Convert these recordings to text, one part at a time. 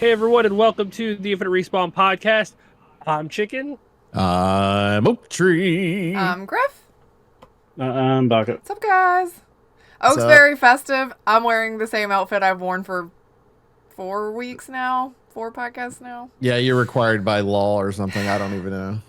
Hey everyone, and welcome to the Infinite Respawn podcast. I'm Chicken. I'm Oak Tree. Griff, Baka. what's up, guys? What's Oak's up? very festive. I'm wearing the same outfit I've worn for 4 weeks now, 4 podcasts now. Yeah, you're required by law or something. I don't even know.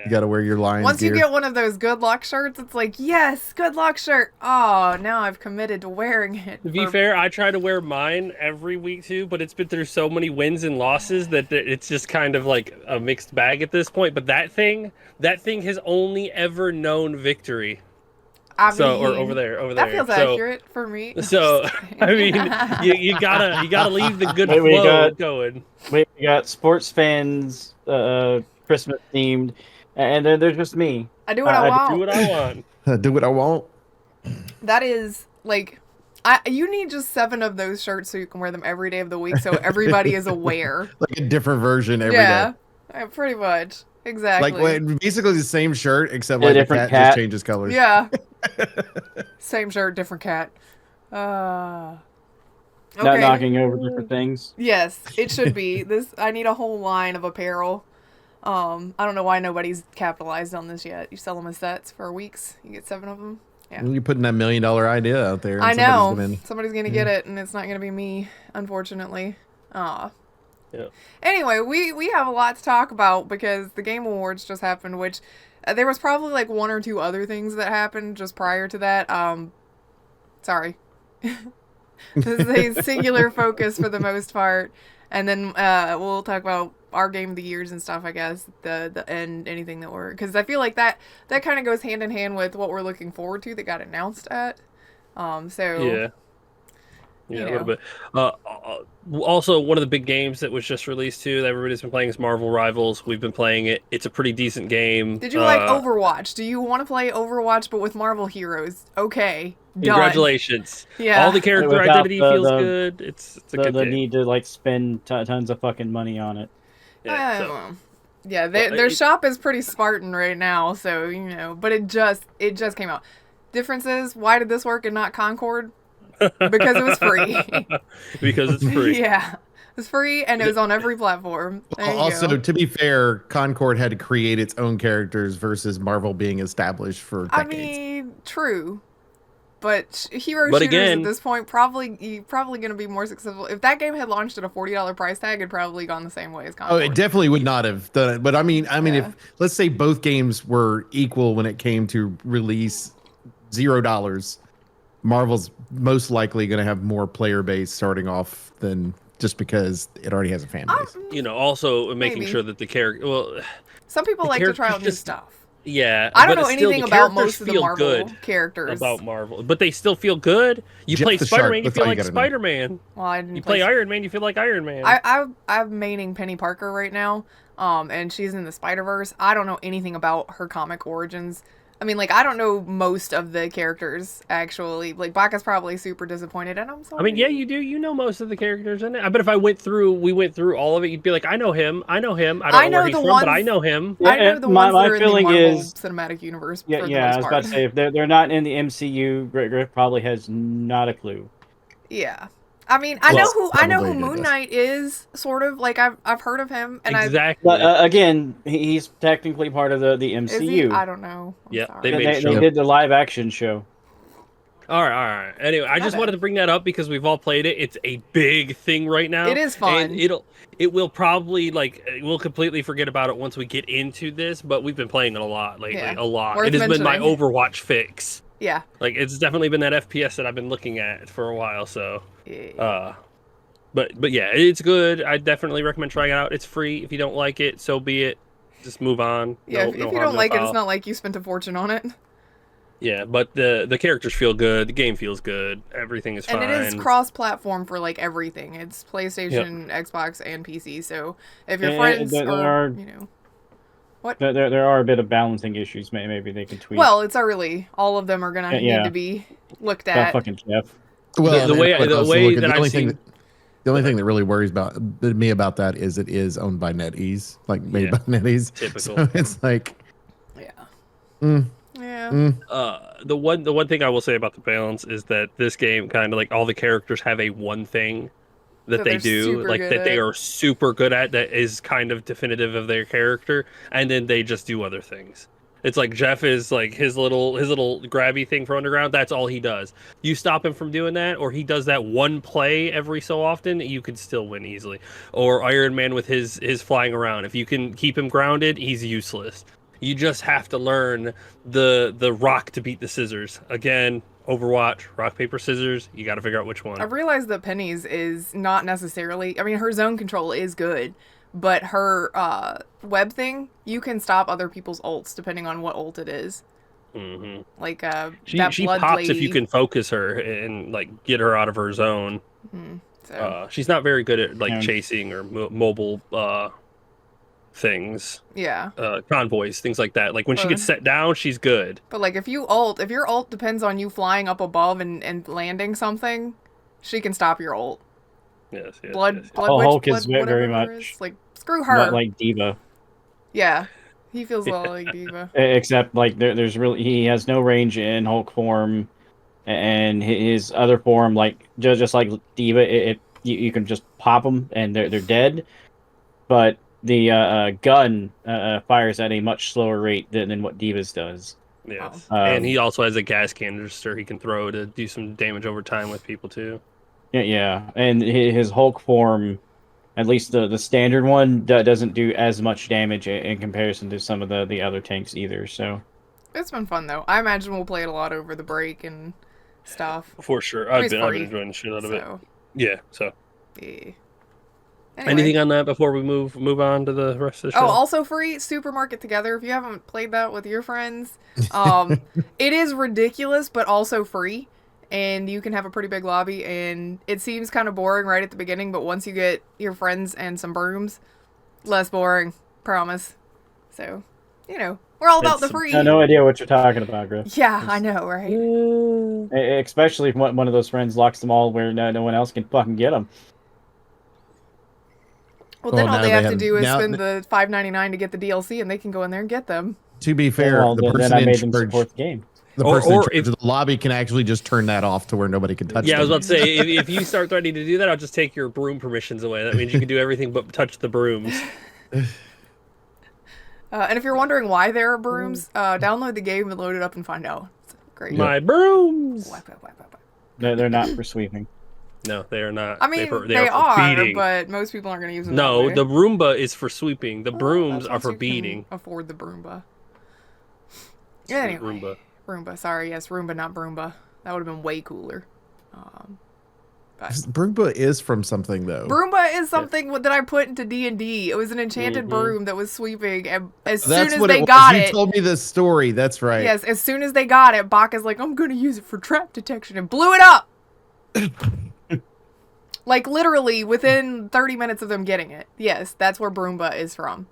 You got to wear your Lions Once gear. you get one of those good luck shirts, it's like, yes, good luck shirt. Oh, now I've committed to wearing it. To be fair, I try to wear mine every week too, but it's been through so many wins and losses that it's just kind of like a mixed bag at this point. But that thing has only ever known victory. I So, or mean, over there. That feels So- accurate for me. So, I mean, you gotta leave the good Wait, we flow got- going. We got sports fans, Christmas themed, and then there's just me. I do what I I want. Do what I want. Do what I want. That is like, you need just 7 of those shirts so you can wear them every day of the week, so everybody is aware. Like a different version every day. Yeah, pretty much. Exactly. Like basically the same shirt except Yeah, like the different cat just cat. changes colors. Yeah. Same shirt, different cat. Okay. Not knocking over different things. Yes, it should be. I need a whole line of apparel. I don't know why nobody's capitalized on this yet. You sell them as sets for weeks. You get 7 of them. Yeah. You're putting that $1 million idea out there. And I know. somebody's gonna- Somebody's going to get it, and it's not going to be me, unfortunately. Aw. Yeah. Anyway, we have a lot to talk about because the Game Awards just happened, which there was probably like 1 or 2 other things that happened just prior to that. Sorry. This is a singular focus for the most part. And then we'll talk about our game of the years and stuff, I guess, the end, anything that we're... Because I feel like that kind of goes hand in hand with what we're looking forward to that got announced at. Yeah. Yeah, You a little bit. Also, one of the big games that was just released too that everybody's been playing is Marvel Rivals. We've been playing it. It's a pretty decent game. Did you like Overwatch? Do you want to play Overwatch but with Marvel heroes? Okay. Done. Congratulations. Yeah. All the character Without identity feels the- good. It's a good The game. need to like spend tons of fucking money on it. Yeah, so- Well, yeah, Well, their shop is pretty Spartan right now, so but it just came out. Difference is, why did this work and not Concord? Because it was free. Because it's free. Yeah. It was free and it was on every platform. There you Also, go. to be fair, Concord had to create its own characters versus Marvel being established for I decades. mean, true. But hero But shooters again- at this point probably going to be more successful. If that game had launched at a $40 price tag, it'd probably gone the same way as Oh, Concord. it definitely would not have done it. But I mean, Yeah. if let's say both games were equal when it came to release, $0, Marvel's most likely going to have more player base starting off than just because it already has a fan base. Also making Maybe. sure that the character. Well, Some people the like to try characters out new just- stuff. yeah. I don't but know still, anything the about characters most of the feel Marvel good characters. about Marvel, but they still feel good. You Jeff play the Shark, Spider-Man, you that's feel all you like gotta know. Spider-Man. Well, I didn't You play Iron Man, you feel like Iron Man. I'm maining Penny Parker right now, and she's in the Spider-Verse. I don't know anything about her comic origins. I mean, like, I don't know most of the characters, actually. Like, Baka's probably super disappointed, and I'm sorry. I mean, yeah, you do. You know most of the characters in it. I bet if we went through all of it, you'd be like, I know him. I know him. I don't I know where know he's the from, but I ones- know him. I know the my ones that are in the feeling Marvel is, Cinematic Universe yeah, for the yeah. I most was part. about to say if they're not in the MCU, Griff probably has not a clue. Yeah. I mean, I Well, know who probably Moon does. Knight is, sort of. Like, I've heard of him, and Exactly. But again, he's technically part of the is he? MCU. I don't know. I'm Yeah, sorry. they They, made they sure. did the live action show. All right. Anyway, I Not just bad. wanted to bring that up because we've all played it. It's a big thing right now. It is fun. And it will probably we'll completely forget about it once we get into this. But we've been playing it a lot lately, Yeah. a lot. Worth It has been my mentioning. Overwatch fix. Yeah. Like it's definitely been that FPS that I've been looking at for a while. So, Yeah. but yeah, it's good. I definitely recommend trying it out. It's free. If you don't like it, so be it. Just move on. Yeah, No- if no you harm, don't no like it, foul. it's not like you spent a fortune on it. Yeah, but the characters feel good. The game feels good. Everything is And fine. it is cross-platform for like everything. It's PlayStation, Xbox, and PC. So if your And friends there are, are- you know, There are a bit of balancing issues. Maybe they can tweak. well, it's early. All of them are gonna Yeah. need to be looked About at. fucking Jeff. Well, the and way- but the also way look at that the I've only seen- thing the only thing that really worries me about that is it is owned by NetEase, like made Yeah. by NetEase. Typical. So it's like, Yeah. mm, Yeah. The one thing I will say about the balance is that this game kind of like all the characters have a one thing that That they they're do, super like good that they at. are super good at, that is kind of definitive of their character, and then they just do other things. It's like Jeff is like his little grabby thing for Underground. That's all he does. You stop him from doing that, or he does that one play every so often, you could still win easily. Or Iron Man with his flying around. If you can keep him grounded, he's useless. You just have to learn the rock to beat the scissors. Again, Overwatch, rock paper scissors. You got to figure out which one. I realized that Penny's is not necessarily. I mean, her zone control is good, but her web thing, you can stop other people's ults depending on what ult it is. Mm-hmm. Like She that she blood pops lady. if you can focus her and like get her out of her zone. So She's not very good at like Yeah. chasing or mobile things, yeah, convoys, things like that. Like when she gets set down, she's good. but like if your ult depends on you flying up above and landing something, she can stop your ult. Yes, yes, Blood, yes, yes. blood Oh, witch, Hulk is blood, very whatever it much is. Like screw her. Not like Diva, Yeah, he feels a lot like Diva. except like there's really he has no range in Hulk form, and his other form, like just like Diva, you can just pop them and they're dead, but the gun fires at a much slower rate than what Diva's does. Yes. Um, And he also has a gas canister he can throw to do some damage over time with people too. Yeah, and his Hulk form, at least the standard one, doesn't do as much damage in comparison to some of the other tanks either. So It's been fun though. I imagine we'll play it a lot over the break and stuff. For sure. I mean, I've it's been free, enjoying the shit out of it. So Yeah. So yeah. anything on that before we move on to the rest of the show? Oh, also free Supermarket Together. If you haven't played that with your friends, it is ridiculous, but also free, and you can have a pretty big lobby. And it seems kind of boring right at the beginning, but once you get your friends and some brooms, less boring. Promise. So, we're all about the free. I have no idea what you're talking about, Griff. Yeah, I know, right? Especially if one of those friends locks them all where no one else can fucking get them. Well, then Well, all now they they have to have- do is now- spend the $5.99 to get the DLC, and they can go in there and get them. To be fair, Well, the then person I in made them charge, support the game. the Or- person in or charge if- of the lobby can actually just turn that off to where nobody can touch Yeah, I was them. about to say, if you start threatening to do that, I'll just take your broom permissions away. That means you can do everything but touch the brooms. And if you're wondering why there are brooms, download the game and load it up and find out. It's great. My brooms! Whack, whack, whack, whack, whack. They're not for sweeping. No, they are not. I mean, they they are for beating. but most people aren't going to use them. No, that way. the Roomba is for sweeping. The Well, brooms that's are once for you can beating. Afford the Broomba. Sweet Anyway, Roomba. Roomba. Sorry, yes, Roomba, not Broomba. That would have been way cooler. Broomba is from something though. Broomba is something that I put into D&D. It was an enchanted Mhm. broom that was sweeping, and as That's soon as what they it was. got You it, told me this story. That's right. yes, as soon as they got it, Baka's like, I'm gonna use it for trap detection, and blew it up. Like literally within 30 minutes of them getting it. Yes, that's where Broomba is from.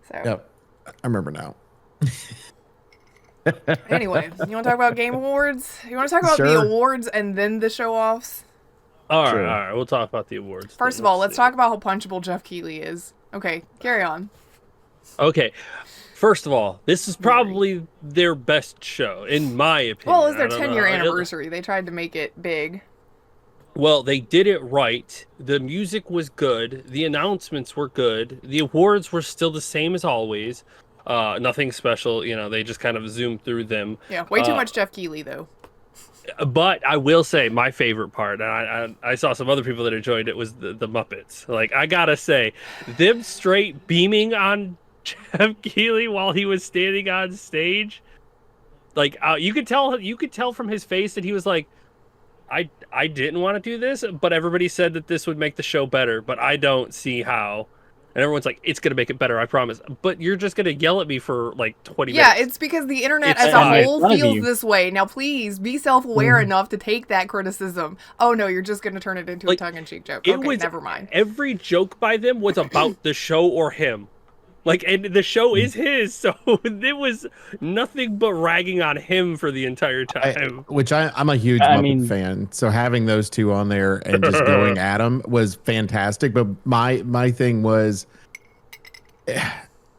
So Yep. I remember now. anyway, you want to talk about Game Awards? You want to talk about the Sure. awards and then the show offs? All Sure. right, we'll talk about the awards. First then. of all, let's see. talk about how punchable Jeff Keighley is. Okay, carry on. Okay, first of all, this is probably their best show, in my opinion. Well, it's their I don't know. 10-year anniversary. They tried to make it big. Well, they did it right. The music was good. The announcements were good. The awards were still the same as always. Nothing special. They just kind of zoomed through them. Yeah, way too much Jeff Keighley, though. But I will say my favorite part, and I saw some other people that enjoyed it, was the Muppets. Like, I gotta say, them straight beaming on Jeff Keighley while he was standing on stage. Like, you could tell from his face that he was like, I didn't want to do this, but everybody said that this would make the show better, but I don't see how. And everyone's like, it's going to make it better, I promise. But you're just going to yell at me for like 20 Yeah, minutes. it's because the internet It's as a fine. whole None of feels you. this way. Now, please be self-aware enough to take that criticism. Oh no, you're just going to turn it into Like, a tongue-in-cheek joke. it Okay, was never mind. Every joke by them was about the show or him. Like, and the show is his, so it was nothing but ragging on him for the entire time. I'm a huge I Muppet mean- fan, so having those two on there and just going at them was fantastic. But my thing was,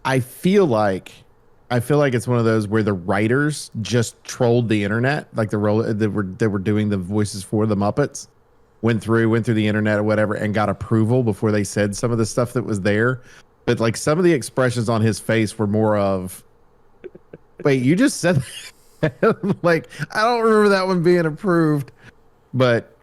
I feel like it's one of those where the writers just trolled the internet, like they were doing the voices for the Muppets, went through the internet or whatever and got approval before they said some of the stuff that was there. But like some of the expressions on his face were more of, wait, you just said that? Like, I don't remember that one being approved. But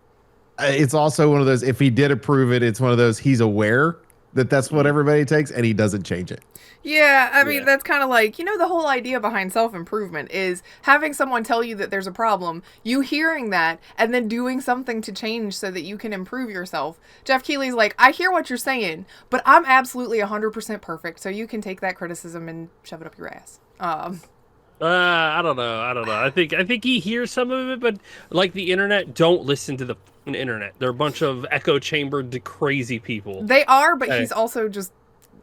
it's also one of those, if he did approve it, it's one of those, he's aware that that's what everybody takes and he doesn't change it. Yeah, I mean, Yeah. that's kind of like, the whole idea behind self-improvement is having someone tell you that there's a problem, you hearing that, and then doing something to change so that you can improve yourself. Jeff Keighley's like, I hear what you're saying, but I'm absolutely 100% perfect, so you can take that criticism and shove it up your ass. I don't know. I think he hears some of it, but like the internet, don't listen to the f***ing internet. They're a bunch of echo chambered crazy people. They are, but Hey. he's also just...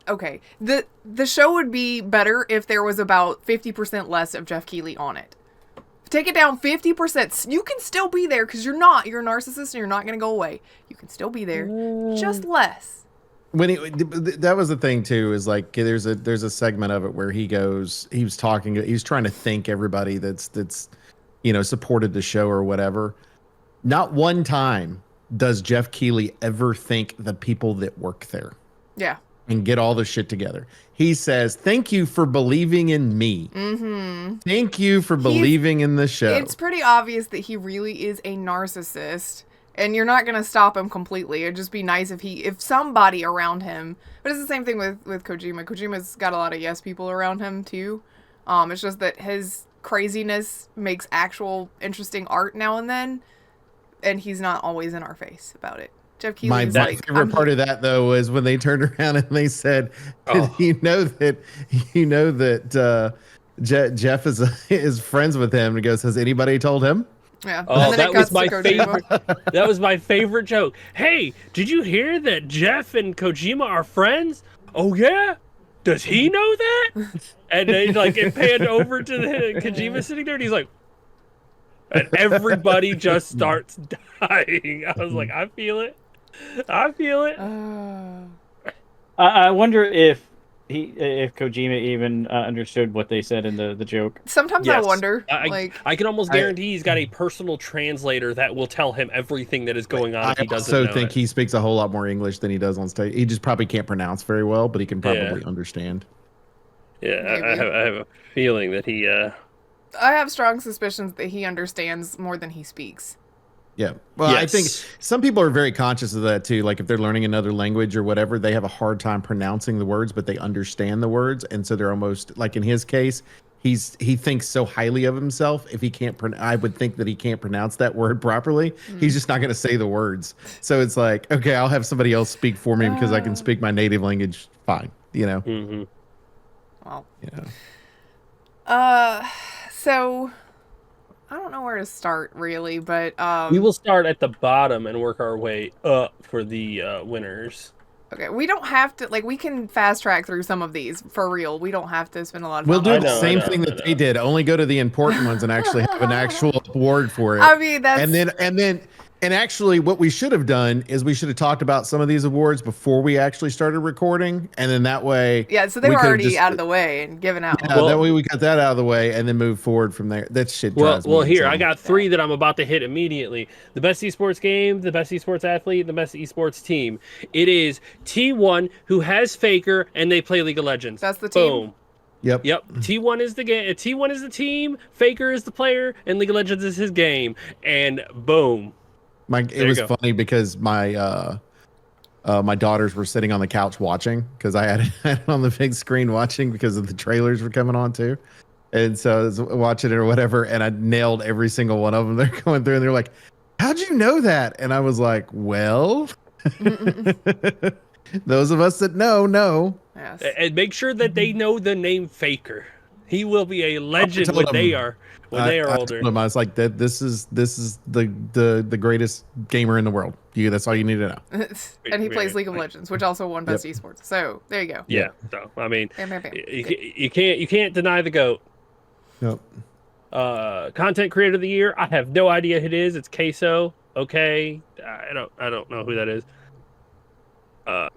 Okay, the show would be better if there was about 50% less of Jeff Keighley on it. Take it down 50%. You can still be there because you're not. You're a narcissist and you're not going to go away. You can still be there, just less. When that was the thing too, is like there's a segment of it where he was trying to thank everybody that's supported the show or whatever. Not one time does Jeff Keighley ever thank the people that work there Yeah. and get all the shit together. He says, thank you for believing in me. Mm-hmm. Thank you for believing in the show. It's pretty obvious that he really is a narcissist, and you're not going to stop him completely. It'd just be nice if somebody around him, but it's the same thing with Kojima. Kojima's got a lot of yes people around him too. It's just that his craziness makes actual interesting art now and then, and he's not always in our face about it. Jeff Keighley's My like, favorite part of that though was when they turned around and they said, Oh. you know that Jeff is friends with him, and he goes, has anybody told him? Yeah. Oh, And then that it was cuts my to Kojima. favorite. That was my favorite joke. Hey, did you hear that Jeff and Kojima are friends? Oh yeah. Does he know that? And then like it panned over to the Kojima sitting there, and he's like, and everybody just starts dying. I was like, I feel it. I feel it. I wonder if Kojima even understood what they said in the joke. Sometimes Yes. I wonder, I can almost guarantee he's got a personal translator that will tell him everything that is going on I if he doesn't also know think it. he speaks a whole lot more English than he does on stage. He just probably can't pronounce very well, but he can probably understand. Yeah, I Maybe. have a feeling that he. I have strong suspicions that he understands more than he speaks. Yeah. Well, I Yes. think some people are very conscious of that too. Like if they're learning another language or whatever, they have a hard time pronouncing the words, but they understand the words. And so they're almost like in his case, he thinks so highly of himself. If he can't, I would think that he can't pronounce that word properly. He's just not going to say the words. So it's like, okay, I'll have somebody else speak for me because I can speak my native language fine. Mhm. Well, Yeah. so I don't know where to start really, but We will start at the bottom and work our way up for the winners. okay, we don't have to we can fast track through some of these for real. We don't have to spend a lot of time. We'll do on the it. same thing that they did. Only go to the important ones and actually have an actual award for it. I mean, that's And actually, what we should have done is we should have talked about some of these awards before we actually started recording, and then that way, yeah. So they we were could've already just- out of the way and given out. yeah, Well- that way we got that out of the way, and then move forward from there. That shit drives me Well, here insane. I got 3 that I'm about to hit immediately: the best esports game, the best esports athlete, and the best esports team. It is T1, who has Faker, and they play League of Legends. That's the team? Boom. Yep. Yep. T1 is the game. T1 is the team. Faker is the player, and League of Legends is his game. And boom. It you was go. funny because my daughters were sitting on the couch watching because I had it on the big screen watching because of the trailers were coming on too. And so I was watching it or whatever, and I nailed every single one of them. They're going through and they're like, how'd you know that? And I was like, well, those of us that know. Yes. And make sure that they know the name Faker. He will be a legend told when them. they are I older. told them, I was like, this is the greatest gamer in the world. That's all you need to know. And he plays League of Legends, which also won Best Esports. So there you go. Yeah. So I mean, Bam, bam, bam. you can't deny the GOAT. Nope. Content creator of the year. I have no idea who it is. It's Queso. Okay. I don't know who that is.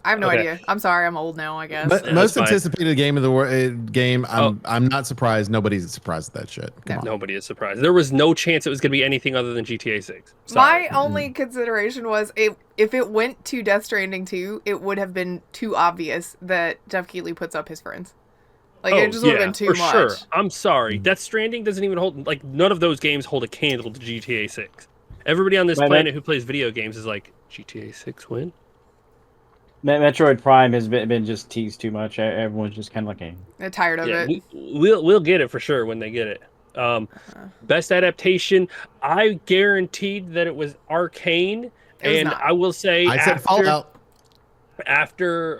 I have no okay. idea. I'm sorry, I'm old now, I guess. But most fine. anticipated game of the game. I'm not surprised. Nobody's surprised at that shit. Come on. Nobody is surprised. There was no chance it was going to be anything other than GTA 6. Sorry. My only consideration was if it went to Death Stranding 2, it would have been too obvious that Jeff Keighley puts up his friends. Like, it just would have been too for much. Sure. I'm sorry. Death Stranding doesn't even hold, like, none of those games hold a candle to GTA 6. Everybody on this planet who plays video games is like, GTA 6 win? Metroid Prime has been just teased too much. Everyone's just kind of like, They're tired of it. We'll get it for sure when they get it. Best adaptation, I guaranteed that it was Arcane, and not. I will say I said Fallout. After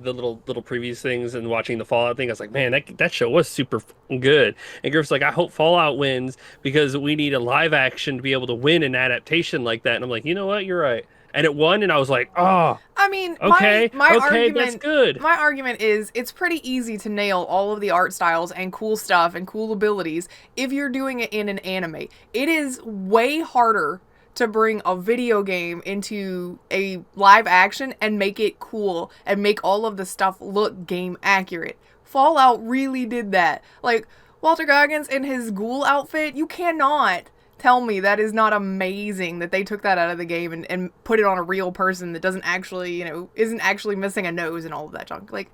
the little previous things and watching the Fallout thing, I was like, man, that show was super good. And Griff's like, I hope Fallout wins because we need a live action to be able to win an adaptation like that. And I'm like, you know what, you're right. And it won, and I was like, oh, I mean, okay, my argument, that's good. My argument is it's pretty easy to nail all of the art styles and cool stuff and cool abilities if you're doing it in an anime. It is way harder to bring a video game into a live action and make it cool and make all of the stuff look game accurate. Fallout really did that. Like, Walter Goggins in his ghoul outfit, you cannot tell me that is not amazing that they took that out of the game and put it on a real person that doesn't actually, isn't actually missing a nose and all of that junk. Like,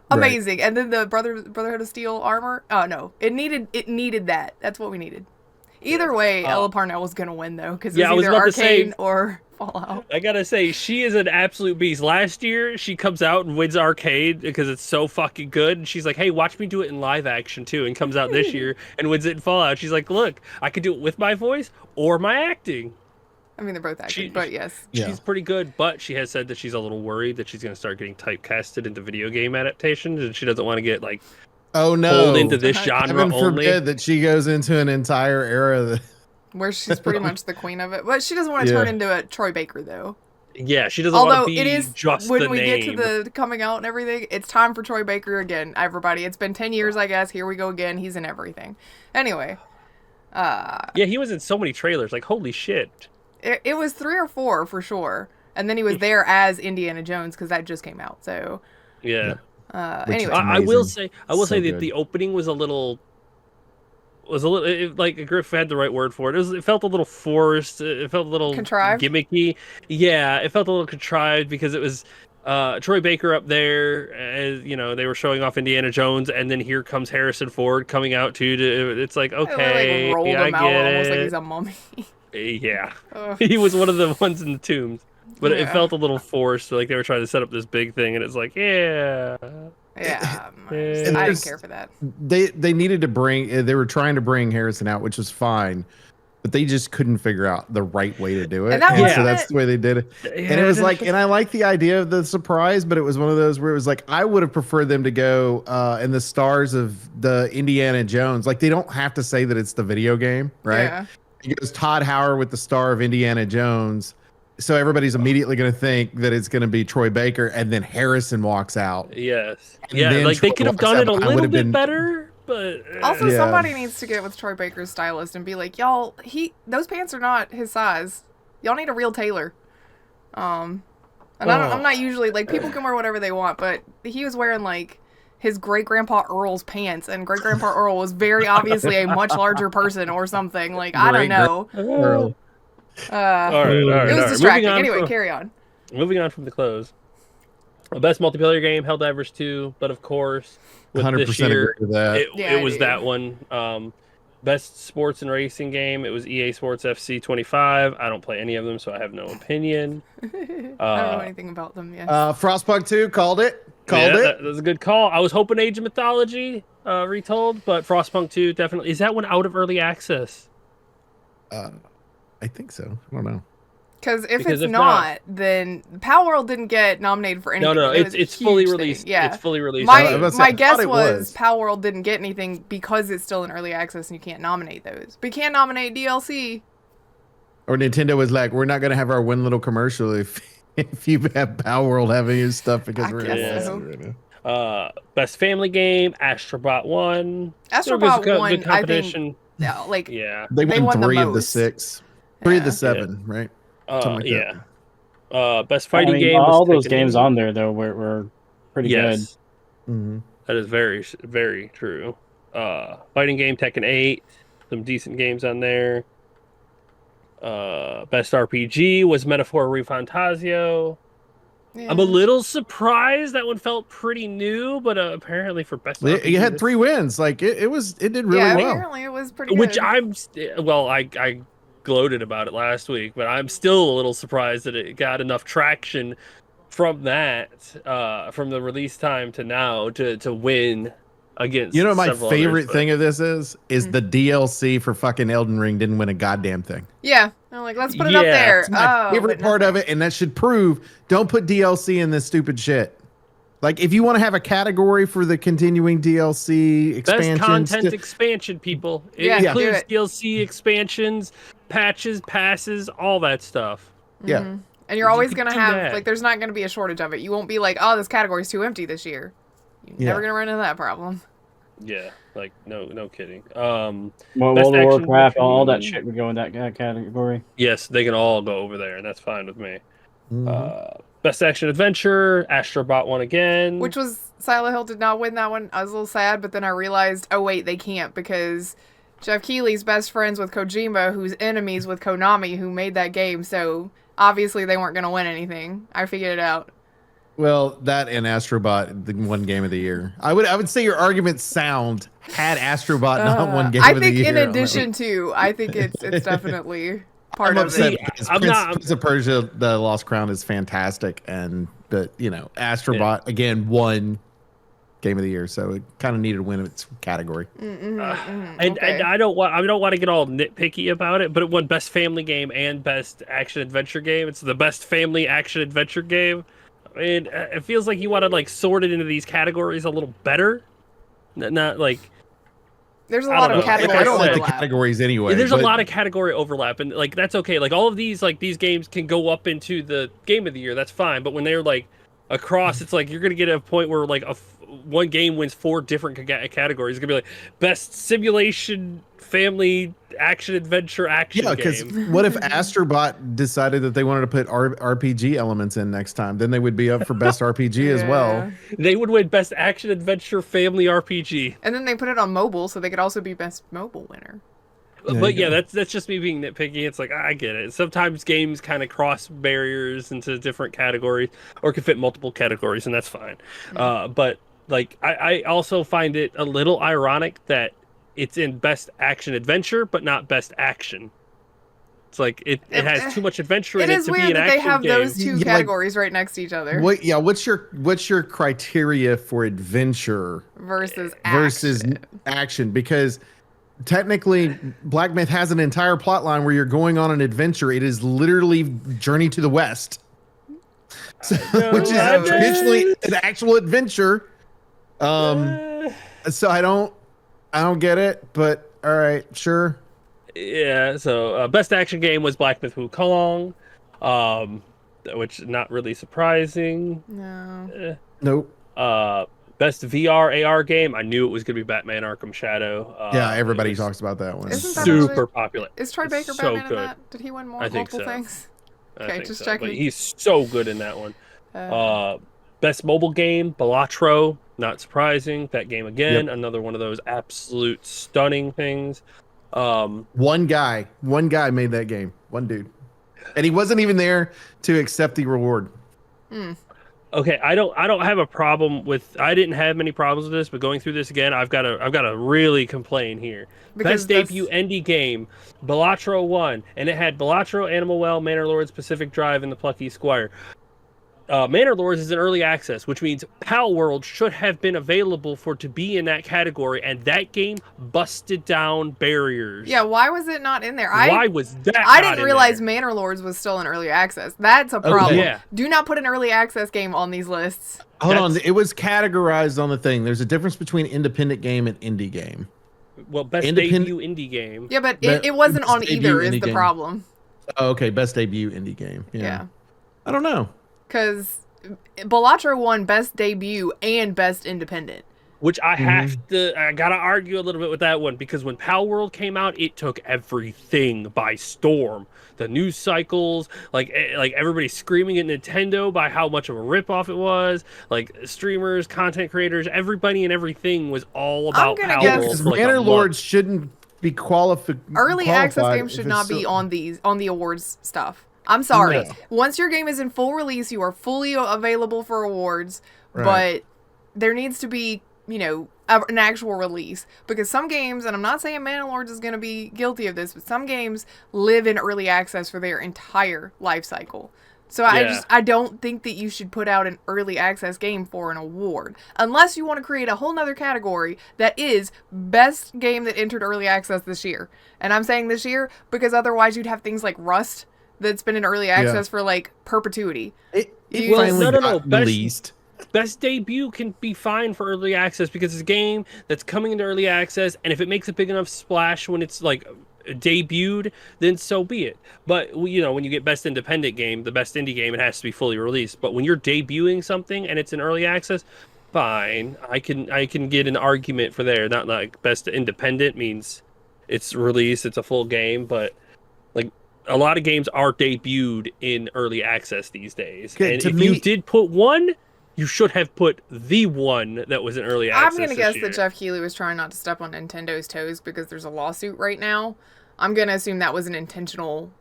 amazing. Right. And then the Brotherhood of Steel armor, oh no, it needed that. That's what we needed. Either way, Ella Parnell was going to win, though, because it's either Arcane or Fallout. I gotta say, she is an absolute beast. Last year, she comes out and wins Arcade because it's so fucking good. And she's like, hey, watch me do it in live action, too. And comes out this year and wins it in Fallout. She's like, look, I could do it with my voice or my acting. I mean, they're both acting, but yes. She's pretty good, but she has said that she's a little worried that she's going to start getting typecasted into video game adaptations, and she doesn't want to get, like, pulled into this genre Heaven only. forbid that she goes into an entire era where she's pretty much the queen of it. But she doesn't want to turn into a Troy Baker, though. Yeah, she doesn't want to be it is, just when the we name. get to the coming out and everything, it's time for Troy Baker again, everybody. It's been 10 years, I guess. Here we go again. He's in everything. Anyway. Yeah, he was in so many trailers. Like, holy shit. It was 3 or 4, for sure. And then he was there as Indiana Jones, because that just came out, so... Yeah. Anyway. I will say So that good. the opening was a little... like Griff had the right word for it. It felt a little forced. It felt a little contrived, gimmicky. Yeah, it felt a little contrived because it was Troy Baker up there. As they were showing off Indiana Jones, and then here comes Harrison Ford coming out too. It's like, okay, rolled yeah, him I out get almost it. like he's a mummy. Yeah, he was one of the ones in the tombs, but it felt a little forced. Like they were trying to set up this big thing, and it's like, yeah. Yeah, I didn't care for that. They needed to bring. They were trying to bring Harrison out, which was fine, but they just couldn't figure out the right way to do it. And that so that's the way they did it. Yeah, and it was like, and I like the idea of the surprise, but it was one of those where it was like, I would have preferred them to go in the stars of the Indiana Jones. Like they don't have to say that it's the video game, right? Yeah. It goes Todd Howard with the star of Indiana Jones. So everybody's immediately going to think that it's going to be Troy Baker, and then Harrison walks out. Yes. And Yeah, then like they Troy could have walks done out, it a but I little would've bit been- better, but Also, Yeah. somebody needs to get with Troy Baker's stylist and be like, y'all, those pants are not his size. Y'all need a real tailor. And I'm not usually, like, people can wear whatever they want, but he was wearing, like, his great-grandpa Earl's pants, and great-grandpa Earl was very obviously a much larger person or something. Like, I don't know. Earl. all right. It was all right. distracting. Anyway, carry on. Moving on from the close. Best multiplayer game, Helldivers 2, but of course, with 100% this year, agree with that. it was that one. Best sports and racing game, it was EA Sports FC 25. I don't play any of them, so I have no opinion. I don't know anything about them yet. Frostpunk 2 called it. That was a good call. I was hoping Age of Mythology retold, but Frostpunk 2 definitely. Is that one out of early access? I think so. I don't know. Because if it's not, then Palworld didn't get nominated for anything. No, It was a it's fully huge released. thing. Yeah. It's fully released. I was about to say, My I guess thought it was was. Palworld didn't get anything because it's still in early access and you can't nominate those. But you can nominate DLC. Or Nintendo was like, we're not going to have our one little commercial if you have Power World having his stuff because I we're guess in so. right now. Best family game, Astrobot 1. Astrobot Good 1, I competition. think, yeah, like, Yeah. They won won the 3 of the most. 6. 3 of the Yeah. 7, right? Something like Yeah. that. Best fighting game. Was All those Tekken games 8. on there though were pretty good. Yes, Mhm. that is very true. Fighting game Tekken 8. Some decent games on there. Best RPG was Metaphor ReFantazio. Yeah. I'm a little surprised that one felt pretty new, but apparently for best RPG, You had this- 3 wins. Like it did really yeah, well. apparently it was pretty which good. I gloated about it last week, but I'm still a little surprised that it got enough traction from that, from the release time to now to win against. You know what my several favorite others, but- thing of this is the DLC for fucking Elden Ring didn't win a goddamn thing. Yeah, I'm like, let's put it up Yeah, there. It's my favorite part of it, and that should prove don't put DLC in this stupid shit. Like if you want to have a category for the continuing DLC Best expansions, content expansion, people. It Yeah, includes do it. DLC expansions, patches, passes, all that stuff. yeah. And you're You always could gonna do have that. like, there's not gonna be a shortage of it. You won't be like, oh, this category's too empty this year. You're Yeah. never gonna run into that problem. Yeah, like no kidding. World Best of action Warcraft, all that adventure. shit would go in that category. Yes, they can all go over there, and that's fine with me. Mhm. Best action adventure, Astrobot won again. Which was Silent Hill did not win that one. I was a little sad, but then I realized, oh wait, they can't because Jeff Keighley's best friends with Kojima, who's enemies with Konami, who made that game. So obviously they weren't gonna win anything. I figured it out. Well, that and Astrobot, the one game of the year. I would say your argument's sound had Astrobot not one game I of the think year. in addition to, I think it's definitely part I'm of upset it. because I'm not- Prince of Persia: The Lost Crown is fantastic, but Astrobot again won game of the year, so it kind of needed to win its category. And Okay. I don't want to get all nitpicky about it, but it won best family game and best action adventure game. It's the best family action adventure game. I mean, it feels like you want to like sort it into these categories a little better. Not like There's a I lot don't of know. categories I don't like the overlap. categories anyway. there's a but- lot of category overlap, and like that's okay. Like all of these games can go up into the game of the year. That's fine. But when they're like across, it's like you're gonna get a point where like one game wins 4 different categories. It's gonna be like best simulation, family, action adventure, action Yeah, because game. what if Astrobot decided that they wanted to put RPG elements in next time? Then they would be up for best RPG as well. Yeah. They would win best action adventure family RPG. And then they put it on mobile, so they could also be best mobile winner. There But you yeah, go. that's just me being nitpicky. It's like I get it. Sometimes games kind of cross barriers into different categories, or can fit multiple categories, and that's fine. But like, I also find it a little ironic that it's in best action adventure, but not best action. It's like it has too much adventure It in it is to be weird an that they action have game. those two Yeah, like- categories right next to each other What's your criteria for adventure versus versus action. action? Because technically, Black Myth has an entire plot line where you're going on an adventure. It is literally Journey to the West, which is I know. traditionally an actual adventure. Uh, So I don't get it, but all right, sure. Yeah, so best action game was Black Myth Wukong, which is not really surprising. No. Nope. Best VR AR game, I knew it was going to be Batman Arkham Shadow. Yeah, everybody it was talks about that one. Isn't that super another- popular. Is Troy It's Baker so Batman good. in that? Did he win more I think multiple so. things? I Okay, think just so, checking. But he's so good in that one. Uh, Best mobile game, Balatro. Not surprising. That game again, another one of those absolute stunning things. One guy made that game. One dude, and he wasn't even there to accept the reward. Okay, I don't have a problem with. I didn't have many problems with this, but going through this again, I've got to really complain here. Because Best debut indie game, Balatro won, and it had Balatro, Animal Well, Manor Lords, Pacific Drive, and the Plucky Squire. Manor Lords is in early access, which means Pal World should have been available to be in that category, and that game busted down barriers. yeah, why was it not in there? Why was that? I not didn't in realize there? Manor Lords was still in early access. That's a problem. Yeah. Do not put an early access game on these lists. Hold on, That's- it was categorized on the thing. There's a difference between independent game and indie game. Well, best Independent- debut indie game. Yeah, but But it wasn't it's on debut either is indie the game. problem. Oh, okay, best debut indie game. Yeah. Yeah. I don't know. Because Balatro won best debut and best independent. which I gotta argue a little bit with that one, because when Pal World came out, it took everything by storm. The news cycles, like everybody screaming at Nintendo by how much of a ripoff it was. Like streamers, content creators, everybody and everything was all about gonna Pal guess- World. Because For like a Manor month. Lords shouldn't be qualified. Early access games should not be on the awards stuff. I'm sorry. No. Once your game is in full release, you are fully available for awards, Right. but there needs to be, an actual release, because some games, and I'm not saying Mana Lords is going to be guilty of this, but some games live in early access for their entire life cycle. So I don't think that you should put out an early access game for an award, unless you want to create a whole nother category that is best game that entered early access this year. And I'm saying this year because otherwise you'd have things like Rust that's been in early access for like perpetuity. It You- finally no. got Best- released. Best debut can be fine for early access because it's a game that's coming into early access, and if it makes a big enough splash when it's like debuted, then so be it. But when you get best independent game, the best indie game, it has to be fully released. But when you're debuting something and it's in early access, fine, I can get an argument for there. Not like best independent means it's released, it's a full game, but like a lot of games are debuted in early access these days. Okay, And to if me- you did put one, you should have put the one that was in early access. I'm going to this guess year. that Jeff Keighley was trying not to step on Nintendo's toes because there's a lawsuit right now. I'm going to assume that was an intentional,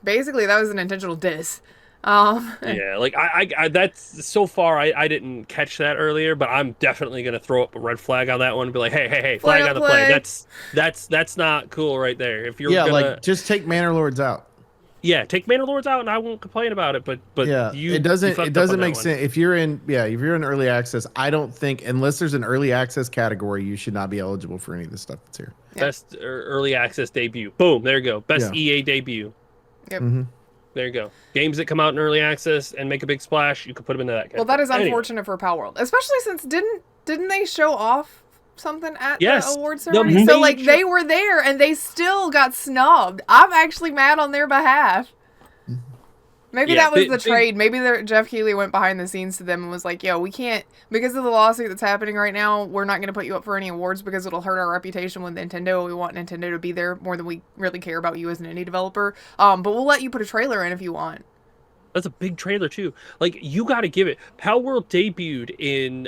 basically that was an intentional diss. Yeah, like I that's so far I didn't catch that earlier, but I'm definitely gonna throw up a red flag on that one and be like, hey, flag on the play. That's not cool right there. If you're Yeah, gonna, like just take Manor Lords out. take Manor Lords out and I won't complain about it. But Yeah, you it doesn't fucked up on that make one. sense if you're in early access. I don't think unless there's an early access category, you should not be eligible for any of the stuff that's here. Yeah. Best early access debut. Boom, there you go. Best Yeah. EA debut. Yep. Mm-hmm. There you go. Games that come out in early access and make a big splash, you could put them into that category. Well, that is Anyway. unfortunate for Pal World, especially since didn't they show off something at Yes, the award the ceremony? So like major- they were there and they still got snubbed. I'm actually mad on their behalf. Maybe Yeah, that was they- the trade. Maybe Jeff Keighley went behind the scenes to them and was like, "Yo, we can't because of the lawsuit that's happening right now. We're not going to put you up for any awards because it'll hurt our reputation with Nintendo. We want Nintendo to be there more than we really care about you as an indie developer. But we'll let you put a trailer in if you want." That's a big trailer too. Like you got to give it. Pal World debuted in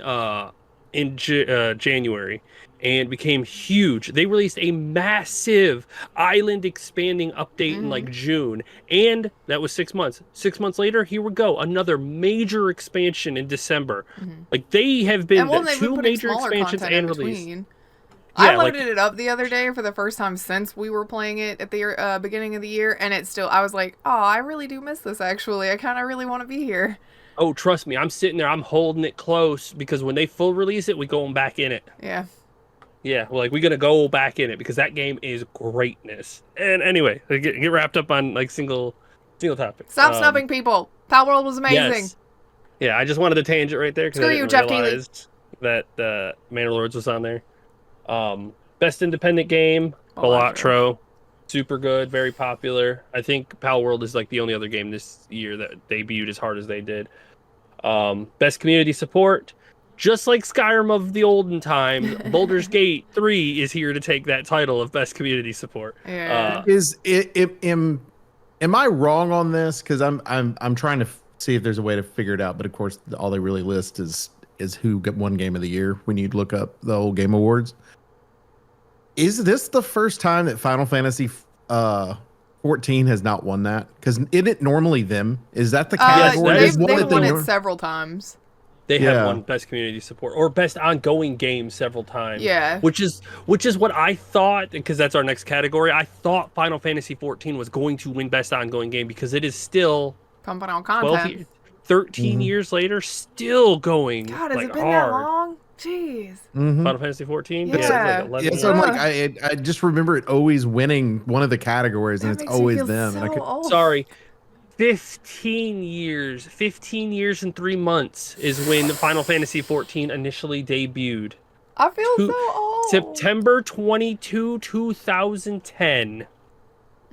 January and became huge. They released a massive island expanding update in like June, and that was 6 months. 6 months later, here we go, another major expansion in December. Like they have been And well, they've been two putting major smaller expansions content in and release. between. Yeah, I like- loaded it up the other day for the first time since we were playing it at the beginning of the year, and it's still. I was like, "Oh, I really do miss this. Actually, I kind of really want to be here." Oh, trust me, I'm sitting there, I'm holding it close because when they full release it, we going back in it. Yeah. Yeah, we're gonna go back in it because that game is greatness. And anyway, get wrapped up on like single topic. Stop snubbing people. Pal World was amazing. Yes. Yeah, I just wanted a tangent right there because Screw I you, didn't Jeff Keighley. realize that Manor Lords was on there. Best independent game, Balatro. Super good, very popular. I think Pal World is like the only other game this year that debuted as hard as they did. Best community support, just like Skyrim of the olden times, Baldur's Gate 3 is here to take that title of best community support. Yeah. Am I wrong on this? Because I'm trying to see if there's a way to figure it out. But of course, all they really list is who won Game of the Year when you look up the whole Game Awards. Is this the first time that Final Fantasy 14 has not won that? Because isn't it normally them? Is that the category? that they've is one one they've that won they it nor- several times. They Yeah. have won best community support or best ongoing game several times. Yeah. Which is what I thought, because that's our next category. I thought Final Fantasy 14 was going to win best ongoing game because it is still Pumping out 12 content. years, 13 years later, still going God, has like it been hard. that long? Jeez. Mhm. Final Fantasy 14? Yeah. It's like 11 Yeah, years. so I'm Yeah. like, I just remember it always winning one of the categories, and That it's makes you always feel them. So And I could, old. Sorry. 15 years and 3 months is when Final Fantasy 14 initially debuted. I feel Two- so old. September 22, 2010.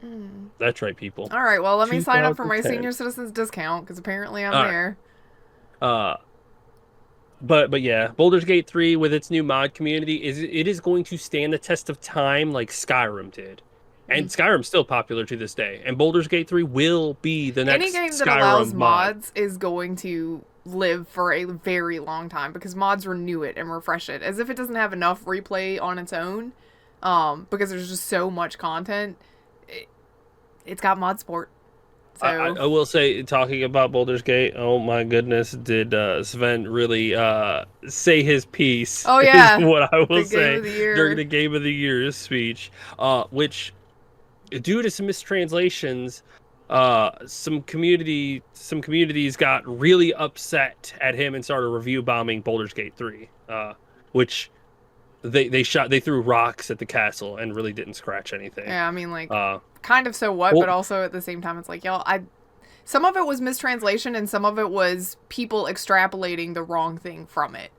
Mm. That's right, people. All right, well, let me sign up for my 2010. senior citizens discount because apparently I'm All right. there. but yeah, Baldur's Gate 3 with its new mod community is going to stand the test of time like Skyrim did. And Skyrim's still popular to this day. And Baldur's Gate 3 will be the next Any game that Skyrim allows mod. mods is going to live for a very long time because mods renew it and refresh it. As if it doesn't have enough replay on its own, because there's just so much content. It's got mod support. So I will say, talking about Baldur's Gate, oh my goodness, did Sven really say his piece? Oh, yeah. Is what I will The Game say of the Year. during the Game of the Year speech, which, due to some mistranslations, some communities got really upset at him and started review bombing Baldur's Gate 3, which they threw rocks at the castle and really didn't scratch anything. yeah, I mean, like, Uh, kind of so what, well- but also at the same time, it's like, y'all, some of it was mistranslation and some of it was people extrapolating the wrong thing from it.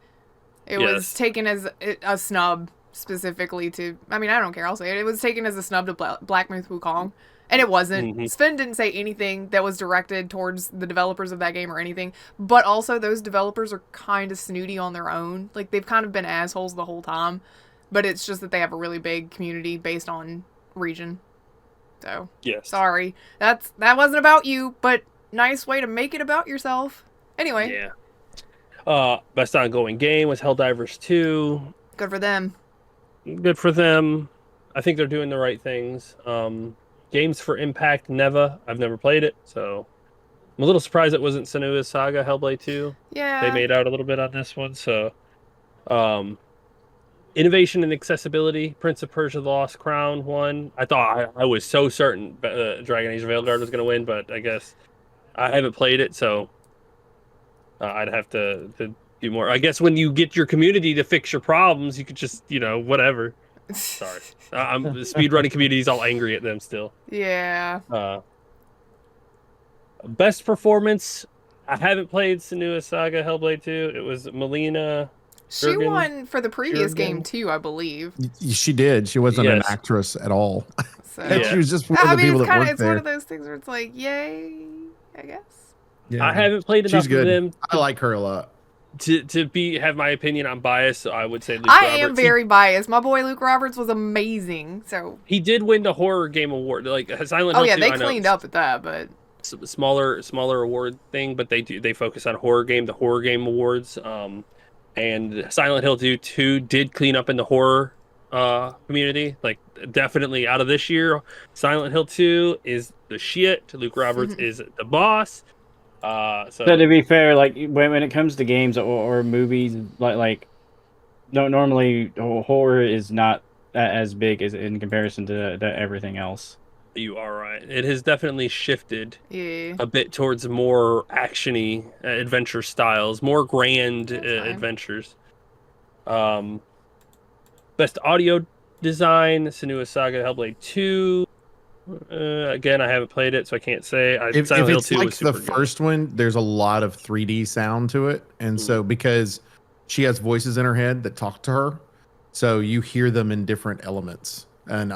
It was Yes. taken as a snub specifically to, I mean, I don't care, I'll say it. It was taken as a snub to Black Myth Wukong. And it wasn't. Mhm. Sven didn't say anything that was directed towards the developers of that game or anything. But also, those developers are kind of snooty on their own. Like, they've kind of been assholes the whole time. But it's just that they have a really big community based on region. So, yes. sorry. That wasn't about you, but nice way to make it about yourself. Anyway, Yeah. Best ongoing game was Helldivers 2. good for them. Good for them. I think they're doing the right things. Games for Impact, Neva. I've never played it, so I'm a little surprised it wasn't Senua's Saga Hellblade 2. Yeah. They made out a little bit on this one, so innovation and accessibility. Prince of Persia: The Lost Crown won. I thought I was so certain Dragon Age of Veilguard was going to win, but I guess I haven't played it, so I'd have to do more. I guess when you get your community to fix your problems, you could just, whatever. Sorry. The speedrunning community's all angry at them still. Yeah. Best performance. I haven't played Senua's Saga Hellblade 2. It was Melina. She Jurgen- won for the previous game, Jurgen. too, I believe. She did. She wasn't an Yes. actress at all. So. Yeah. She was just one I of the mean, people it's that kind of, worked it's one there. of those things where it's like, yay, I guess. Yeah. I haven't played She's enough of good. them I like her a lot. to have my opinion. I'm biased, so I would say Luke I Roberts. am very biased. My boy Luke Roberts was amazing. So, He did win the horror game award, like Silent Hill 2. they I know cleaned it's up at that, but a smaller award thing, but they focus on the horror game awards. And Silent Hill 2 did clean up in the horror community. Like, definitely out of this year, Silent Hill 2 is the shit. Luke Roberts is the boss. So to be fair, like when it comes to games or movies, like no, normally horror is not as big as in comparison to everything else. you are right. It has definitely shifted yeah. a bit towards more actiony adventure styles, more grand That's fine. adventures. Best audio design, Senua's Saga Hellblade 2. Again, I haven't played it, so I can't say. If Silent Hill it's 2 like was the super good. first one, there's a lot of 3D sound to it, and so because she has voices in her head that talk to her, so you hear them in different elements. And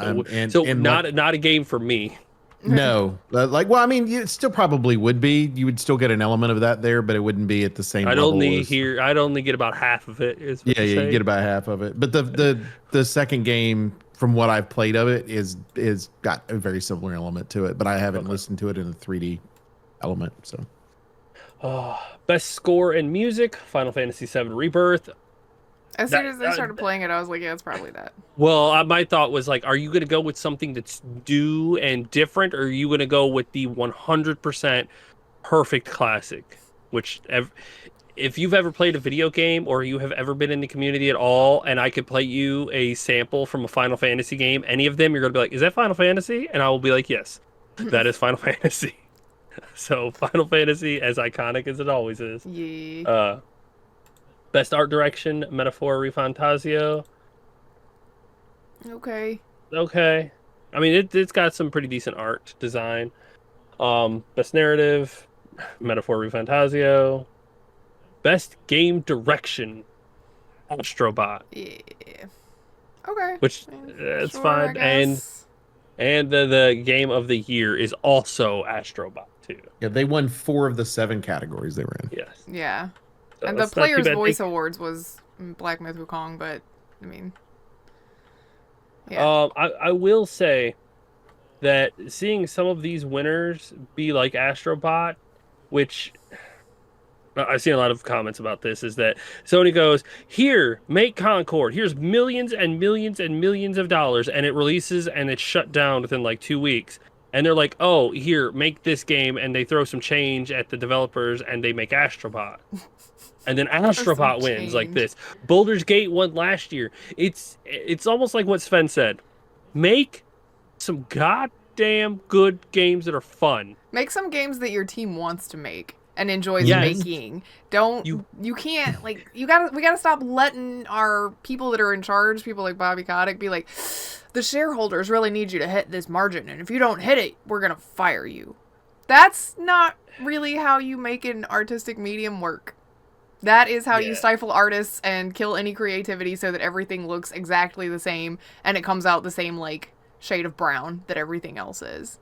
Not a game for me. no, well, I mean, it still probably would be. You would still get an element of that there, but it wouldn't be at the same I'd level. I'd only get about half of it. Is what Yeah, they you say. get about half of it. But the second game, from what I've played of it, is got a very similar element to it. But I haven't listened to it in a 3D element. So Best score and music, Final Fantasy VII Rebirth. As soon That- as they started playing it, I was like, yeah, it's probably that. Well, my thought was like, are you going to go with something that's new and different, or are you going to go with the 100% perfect classic? Which, if you've ever played a video game or you have ever been in the community at all, and I could play you a sample from a Final Fantasy game, any of them, you're going to be like, is that Final Fantasy? And I will be like, yes, that is Final Fantasy. So Final Fantasy, as iconic as it always is. Yeah. Best art direction, Metaphor Refantasio. Okay. Okay. I mean, it's got some pretty decent art design. Best narrative, Metaphor Refantasio. Best game direction, Astrobot, Yeah. Okay. which Yeah, it's sure, fine. I And guess. the game of the year is also Astrobot too. yeah, they won 4 of the 7 categories they were in. Yes. Yeah. And the That's not too Players' bad. Voice Awards was Black Myth Wukong, but I mean, yeah. I will say that seeing some of these winners be like Astrobot, which I've seen a lot of comments about this, is that Sony goes, here, make Concord. Here's millions and millions and millions of dollars, and it releases and it's shut down within like 2 weeks. And they're like, oh, here, make this game, and they throw some change at the developers, and they make Astrobot. And then Astrobot wins like change. this. Baldur's Gate won last year. It's almost like what Sven said. Make some goddamn good games that are fun. Make some games that your team wants to make and enjoys Yes. making. Don't you can't like we gotta stop letting our people that are in charge, people like Bobby Kotick, be like, the shareholders really need you to hit this margin, and if you don't hit it, we're gonna fire you. That's not really how you make an artistic medium work. That is how you Yeah. stifle artists and kill any creativity so that everything looks exactly the same and it comes out the same like shade of brown that everything else is.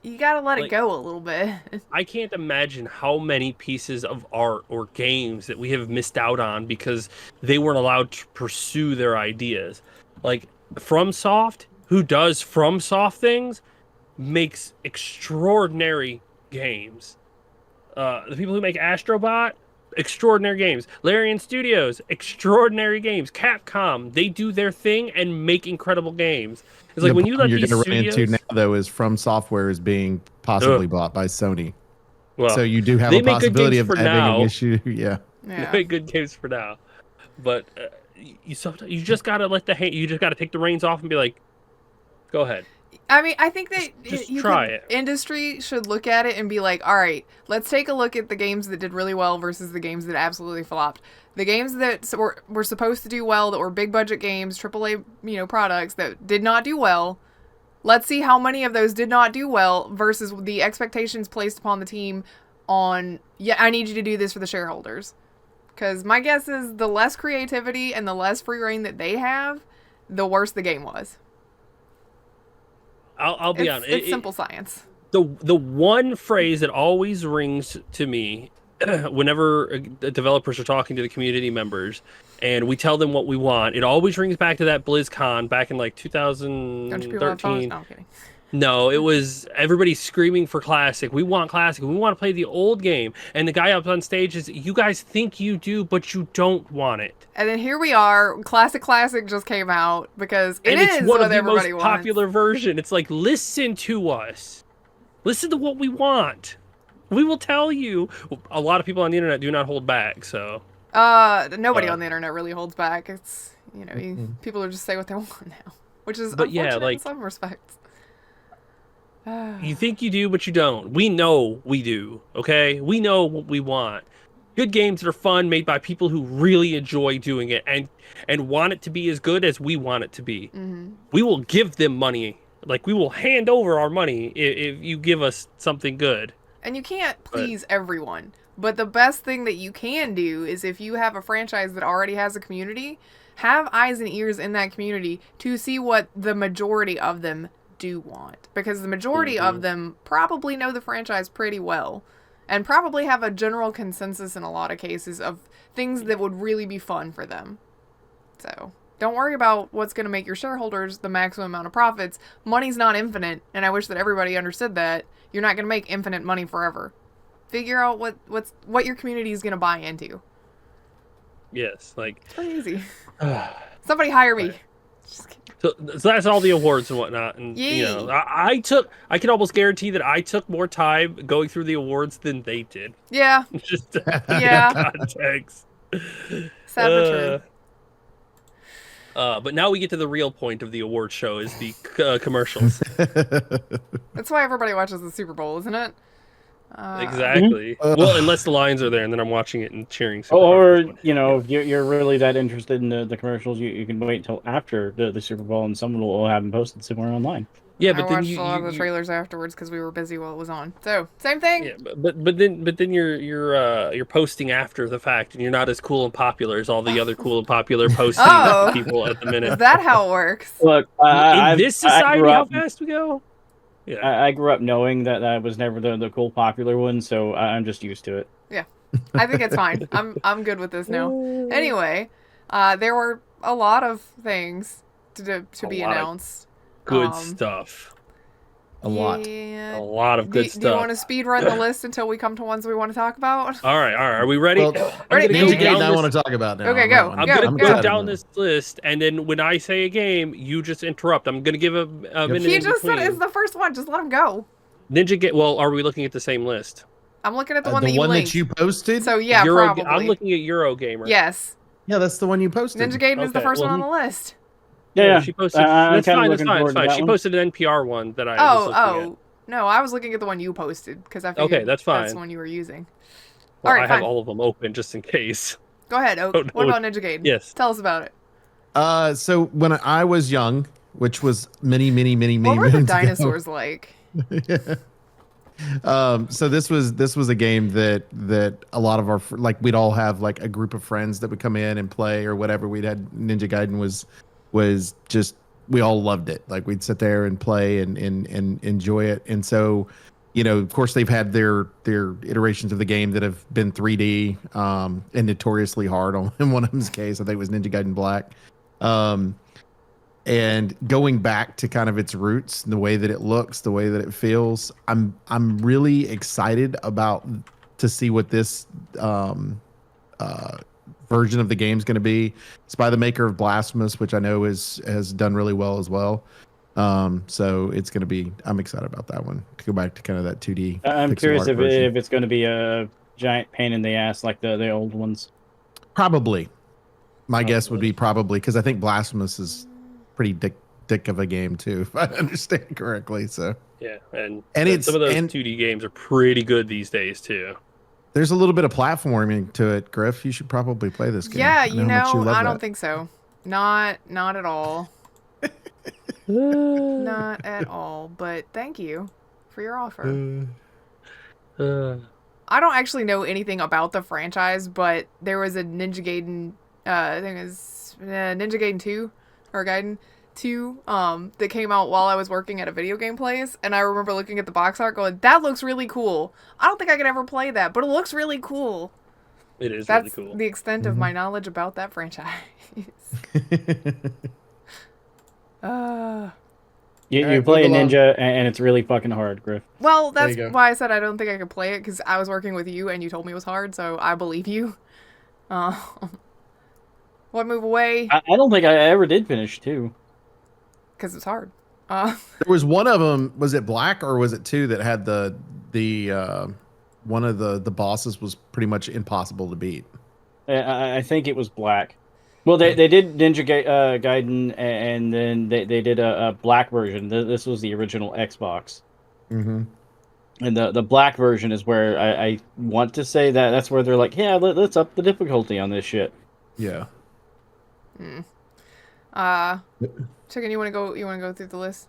You gotta let it Like- go a little bit. I can't imagine how many pieces of art or games that we have missed out on because they weren't allowed to pursue their ideas. Like FromSoft, who does FromSoft things, makes extraordinary games. The people who make Astrobot, extraordinary games. Larian Studios, extraordinary games. Capcom, they do their thing and make incredible games. It's like The when you let problem these you're gonna run studios, into now, though, is From Software is being possibly bought by Sony. well, So you do have they a make good possibility games of for having now. an issue. Yeah. Yeah. make good games for now, but you just gotta let you just gotta take the reins off and be like, go ahead. I mean, I think that Just try it. industry should look at it and be like, all right, let's take a look at the games that did really well versus the games that absolutely flopped. The games that were supposed to do well, that were big budget games, AAA, products that did not do well. Let's see how many of those did not do well versus the expectations placed upon the team on, I need you to do this for the shareholders. Because my guess is the less creativity and the less free reign that they have, the worse the game was. I'll be honest. It's simple science. The one phrase that always rings to me whenever developers are talking to the community members and we tell them what we want, it always rings back to that BlizzCon back in like Don't you people have phones? 2013. No, I'm kidding. No, it was everybody screaming for classic. We want classic. We want to play the old game. And the guy up on stage is, you guys think you do, but you don't want it. And then here we are. Classic just came out because And it it's is one what of the most everybody wants. popular version. It's like, listen to us. Listen to what we want. We will tell you. A lot of people on the internet do not hold back, so. Nobody on the internet really holds back. It's people just say what they want now, which is But yeah, unfortunate in like- some respects. You think you do, but you don't. We know we do, okay? We know what we want. Good games that are fun, made by people who really enjoy doing it and want it to be as good as we want it to be. Mhm. We will give them money. Like, we will hand over our money if you give us something good. And you can't please everyone. But the best thing that you can do is if you have a franchise that already has a community, have eyes and ears in that community to see what the majority of them do want. Because the majority of them probably know the franchise pretty well. And probably have a general consensus in a lot of cases of things that would really be fun for them. So, don't worry about what's going to make your shareholders the maximum amount of profits. Money's not infinite, and I wish that everybody understood that. You're not going to make infinite money forever. Figure out what your community is going to buy into. Yes, like. It's pretty easy. Somebody hire me. Right. Just kidding. So that's all the awards and whatnot, and Yay. I can almost guarantee that I took more time going through the awards than they did. Yeah, Just Yeah. context. sad but true. But now we get to the real point of the award show: is the commercials. That's why everybody watches the Super Bowl, isn't it? Exactly. Well, unless the Lions are there, and then I'm watching it and cheering. super Or, hard for them. if you're really that interested in the commercials, you can wait till after the Super Bowl and someone will have them posted somewhere online. Yeah, I but then watched you, a lot of the trailers afterwards because we were busy while it was on. So, same thing. yeah, but then you're posting after the fact, and you're not as cool and popular as all the other cool and popular posting Oh. people at the Is minute. that how it works? Look, In this society, grew how up, fast we go. Yeah. I grew up knowing that I was never the cool popular one, so I'm just used to it. I think it's fine. I'm good with this now. Anyway, there were a lot of things to be lot of announced. Good stuff. A lot. Yeah. A lot of good Do you stuff. want to speed run the list until we come to ones we want to talk about? All right. Are we ready? Well, Ready, gonna go. Ninja down Gaiden I this- want to talk about now. Okay, on go, that one. I'm go, gonna go. go excited down about this list, and then when I say a game, you just interrupt. I'm gonna give a minute. He in just said between. it's the first one. Just let him go. Ninja Gaiden. Well, are we looking at the same list? I'm looking at the it. one that you linked. posted. So yeah, Euro, probably. I'm looking at Eurogamer. Yes, Yeah, that's the one you posted. Ninja Gaiden is the Okay, first well, one on the list. Yeah, She posted. I'm That's kinda fine. That's looking fine. forward That's to fine. that She one. posted an NPR one that I was Oh, looking at. no, I was looking at the one you posted because I figured Okay, that's that's the fine. one you were using. Well, All right, I have fine. all of them open just in case. Go ahead, Oak. Oh, no. What about Ninja Gaiden? Yes. Tell us about it. So when I was young, which was many What were the moons ago, dinosaurs like? so this was a game that a lot of our like we'd all have like a group of friends that would come in and play or whatever. We'd had Ninja Gaiden was just we all loved it. Like we'd sit there and play and enjoy it. And so, you know, of course they've had their iterations of the game that have been 3D and notoriously hard on in one of them's case. I think it was Ninja Gaiden Black. And going back to kind of its roots, the way that it looks, the way that it feels, I'm really excited about to see what this version of the game is going to be. It's by the maker of Blasphemous, which I know has done really well as well. So it's going to be. I'm excited about that one. To go back to kind of that 2D. I'm pixel curious art version. if it's going to be a giant pain in the ass like the old ones. Probably. My guess would be probably because I think Blasphemous is pretty dick of a game too, if I understand correctly. So Yeah, and it's some of those and 2D games are pretty good these days too. there's a little bit of platforming to it, Griff. You should probably play this game. Yeah, I you how much know, love I don't that. think so. Not at all. Not at all. But thank you for your offer. I don't actually know anything about the franchise, but there was a Ninja Gaiden, I think it was Ninja Gaiden 2 or Gaiden 2 that came out while I was working at a video game place, and I remember looking at the box art going, that looks really cool. I don't think I could ever play that, but it looks really cool. It is That's really cool. the extent of my knowledge about that franchise. You All right, play a move along. ninja and it's really fucking hard, Griff. Well, There that's you go. why I said I don't think I could play it, because I was working with you and you told me it was hard, so I believe you. What move away? I don't think I ever did finish two. Because it's hard. There was one of them. Was it Black or was it 2 that had the one of the bosses was pretty much impossible to beat. I think it was Black. Well, they did Ninja Gaiden, and then they did a Black version. This was the original Xbox. Mm-hmm. And the Black version is where I want to say that's where they're like, yeah, let's up the difficulty on this shit. Yeah. Chicken, you want to go through the list?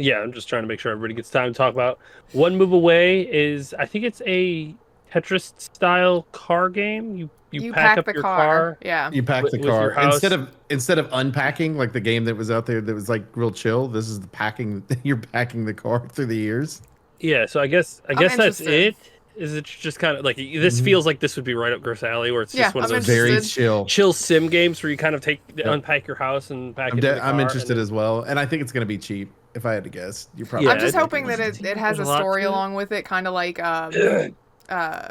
Yeah, I'm just trying to make sure everybody gets time to talk about. One Move Away is, I think it's a Tetris style car game. You pack up the your car. Yeah. You pack the With your car house. instead of unpacking like the game that was out there that was like real chill. This is the packing. You're packing the car through the years. Yeah, so I guess that's interested. it. Is it just kind of like this feels like this would be right up Griff's alley, where it's Yeah, just one of I'm those interested. Very chill. chill sim games where you kind of unpack your house and pack it. I'm interested as well, and I think it's going to be cheap. If I had to guess, you probably. Yeah, I'm just I hoping that it has a There's a lot story to it. along with it, kind of like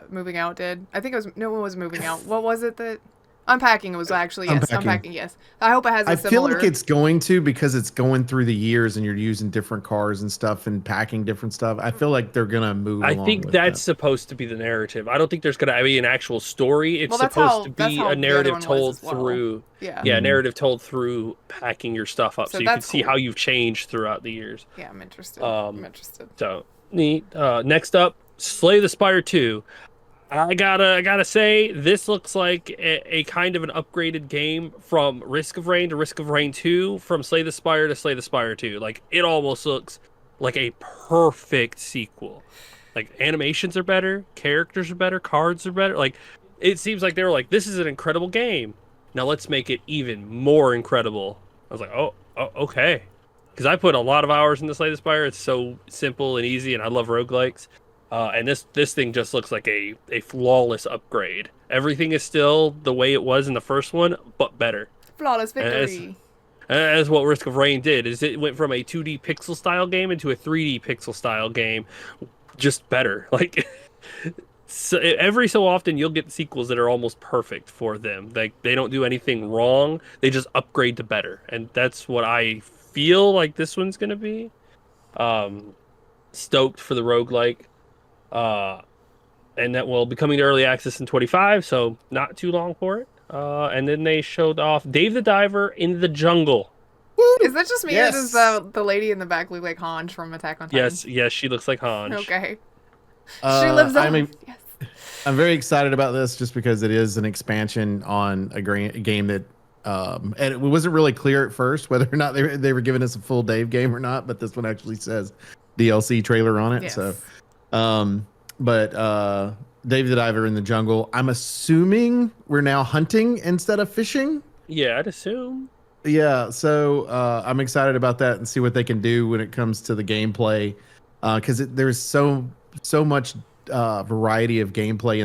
Moving Out did. I think it was no one was Moving Out. What was it that Unpacking was actually yes. Unpacking yes. I hope it has a I similar. feel like it's going to because it's going through the years and you're using different cars and stuff and packing different stuff. I feel like they're gonna move. I along think with that's that. supposed to be the narrative. I don't think there's going to be an actual story. It's Well, that's supposed how- to that's be how a the narrative other one was told as well. through. Yeah. Yeah, Mhm. narrative told through packing your stuff up, So so, you can that's see cool. how you've changed throughout the years. Yeah, I'm interested. Um, I'm interested. So neat. Next up, Slay the Spire 2. I gotta say, this looks like a kind of an upgraded game from Risk of Rain to Risk of Rain 2, from Slay the Spire to Slay the Spire 2. Like, it almost looks like a perfect sequel. Like, animations are better, characters are better, cards are better. Like, it seems like they were like, this is an incredible game. Now let's make it even more incredible. I was like, oh okay. Because I put a lot of hours into Slay the Spire. It's so simple and easy, and I love roguelikes. And this thing just looks like a flawless upgrade. Everything is still the way it was in the first one, but better. Flawless And victory. that's what Risk of Rain did. Is it went from a 2D pixel style game into a 3D pixel style game, just better. Like so every so often you'll get sequels that are almost perfect for them. Like they don't do anything wrong. They just upgrade to better, and that's what I feel like this one's gonna be. Um, Stoked for the roguelike. Uh, and that will be coming to early access in 25, so not too long for it. And then they showed off Dave the Diver in the Jungle. Is that just me Yes. or does the lady in the back look like Hanj from Attack on Titan? Yes, she looks like Hanj. Okay. She Uh, lives on. I mean, Yes. I'm very excited about this just because it is an expansion on a game that, and it wasn't really clear at first whether or not they were giving us a full Dave game or not, but this one actually says DLC trailer on it. Yes. So, but Dave the Diver in the Jungle, I'm assuming we're now hunting instead of fishing. Yeah, I'd assume. Yeah, so I'm excited about that and see what they can do when it comes to the gameplay, because there's so much variety of gameplay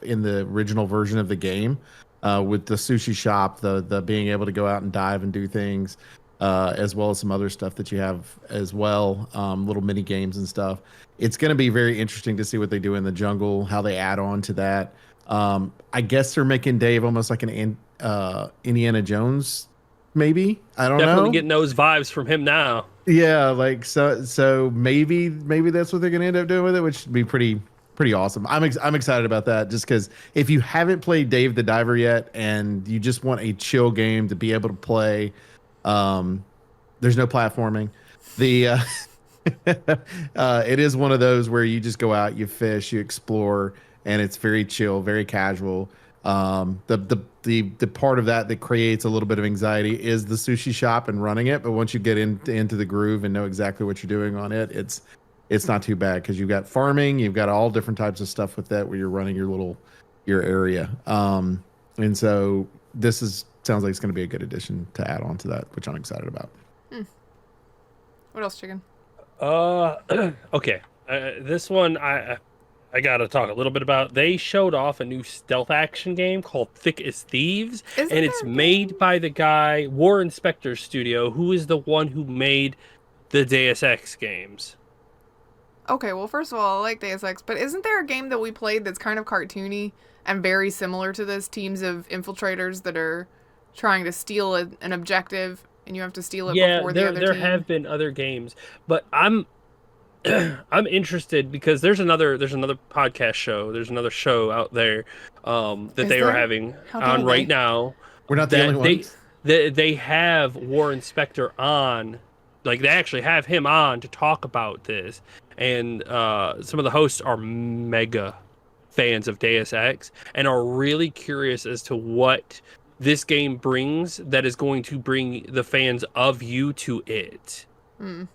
in the original version of the game, with the sushi shop, the being able to go out and dive and do things, as well as some other stuff that you have as well, little mini games and stuff. It's going to be very interesting to see what they do in the jungle, how they add on to that. I guess they're making Dave almost like an Indiana Jones. Maybe I don't Definitely know. getting those vibes from him now. Yeah, like so maybe that's what they're gonna end up doing with it, which would be pretty awesome. I'm excited about that just because if you haven't played Dave the Diver yet and you just want a chill game to be able to play, there's no platforming. The it is one of those where you just go out, you fish, you explore, and it's very chill, very casual. The part of that creates a little bit of anxiety is the sushi shop and running it, but once you get into the groove and know exactly what you're doing on it, it's not too bad because you've got farming, you've got all different types of stuff with that where you're running your area. And so sounds like it's going to be a good addition to add on to that, which I'm excited about. What else, chicken? Okay. This one I gotta talk a little bit about. They showed off a new stealth action game called Thick as Thieves, Isn't and it's there a made game? by the guy War Inspector Studio, who is the one who made the Deus Ex games. Okay, well, first of all, I like Deus Ex, but isn't there a game that we played that's kind of cartoony and very similar to this? Teams of infiltrators that are trying to steal an objective, and you have to steal it Yeah, before the there other there team. have been other games, but I'm I'm interested because there's another podcast show, there's another show out there that Is they are there? having How on dare right they? now. We're not the That only ones. they have War Inspector on, like they actually have him on to talk about this, and some of the hosts are mega fans of Deus Ex and are really curious as to what this game brings that is going to bring the fans of you to it. Hmm.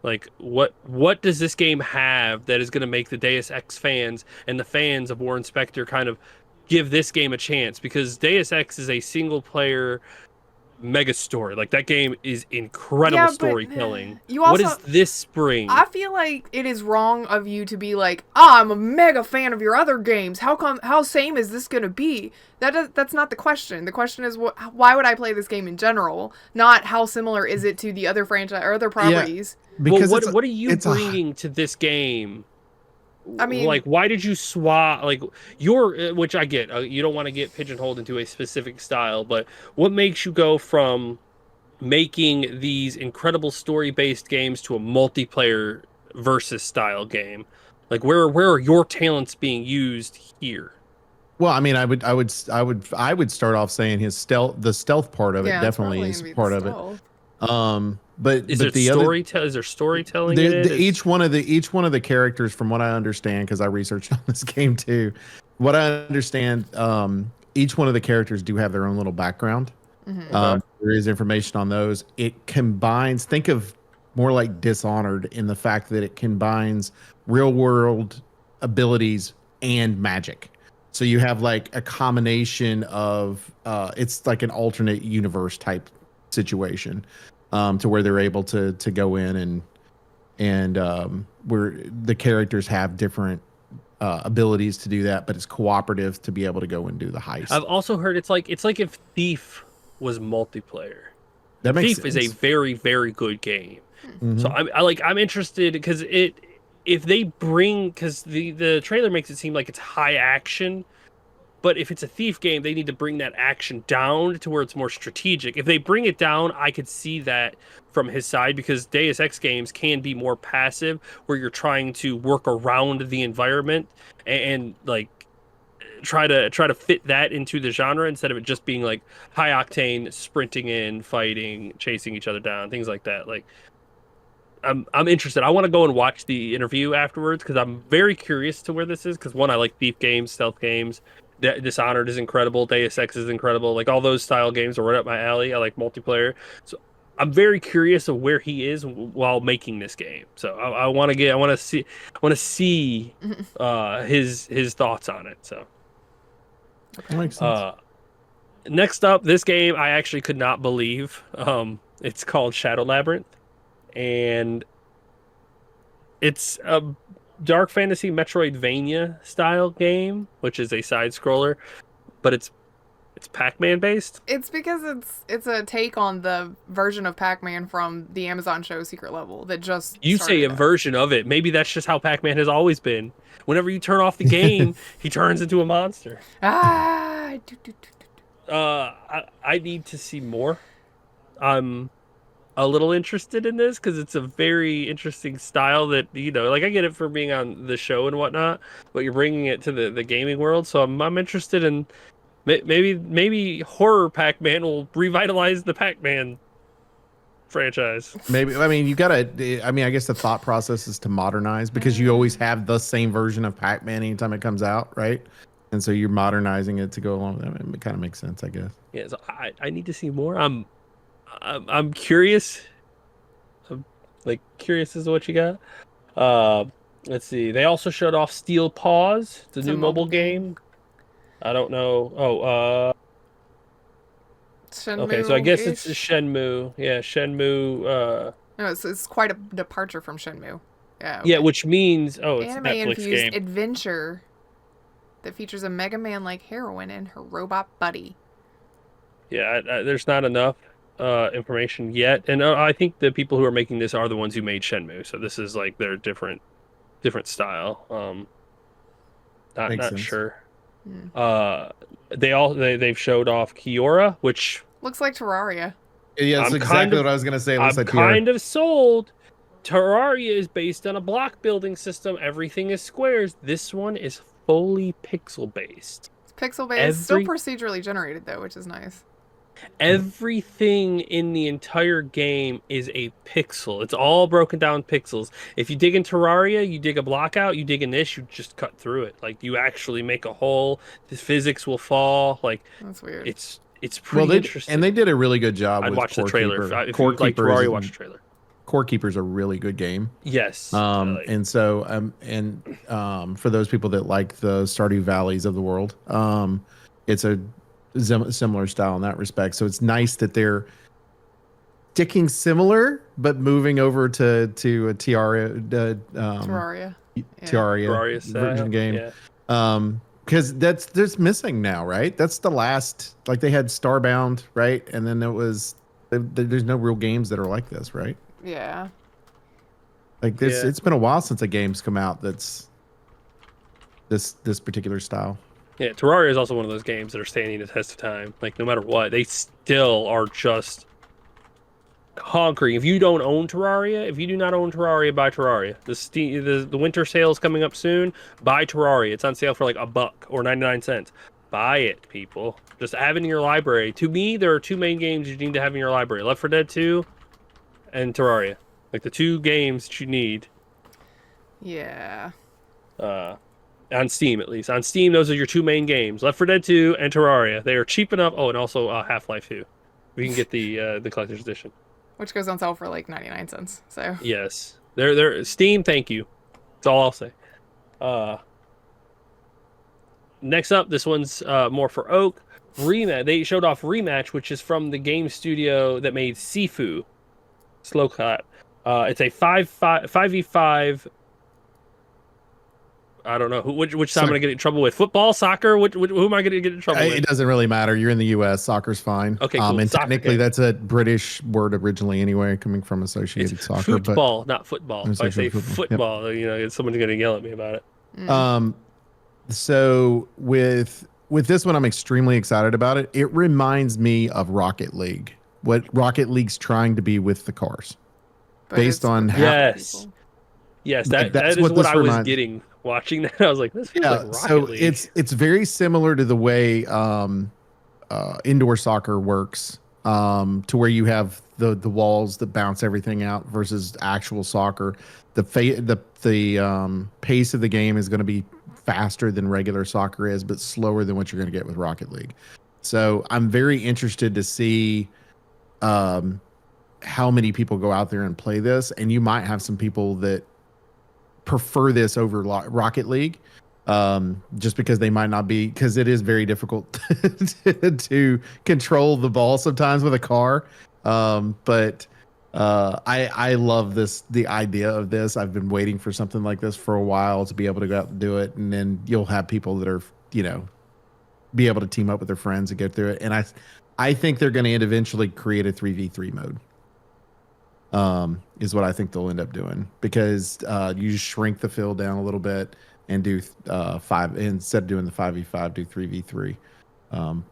Like what does this game have that is going to make the Deus Ex fans and the fans of War Inspector kind of give this game a chance? Because Deus Ex is a single player mega story. Like that game is incredible Yeah, but, storytelling. you What also- is this spring? I feel like it is wrong of you to be like, "Ah, I'm a mega fan of your other games. How same is this gonna be?" That's not the question. The question is, why would I play this game in general? Not how similar is it to the other franchise or other properties. Well, Because what are you it's a- bringing to this game? I mean- like, why did you swap? Like, which I get. You don't want to get pigeonholed into a specific style, but what makes you go from making these incredible story-based games to a multiplayer versus style game? Like, where are your talents being used here? Well, I mean, I would start off saying the stealth part of it Yeah, it's definitely probably is gonna be part the of it. stealth. But Is but it the other is there storytelling in it? each one of the characters, from what I understand, because I researched on this game too, what I understand, each one of the characters do have their own little background. Okay. There is information on those. It combines. Think of more like Dishonored in the fact that it combines real world abilities and magic. So you have like a combination of it's like an alternate universe type situation, to where they're able to go in and where the characters have different abilities to do that, but it's cooperative to be able to go and do the heist. I've also heard it's like if Thief was multiplayer. That makes Thief sense. is a very, very good game. Mhm. So I'm interested because if they bring, because the trailer makes it seem like it's high action, but if it's a Thief game, they need to bring that action down to where it's more strategic. If they bring it down, I could see that from his side, because Deus Ex games can be more passive, where you're trying to work around the environment and like try to fit that into the genre instead of it just being like high octane sprinting in, fighting, chasing each other down, things like that. Like I'm interested. I want to go and watch the interview afterwards because I'm very curious to where this is. Because one, I like Thief games, stealth games. Dishonored is incredible. Deus Ex is incredible. Like all those style games are right up my alley. I like multiplayer, so I'm very curious of where he is while making this game. So I want to see his thoughts on it. So That makes sense. next up, this game I actually could not believe. It's called Shadow Labyrinth, and it's a dark fantasy Metroidvania style game, which is a side scroller, but it's Pac-Man based. It's because it's a take on the version of Pac-Man from the Amazon show Secret Level that just You say a started out. version of it. Maybe that's just how Pac-Man has always been. Whenever you turn off the game, he turns into a monster. Do, do, do, do. I need to see more. I'm a little interested in this because it's a very interesting style that, like I get it for being on the show and whatnot, but you're bringing it to the gaming world. So I'm interested in maybe horror Pac-Man will revitalize the Pac-Man franchise. Maybe, I mean, I guess the thought process is to modernize, because you always have the same version of Pac-Man anytime it comes out, right? And so you're modernizing it to go along with that. It kind of makes sense, I guess. Yeah, so I need to see more. I'm curious. I'm like curious as to what you got. Let's see. They also showed off Steel Paws, the It's new a mobile mobile game. I don't know. Oh, Shenmue okay. So I guess it's Shenmue. Yeah, Shenmue. No, it's quite a departure from Shenmue. Yeah. Yeah, okay. which means it's a Anime Netflix infused game. adventure that features a Mega Man-like heroine and her robot buddy. Yeah, there's not enough information yet, and I think the people who are making this are the ones who made Shenmue. So this is like their different style. Makes Not sense. sure. Hmm. They've showed off Kiora, which Looks like Terraria. Yeah, that's I'm exactly kind of- what I was gonna say. It looks I'm like Kiara. kind of sold. Terraria is based on a block building system. Everything is squares. This one is fully pixel based. It's pixel-based, still Every- procedurally generated though, which is nice. Everything in the entire game is a pixel. It's all broken down pixels. If you dig in Terraria, you dig a block out. You dig in this, you just cut through it. Like you actually make a hole. The physics will fall. Like That's weird. it's pretty interesting. and they did a really good job. I'd with watch the Core trailer. Keeper. If Core you like Keeper Terraria, is- watch the trailer. Core Keeper's a really good game. Yes. And so for those people that like the Stardew Valleys of the world, it's a similar style in that respect. So it's nice that they're sticking similar but moving over to a Terraria Terraria. Terraria style, version game. Yeah. Because there's missing now, right? That's the last, like they had Starbound, right? And then it was there's no real games that are like this, right? Yeah. Like this, Yeah. it's been a while since a game's come out that's this particular style. Yeah, Terraria is also one of those games that are standing the test of time. Like no matter what, they still are just conquering. If you don't own Terraria, if you do not own Terraria, buy Terraria. The winter sale is coming up soon. Buy Terraria. It's on sale for like $1 or 99 cents. Buy it, people. Just have it in your library. To me, there are two main games you need to have in your library: Left 4 Dead 2 and Terraria. Like the two games that you need. Yeah. On Steam, at least. On Steam, those are your two main games: Left 4 Dead 2 and Terraria. They are cheap enough. Oh, and also Half-Life 2. We can get the collector's edition. Which goes on sale for like 99 cents. So Yes, they're Steam. Thank you. That's all I'll say. Next up, this one's more for Oak. Rematch. They showed off Rematch, which is from the game studio that made Sifu. Slow clap. It's a 5v5. I don't know which time I'm Sorry. gonna get in trouble with. Football, soccer. Who am I gonna get in trouble It with? doesn't really matter. You're in the U.S. Soccer's fine. Okay, cool. And Soccer, technically, okay. that's a British word originally, anyway, coming from It's Associated Soccer. football, not football. If I say Associated football, football, someone's gonna yell at me about it. But so with this one, I'm extremely excited about it. It reminds me of Rocket League. What Rocket League's trying to be with the cars. But based it's on for how- Yes. people. Yes, Like, that that's is what what this I was reminds- getting watching that. I was like, this feels Yeah, like Rocket so League. it's very similar to the way indoor soccer works, to where you have the walls that bounce everything out versus actual soccer. The pace of the game is going to be faster than regular soccer is, but slower than what you're going to get with Rocket League. So I'm very interested to see how many people go out there and play this, and you might have some people that prefer this over Rocket League, just because they might not be, because it is very difficult to control the ball sometimes with a car. But I love the idea of this. I've been waiting for something like this for a while to be able to go out and do it, and then you'll have people that are be able to team up with their friends and get through it. And I think they're going to eventually create a 3v3 mode. Is what I think they'll end up doing, because you just shrink the field down a little bit and do 5 instead of doing the 5v5, do 3v3.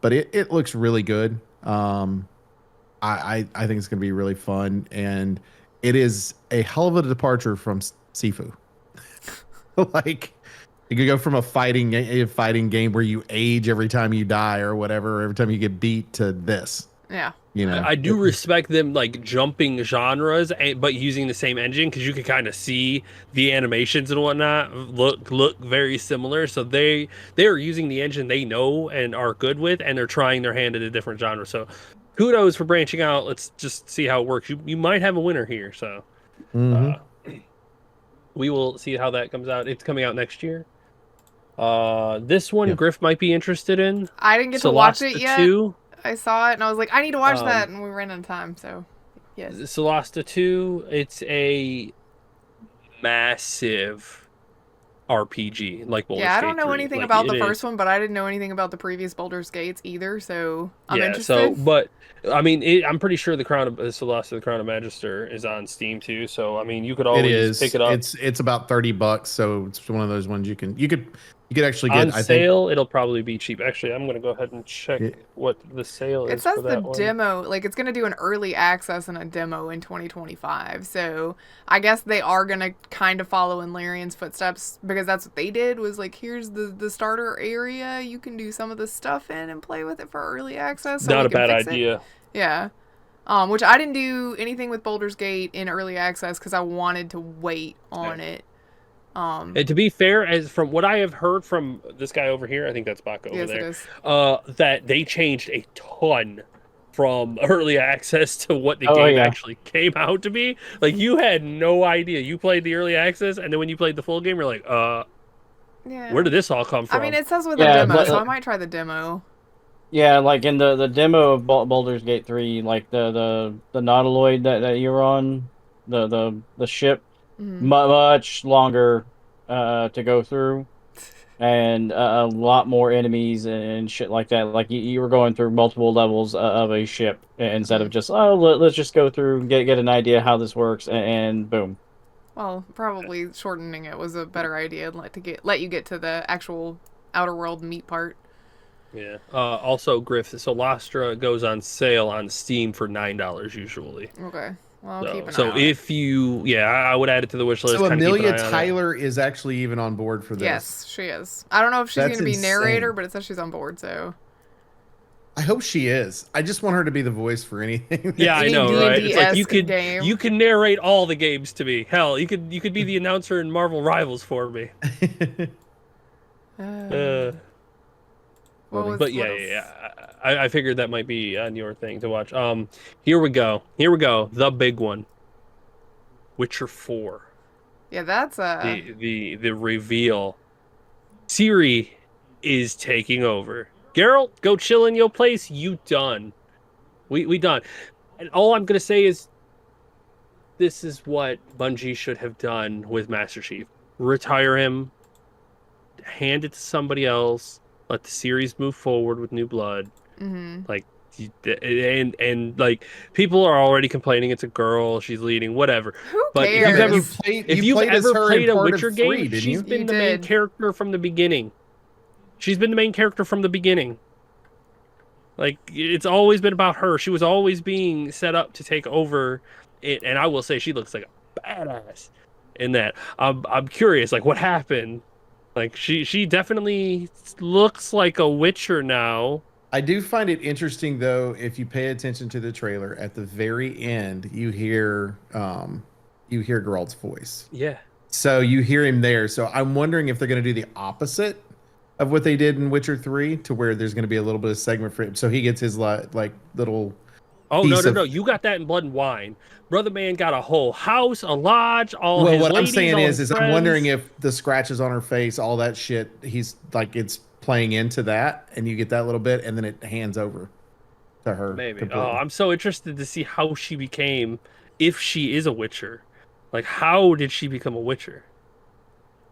But it looks really good. I think it's going to be really fun, and it is a hell of a departure from Sifu. Like, you could go from a fighting game where you age every time you die or whatever, every time you get beat, to this. Yeah. I do respect them like jumping genres, but using the same engine, because you can kind of see the animations and whatnot look very similar. So they are using the engine they know and are good with, and they're trying their hand at a different genre. So kudos for branching out. Let's just see how it works. You might have a winner here. So we will see how that comes out. It's coming out next year. This one, Griff might be interested in. I didn't get to watch it yet. 2. I saw it and I was like, I need to watch that, and we ran out of time. So, yes. Solasta 2, it's a massive RPG, like Baldur's Yeah, I don't Gate know 3. anything Like, about it the is. first one, but I didn't know anything about the previous Baldur's Gates either, so I'm Yeah, interested. so, but, I mean, I'm pretty sure the Solasta, the Crown of Magister is on Steam too, so, I mean, you could always pick it up. It's about $30, so it's one of those ones you could actually get. On sale, it'll probably be cheap. Actually, I'm gonna go ahead and check what the sale is. It says for the that one. demo, like it's going to do an early access and a demo in 2025. So I guess they are going to kind of follow in Larian's footsteps, because that's what they did, was like, here's the starter area. You can do some of the stuff in and play with it for early access. So Not we a can bad fix it. idea. Yeah. Which I didn't do anything with Baldur's Gate in early access because I wanted to wait on it. And to be fair, as from what I have heard from this guy over here, I think that's Baco over Yes, there. it is. That they changed a ton from early access to what the game actually came out to be. Like, you had no idea. You played the early access, and then when you played the full game, you're like, Yeah. where did this all come from? I mean, it says with a demo, so I might try the demo. Yeah, like in the demo of Baldur's Gate 3, like the Nautiloid that you're on, the ship, much longer to go through, and a lot more enemies and shit like that. Like you were going through multiple levels of a ship instead of just let's just go through and get an idea how this works, and boom. Well, probably shortening it was a better idea, let you get to the actual outer world meat part. Yeah. Also, Griff, Solastra goes on sale on Steam for $9 usually. Okay. Well, I'll keep an eye So on if you, I would add it to the wish list. So kinda keep an Amelia eye on it. Tyler is actually even on board for this. Yes, she is. I don't know if she's going That's to be insane. narrator, but it says she's on board, so. I hope she is. I just want her to be the voice for anything. Yeah, I Any know, right? It's like D&D-esque game. you can narrate all the games to me. Hell, you could be the announcer in Marvel Rivals for me. But I figured that might be on your thing to watch. Here we go. The big one. Witcher 4. Yeah, that's the reveal. Ciri is taking over. Geralt, go chill in your place. You done. We done. And all I'm gonna say is, this is what Bungie should have done with Master Chief. Retire him, hand it to somebody else, let the series move forward with new blood. Mm-hmm. Like, and like people are already complaining it's a girl, she's leading, whatever. Who But if cares? you've ever if you've played as ever her in played a part of Witcher 3, game, didn't she's you? been You the main did. character from the beginning. She's been the main character from the beginning. Like, it's always been about her. She was always being set up to take over it, and I will say she looks like a badass in that. I'm curious, like, what happened? Like, she definitely looks like a Witcher now. I do find it interesting though, if you pay attention to the trailer, at the very end you hear Geralt's voice. Yeah. So you hear him there. So I'm wondering if they're going to do the opposite of what they did in Witcher 3, to where there's going to be a little bit of segment for him. So he gets his like little. Oh, piece no. of- You got that in Blood and Wine. Brother Man got a whole house, a lodge, all Well, his what I'm ladies, saying all is his I'm wondering friends. if the scratches on her face, all that shit, he's like, it's playing into that, and you get that little bit, and then it hands over to her. Maybe. completely. Oh, I'm so interested to see how she became, if she is a Witcher. Like, how did she become a Witcher?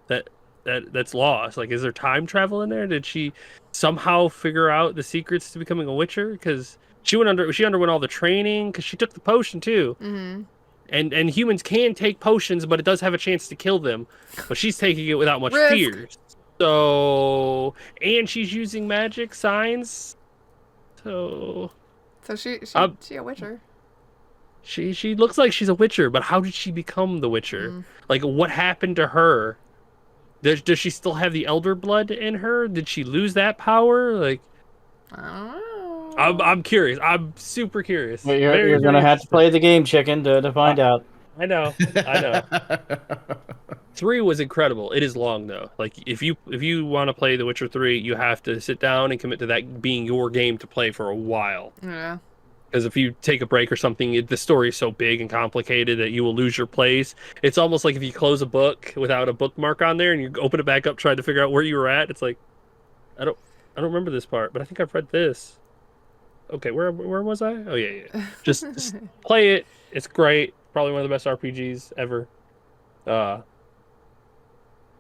That's lost. Like, is there time travel in there? Did she somehow figure out the secrets to becoming a Witcher? Because she underwent all the training, because she took the potion too. Mm-hmm. And humans can take potions, but it does have a chance to kill them. But she's taking it without much Risk. fear. So, and she's using magic signs. So So she Um, a Witcher. she looks like she's a Witcher, but how did she become the Witcher? Mm. Like, what happened to her? Does she still have the Elder blood in her? Did she lose that power? Like, I don't know. I'm curious. I'm super curious. Well, you're Very, gonna very have to play the game, chicken, to find out. I know. 3 was incredible. It is long though. Like, if you want to play The Witcher 3, you have to sit down and commit to that being your game to play for a while. Yeah. Because if you take a break or something, the story is so big and complicated that you will lose your place. It's almost like if you close a book without a bookmark on there and you open it back up trying to figure out where you were at. It's like, I don't remember this part, but I think I've read this. Okay, where was I? Oh yeah. Just play it. It's great. Probably one of the best RPGs ever.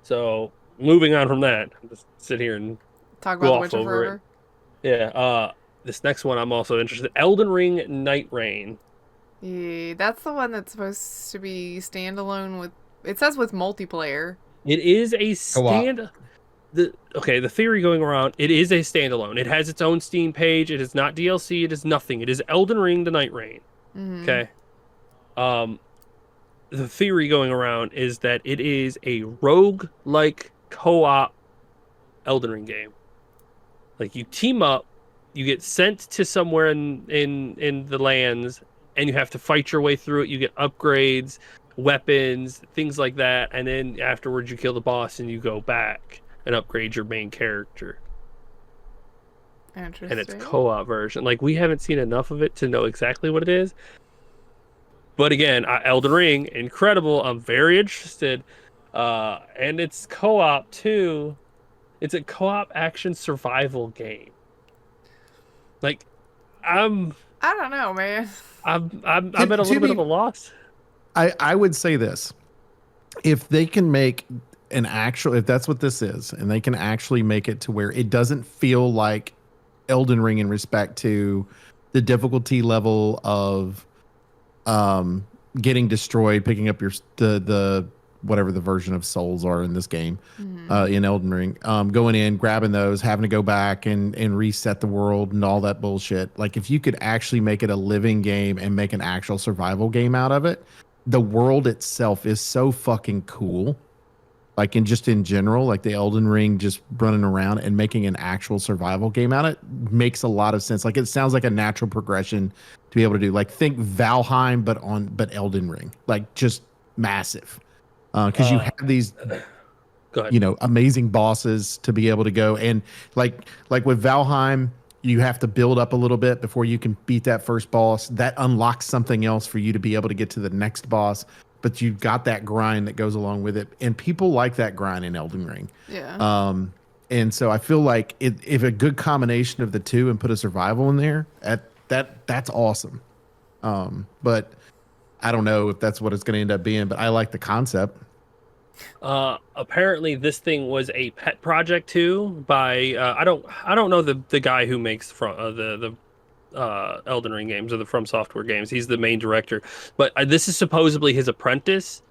So moving on from that, just sit here and Talk go about The off Witcher over it. forever. yeah. This next one I'm also interested. Elden Ring Night Rain. Yeah, that's the one that's supposed to be standalone with. It says with multiplayer. It is a Co-op. the theory going around, it is a standalone. It has its own Steam page. It is not DLC. It is nothing. It is Elden Ring The Night Rain. Mm-hmm. Okay. The theory going around is that it is a rogue-like co-op Elden Ring game. Like, you team up, you get sent to somewhere in the lands, and you have to fight your way through it. You get upgrades, weapons, things like that, and then afterwards you kill the boss and you go back and upgrade your main character. Interesting. And it's co-op version. Like, we haven't seen enough of it to know exactly what it is. But again, Elden Ring, incredible. I'm very interested. And it's co-op too. It's a co-op action survival game. Like, I don't know, man. I'm at a To little bit be- of a loss. I would say this: if they can make an actual, if that's what this is, and they can actually make it to where it doesn't feel like Elden Ring in respect to the difficulty level of getting destroyed, picking up the whatever the version of souls are in this game, in Elden Ring, going in, grabbing those, having to go back and reset the world and all that bullshit. Like, if you could actually make it a living game and make an actual survival game out of it, the world itself is so fucking cool. Like, in general, like the Elden Ring, just running around and making an actual survival game out of it makes a lot of sense. Like, it sounds like a natural progression to be able to do. Like, think Valheim, but Elden Ring, like, just massive. Because you have these, Go ahead. amazing bosses to be able to go, and like with Valheim, you have to build up a little bit before you can beat that first boss. That unlocks something else for you to be able to get to the next boss. But you've got that grind that goes along with it, and people like that grind in Elden Ring. Yeah. And so I feel like if a good combination of the two and put a survival in there, that's awesome. But I don't know if that's what it's going to end up being, but I like the concept. Apparently this thing was a pet project too by I don't know the guy who makes the Elden Ring games or the From Software games. He's the main director, but this is supposedly his apprentice,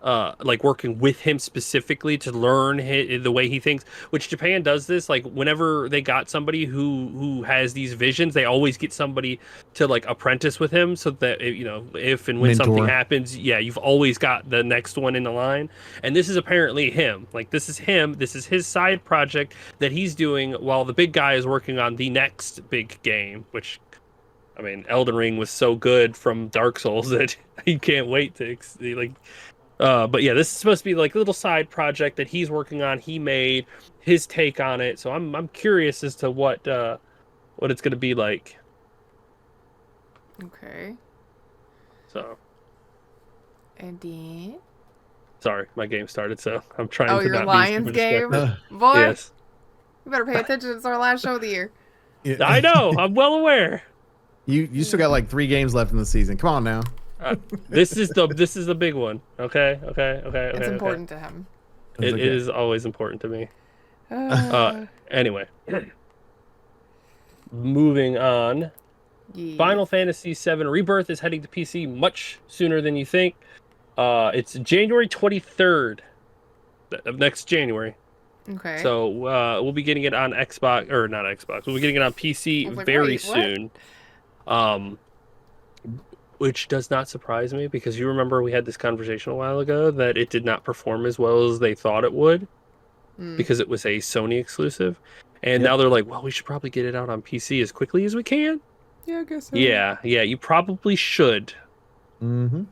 like working with him specifically to learn the way he thinks. Which Japan does this, like whenever they got somebody who has these visions, they always get somebody to like apprentice with him, so that you know, if and when something Mentor. happens, yeah, you've always got the next one in the line. And this is apparently him. Like this is him. This is his side project that he's doing while the big guy is working on the next big game. Which, I mean, Elden Ring was so good from Dark Souls that he can't wait to like. But yeah, this is supposed to be like a little side project that he's working on. He made his take on it, so I'm curious as to what it's going to be like. Okay. So And then... sorry, my game started, so I'm trying Oh, to your not Lions be super game? distracted. Boy, Yes, you better pay attention. It's our last show of the year. I know. I'm well aware. You still got like 3 games left in the season. Come on now. This is the big one. Okay. It's important to him. It Okay. is always important to me. Uh, Anyway, moving on. yeah. Final Fantasy VII Rebirth is heading to PC much sooner than you think. It's January 23rd of next January. Okay. So we'll be getting it on Xbox, or not Xbox. We'll be getting it on I PC was like, very wait, what? soon. Which does not surprise me because you remember we had this conversation a while ago that it did not perform as well as they thought it would Mm. because it was a Sony exclusive. And Yep. now they're like, well, we should probably get it out on PC as quickly as we can. Yeah, I guess so. Yeah, you probably should. Mm-hmm.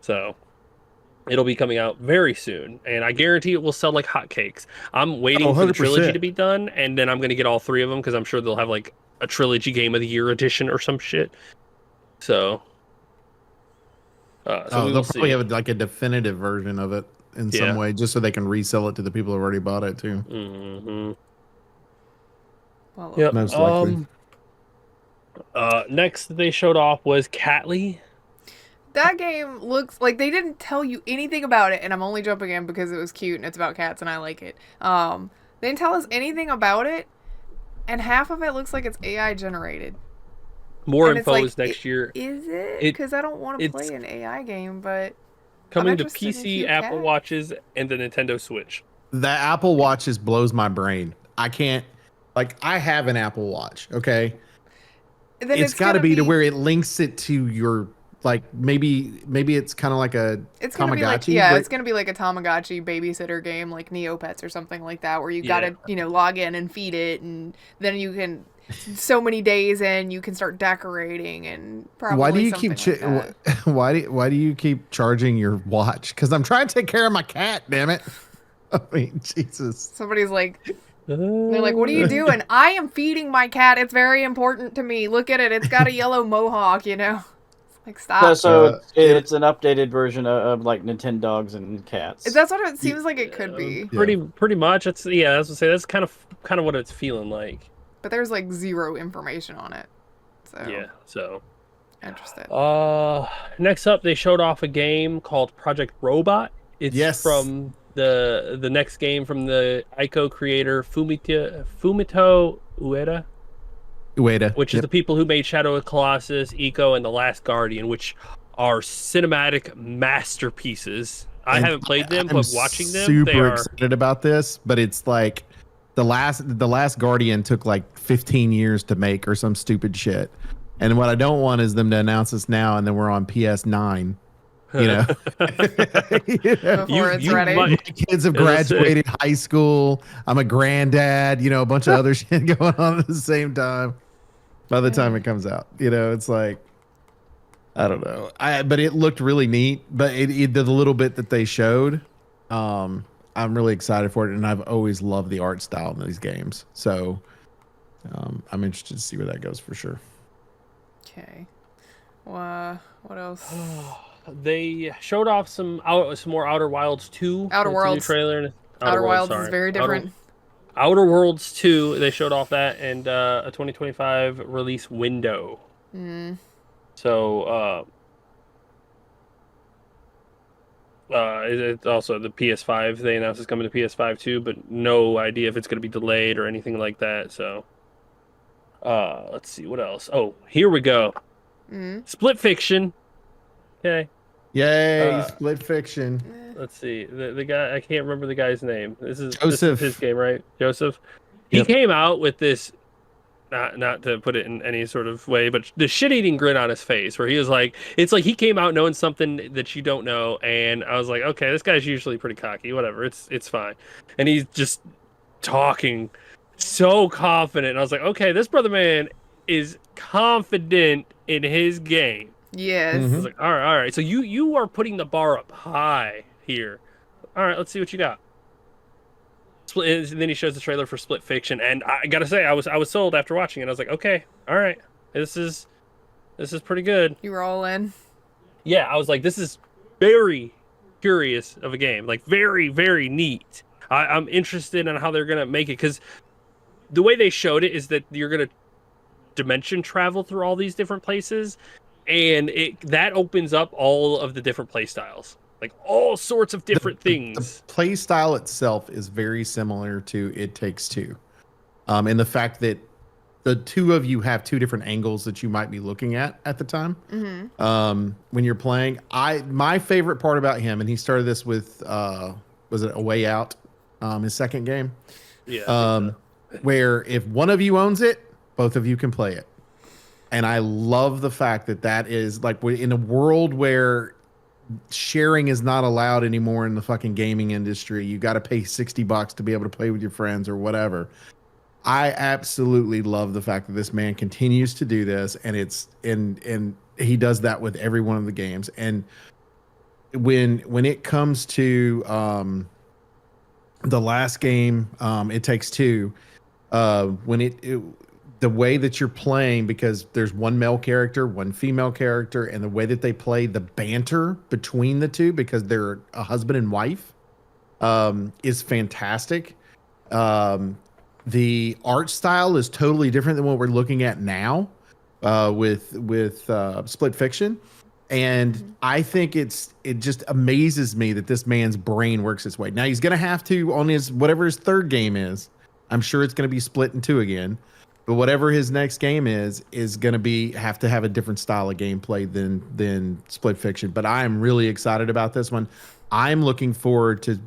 So it'll be coming out very soon, and I guarantee it will sell like hotcakes. I'm waiting Oh, for the trilogy 100%. to be done, and then I'm going to get all 3 of them because I'm sure they'll have like a trilogy game of the year edition or some shit. So, we They'll will probably see. have like a definitive version of it in Yeah. some way, just so they can resell it to the people who've already bought it too. Mm-hmm. Well, Yep. Most likely. Next they showed off was Catly. that game looks like they didn't tell you anything about it, and I'm only jumping in because it was cute and it's about cats and I like it. They didn't tell us anything about it, and half of it looks like it's AI generated. More And it's info like, is next year. Is it? It- Because I don't want to it's- play an AI game, but Coming to interested in PC, cute Apple cats. Watches, and the Nintendo Switch. The Apple Watch just blows my brain. I can't, like, I have an Apple Watch, okay? then It's got to gonna be to where it links it to your, like, maybe it's kind of like a it's gonna be like Tamagotchi, yeah, but- it's gonna be like a Tamagotchi babysitter game, like Neopets or something like that, where you Yeah. gotta log in and feed it, and then you can so many days in you can start decorating and probably Why do you keep something like that. why do you keep charging your watch? Because I'm trying to take care of my cat. Damn it! I mean, Jesus. Somebody's like, they're like, what are you doing? I am feeding my cat. It's very important to me. Look at it. It's got a yellow mohawk. You know, like stop. So it's an updated version of like Nintendogs and cats. That's what it seems like it could be. Pretty much. That's That's what say. That's kind of what it's feeling like. But there's like zero information on it. So Yeah. So. interested. Next up, they showed off a game called Project Robot. It's Yes. from the next game from the Ico creator Fumito Ueda, Ueda. which is the people who made Shadow of the Colossus, Ico, and The Last Guardian, which are cinematic masterpieces. I And haven't played them, I'm but watching them, super they are. excited about this. But it's like the last Guardian took like 15 years to make or some stupid shit. And what I don't want is them to announce this now and then we're on PS9. You know, You know? Before it's you ready. might- My kids have Yeah, that's it. graduated high school. I'm a granddad. You know, a bunch of other shit going on at the same time. By the time it comes out, you know, it's like, I don't know. But it looked really neat. But the little bit that they showed, I'm really excited for it, and I've always loved the art style in these games. So, I'm interested to see where that goes for sure. Okay. What else? They showed off some more Outer Wilds 2. Outer It's a new Worlds. trailer. Outer Wilds sorry. is very different. Outer Worlds 2, they showed off that, and a 2025 release window. Mm. So It's also the PS5. They announced it's coming to PS5 too, but no idea if it's going to be delayed or anything like that. So, let's see what else. Oh, here we go. Mm. Split Fiction. Okay. Yay, Uh, Split Fiction. Let's see. The guy, I can't remember the guy's name. This is Joseph. his game, right? Joseph. He Yep. came out with this, not to put it in any sort of way, but the shit-eating grin on his face, where he was like, it's like he came out knowing something that you don't know, and I was like, okay, this guy's usually pretty cocky, whatever, it's fine, and he's just talking so confident, and I was like, okay, this brother man is confident in his game. Yes. I was like, all right, so you are putting the bar up high here. All right, let's see what you got. And then he shows the trailer for Split Fiction, and I gotta say, I was sold after watching it. I was like, okay, all right, this is pretty good. You were all in. Yeah, I was like, this is very curious of a game, like very very neat. I'm interested in how they're gonna make it, because the way they showed it is that you're gonna dimension travel through all these different places, and that opens up all of the different play styles, like all sorts of different things. The play style itself is very similar to It Takes Two, in the fact that the two of you have two different angles that you might be looking at the time. When you're playing, my favorite part about him, and he started this with was it A Way Out, his second game, Yeah. where if one of you owns it, both of you can play it. And I love the fact that that is like in a world where sharing is not allowed anymore in the fucking gaming industry. You got to pay $60 to be able to play with your friends or whatever. I absolutely love the fact that this man continues to do this, and and he does that with every one of the games. And when it comes to the last game, It Takes Two, the way that you're playing, because there's one male character, one female character, and the way that they play the banter between the two, because they're a husband and wife, is fantastic. The art style is totally different than what we're looking at now, with Split Fiction. And I think it just amazes me that this man's brain works this way. Now he's gonna have to, on his whatever his third game is, I'm sure it's gonna be split in two again. But whatever his next game is gonna have to have a different style of gameplay than Split Fiction. But I am really excited about this one. I'm looking forward to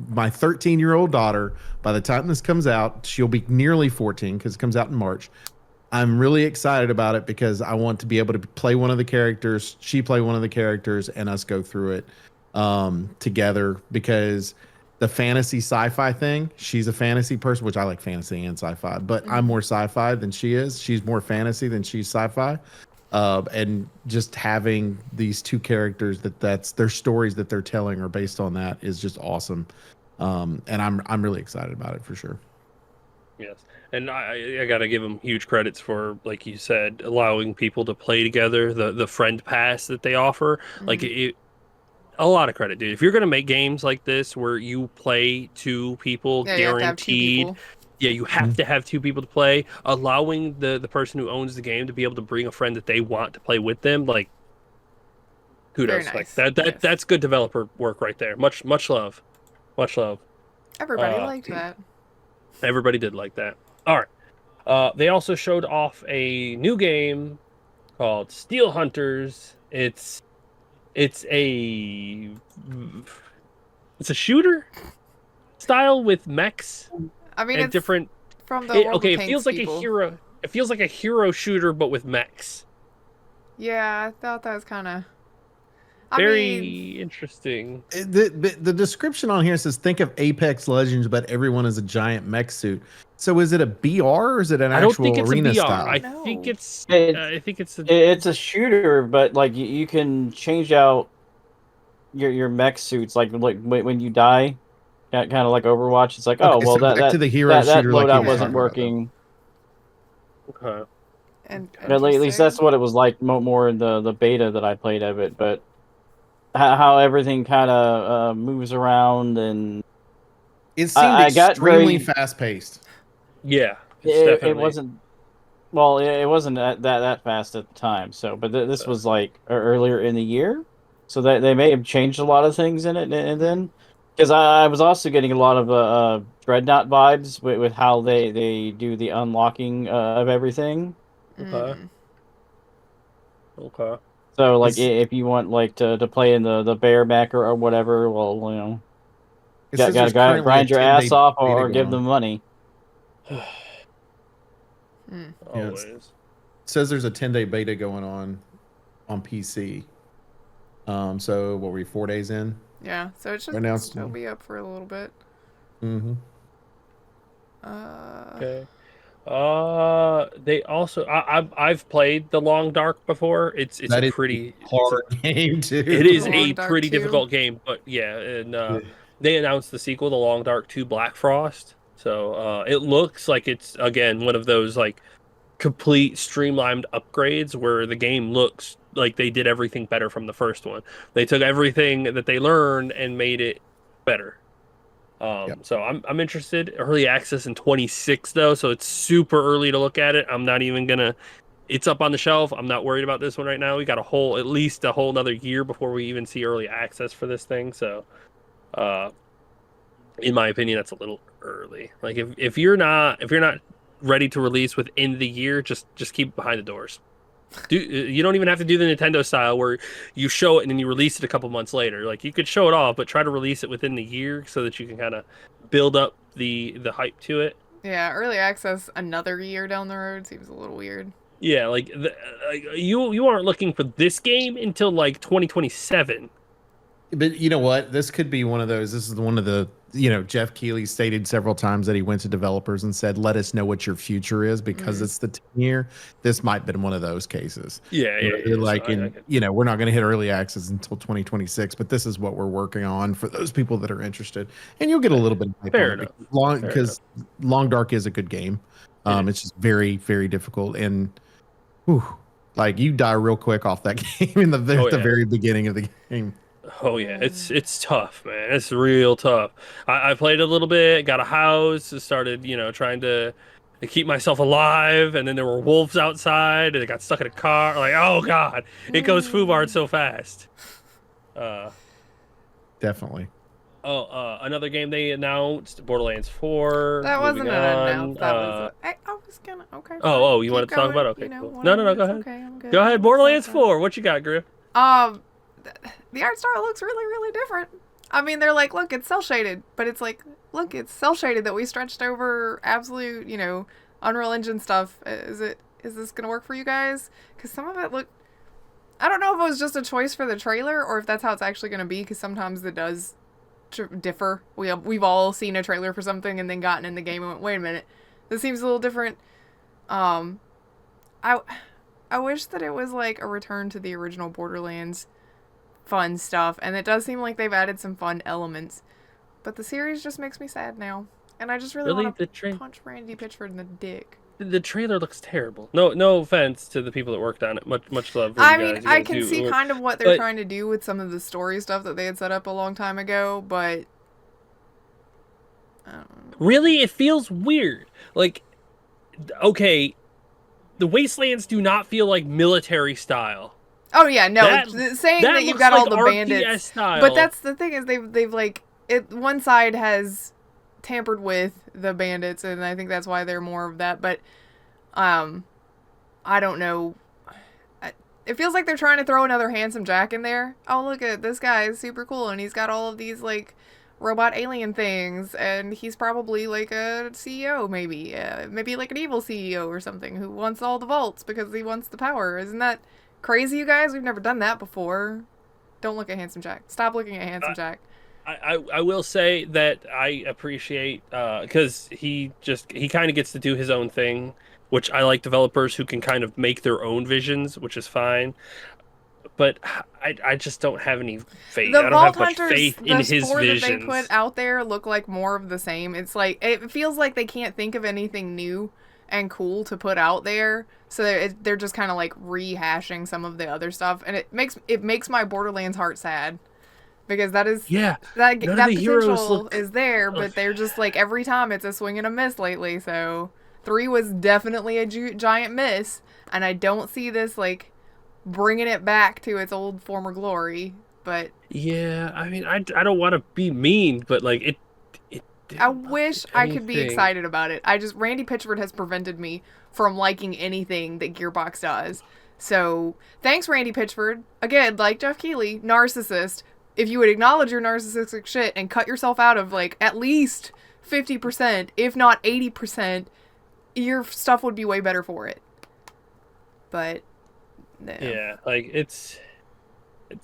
my 13-year-old daughter. By the time this comes out, she'll be nearly 14 because it comes out in March. I'm really excited about it because I want to be able to play one of the characters, she play one of the characters, and us go through it together, because the fantasy sci-fi thing, she's a fantasy person, which I like fantasy and sci-fi, but I'm more sci-fi than she is. She's more fantasy than she's sci-fi. And just having these two characters that's their stories that they're telling are based on that is just awesome. And I'm really excited about it for sure. Yes, and I gotta give them huge credits for, like you said, allowing people to play together. The friend pass that they offer, like a lot of credit, dude. If you're gonna make games like this where you play two people, Yeah, you have to have two guaranteed. people. Yeah, you have to have two people to play. Allowing the person who owns the game to be able to bring a friend that they want to play with them, like, kudos. Very nice. Like Yes. that's good developer work right there. Much love, much love. Everybody liked that. Everybody did like that. All right. They also showed off a new game called Steel Hunters. It's a shooter style with mechs I mean, and it's different. from the World Okay, of it feels Tanks like people. a hero. It feels like a hero shooter, but with mechs. Yeah, I thought that was kind of. Very interesting. The description on here says, think of Apex Legends, but everyone is a giant mech suit. So is it a BR or is it an I don't actual think it's a arena VR. style? I No. think it's. It- I think it's a. It's a shooter, but like you can change out your mech suits. Like when you die, kind of like Overwatch. It's like, oh Okay, well, so back to the hero that shooter like you loadout were wasn't talking about, though. working. Okay. And At least that's what it was like more in the beta that I played of it. But how everything kind of moves around, and It seemed I got extremely very- fast paced. Yeah. it wasn't. Well, it wasn't that fast at the time. So, but this was like earlier in the year. So they may have changed a lot of things in it, and then because I was also getting a lot of Dreadnought vibes with how they do the unlocking of everything. Okay. Mm. Okay. So like It's- if you want like to play in the bear mech or whatever, well, you know, It says gotta there's currently a grind your 10-day ass off beta or going give on. them money. Mm. Always. It says there's a 10-day beta going on PC. So what were we 4 days in? Yeah, so it should Right now it's- still be up for a little bit. Mm-hmm. Okay. They also I've played the Long Dark before. It's That a is pretty hard game too. it is The a Long Dark pretty 2. difficult game, but yeah, and Yeah. they announced the sequel, The Long Dark 2 Black Frost. So it looks like it's again one of those like complete streamlined upgrades where the game looks like they did everything better from the first one. They took everything that they learned and made it better. Yep. So I'm interested. Early access in 26 though, so it's super early to look at it. I'm not even gonna. It's up on the shelf. I'm not worried about this one right now. We got at least a whole another year before we even see early access for this thing. So, in my opinion, that's a little early. Like if you're not ready to release within the year, just keep it behind the doors. You don't even have to do the Nintendo style where you show it and then you release it a couple months later. Like you could show it off, but try to release it within the year so that you can kind of build up the hype to it. Yeah, early access another year down the road seems a little weird. Yeah, like you aren't looking for this game until like 2027. But you know what? This could be one of those. This is one of the, Jeff Keighley stated several times that he went to developers and said, let us know what your future is because it's the 10 year. This might have been one of those cases. Yeah, yeah. They're like, So we're not going to hit early access until 2026, but this is what we're working on for those people that are interested. And you'll get a little bit of hype Fair on it enough. because Long Dark is a good game. It's just very, very difficult. And like you die real quick off that game in the very beginning of the game. Oh yeah, it's tough, man. It's real tough. I played a little bit, got a house, started trying to keep myself alive, and then there were wolves outside, and I got stuck in a car. Like, oh god, it goes foobarred so fast. Definitely. Another game they announced, Borderlands 4. That wasn't moving an on. announce. That was. I was gonna. Okay. Oh, you keep wanted to talk going, about it? Okay, cool. whatever, No, go it's ahead. Okay, I'm good. Go ahead, It's Borderlands okay. 4. What you got, Griff? The art style looks really, really different. I mean, they're like, look, it's cell shaded, but it's like, look, it's cell shaded that we stretched over absolute, Unreal Engine stuff. Is this gonna work for you guys? Because some of it looked. I don't know if it was just a choice for the trailer or if that's how it's actually gonna be. Because sometimes it does differ. We've all seen a trailer for something and then gotten in the game and went, wait a minute, this seems a little different. I wish that it was like a return to the original Borderlands fun stuff, and it does seem like they've added some fun elements, but the series just makes me sad now, and I just really want to punch Randy Pitchford in the dick. The trailer looks terrible. No offense to the people that worked on it. Much love. For I you mean, guys. I can see kind of what they're trying to do with some of the story stuff that they had set up a long time ago, but really, it feels weird. Like, okay, the Wastelands do not feel like military style. oh yeah, no, saying that you've got all the RTS bandits, style. but that's the thing is they've like it. One side has tampered with the bandits, and I think that's why they're more of that. But, I don't know. It feels like they're trying to throw another Handsome Jack in there. Oh, look at this guy is super cool, and he's got all of these like robot alien things, and he's probably like a CEO, maybe like an evil CEO or something who wants all the vaults because he wants the power. Isn't that crazy, you guys? We've never done that before. Don't look at Handsome Jack. Stop looking at Handsome Jack. I will say that I appreciate because he kind of gets to do his own thing, which I like developers who can kind of make their own visions, which is fine. But I just don't have any faith. The I don't Vault have much Hunters, faith in his four visions. that they put out there look like more of the same. It's like it feels like they can't think of anything new and cool to put out there, so they're just kind of like rehashing some of the other stuff, and it makes my Borderlands heart sad. Because that is that potential is there, but they're just like every time it's a swing and a miss lately. So 3 was definitely a giant miss, and I don't see this like bringing it back to its old former glory. But Yeah, I mean, I don't want to be mean, but like it I didn't look wish like I could be anything. excited about it. Randy Pitchford has prevented me from liking anything that Gearbox does. So thanks, Randy Pitchford. Again, like Jeff Keighley, narcissist. If you would acknowledge your narcissistic shit and cut yourself out of like at least 50%, if not 80%, your stuff would be way better for it. But no. Yeah, like I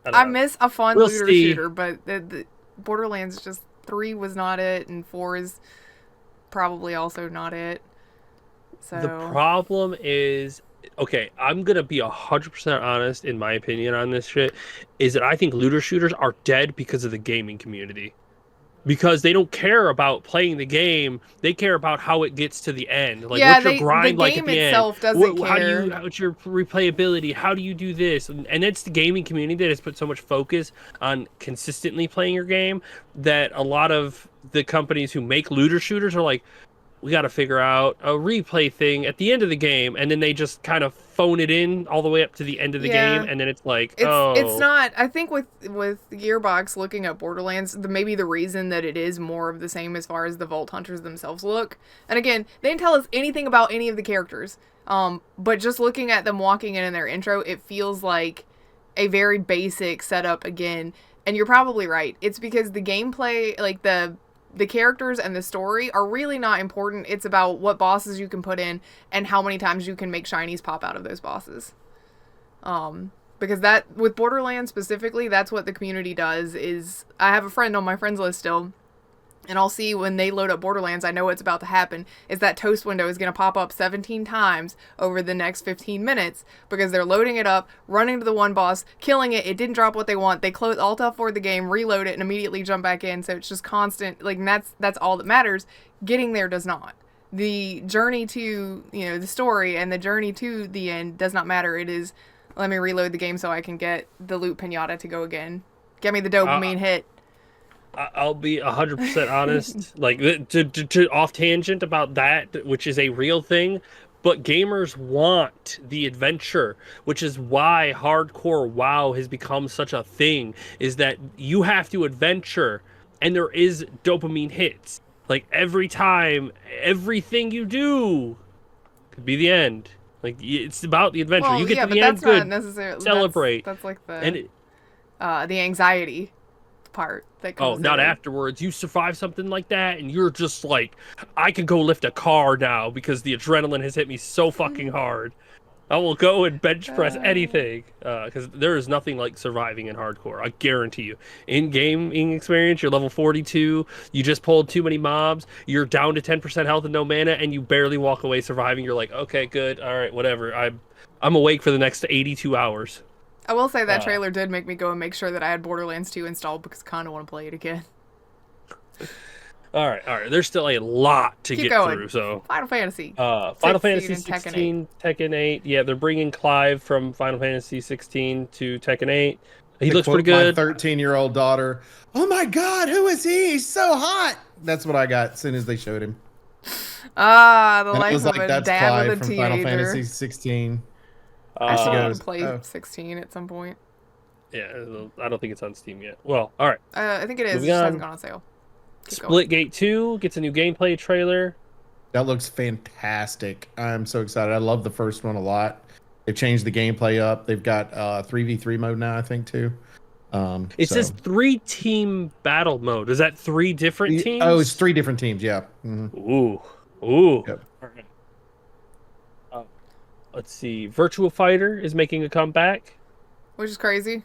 don't I know. miss a fun We'll looter see. shooter, but the Borderlands just 3 was not it, and 4 is probably also not it. So The problem is, okay, I'm gonna be 100% honest in my opinion on this shit, is that I think looter shooters are dead because of the gaming community. Because they don't care about playing the game, they care about how it gets to the end. Like, yeah, what's your the grind like at game the end? itself doesn't How do care. you? What's your replayability? How do you do this? And it's the gaming community that has put so much focus on consistently playing your game that a lot of the companies who make looter shooters are like, we got to figure out a replay thing at the end of the game, and then they just kind of phone it in all the way up to the end of the game, Yeah. and then it's like, It's not. I think with Gearbox looking at Borderlands, maybe the reason that it is more of the same as far as the Vault Hunters themselves look. And again, they didn't tell us anything about any of the characters. But just looking at them walking in their intro, it feels like a very basic setup again. And you're probably right. It's because the gameplay, like the characters and the story are really not important. It's about what bosses you can put in and how many times you can make shinies pop out of those bosses. Because that, with Borderlands specifically, that's what the community does. Is I have a friend on my friends list still, and I'll see when they load up Borderlands, I know what's about to happen, is that toast window is going to pop up 17 times over the next 15 minutes, because they're loading it up, running to the one boss, killing it, it didn't drop what they want, they close Alt F4 the game, reload it, and immediately jump back in, so it's just constant, like, and that's all that matters. Getting there does not. The journey to, the story and the journey to the end does not matter. It is, let me reload the game so I can get the loot pinata to go again. Get me the dopamine hit. I'll be 100% honest, like to off tangent about that, which is a real thing, but gamers want the adventure, which is why hardcore WoW has become such a thing, is that you have to adventure and there is dopamine hits. Like every time, everything you do could be the end. Like it's about the adventure. Well, you get yeah, to but the end, that's not good, necessarily celebrate. That's like And the anxiety part that oh, comes. not in. afterwards. You survive something like that, and you're just like, I can go lift a car now because the adrenaline has hit me so fucking hard. I will go and bench press anything because there is nothing like surviving in hardcore. I guarantee you. In gaming experience, you're level 42. You just pulled too many mobs. You're down to 10% health and no mana, and you barely walk away surviving. You're like, okay, good, all right, whatever. I'm awake for the next 82 hours. I will say that trailer did make me go and make sure that I had Borderlands 2 installed because I kind of want to play it again. All right. There's still a lot to Keep get going. through. So Final Fantasy. Final Fantasy 16 and 16, Tekken 8. Yeah, they're bringing Clive from Final Fantasy 16 to Tekken 8. He looks pretty good. My 13-year-old daughter, oh my God, who is he? He's so hot. That's what I got as soon as they showed him. The And I life was of like, a that's dad Clive with a from Final teenager. Fantasy 16. I still Uh, want goes, to play oh. 16 at some point. yeah, I don't think it's on Steam yet. Well, all right. I think it is. Moving It just on. hasn't gone on sale. Keep going. Splitgate 2 gets a new gameplay trailer. That looks fantastic. I'm so excited. I love the first one a lot. They've changed the gameplay up. They've got 3v3 mode now, I think, too. It says 3-team battle mode. Is that 3 different teams? Oh, it's 3 different teams, yeah. Mhm. Ooh. Yep. All right. Let's see. Virtua Fighter is making a comeback. Which is crazy.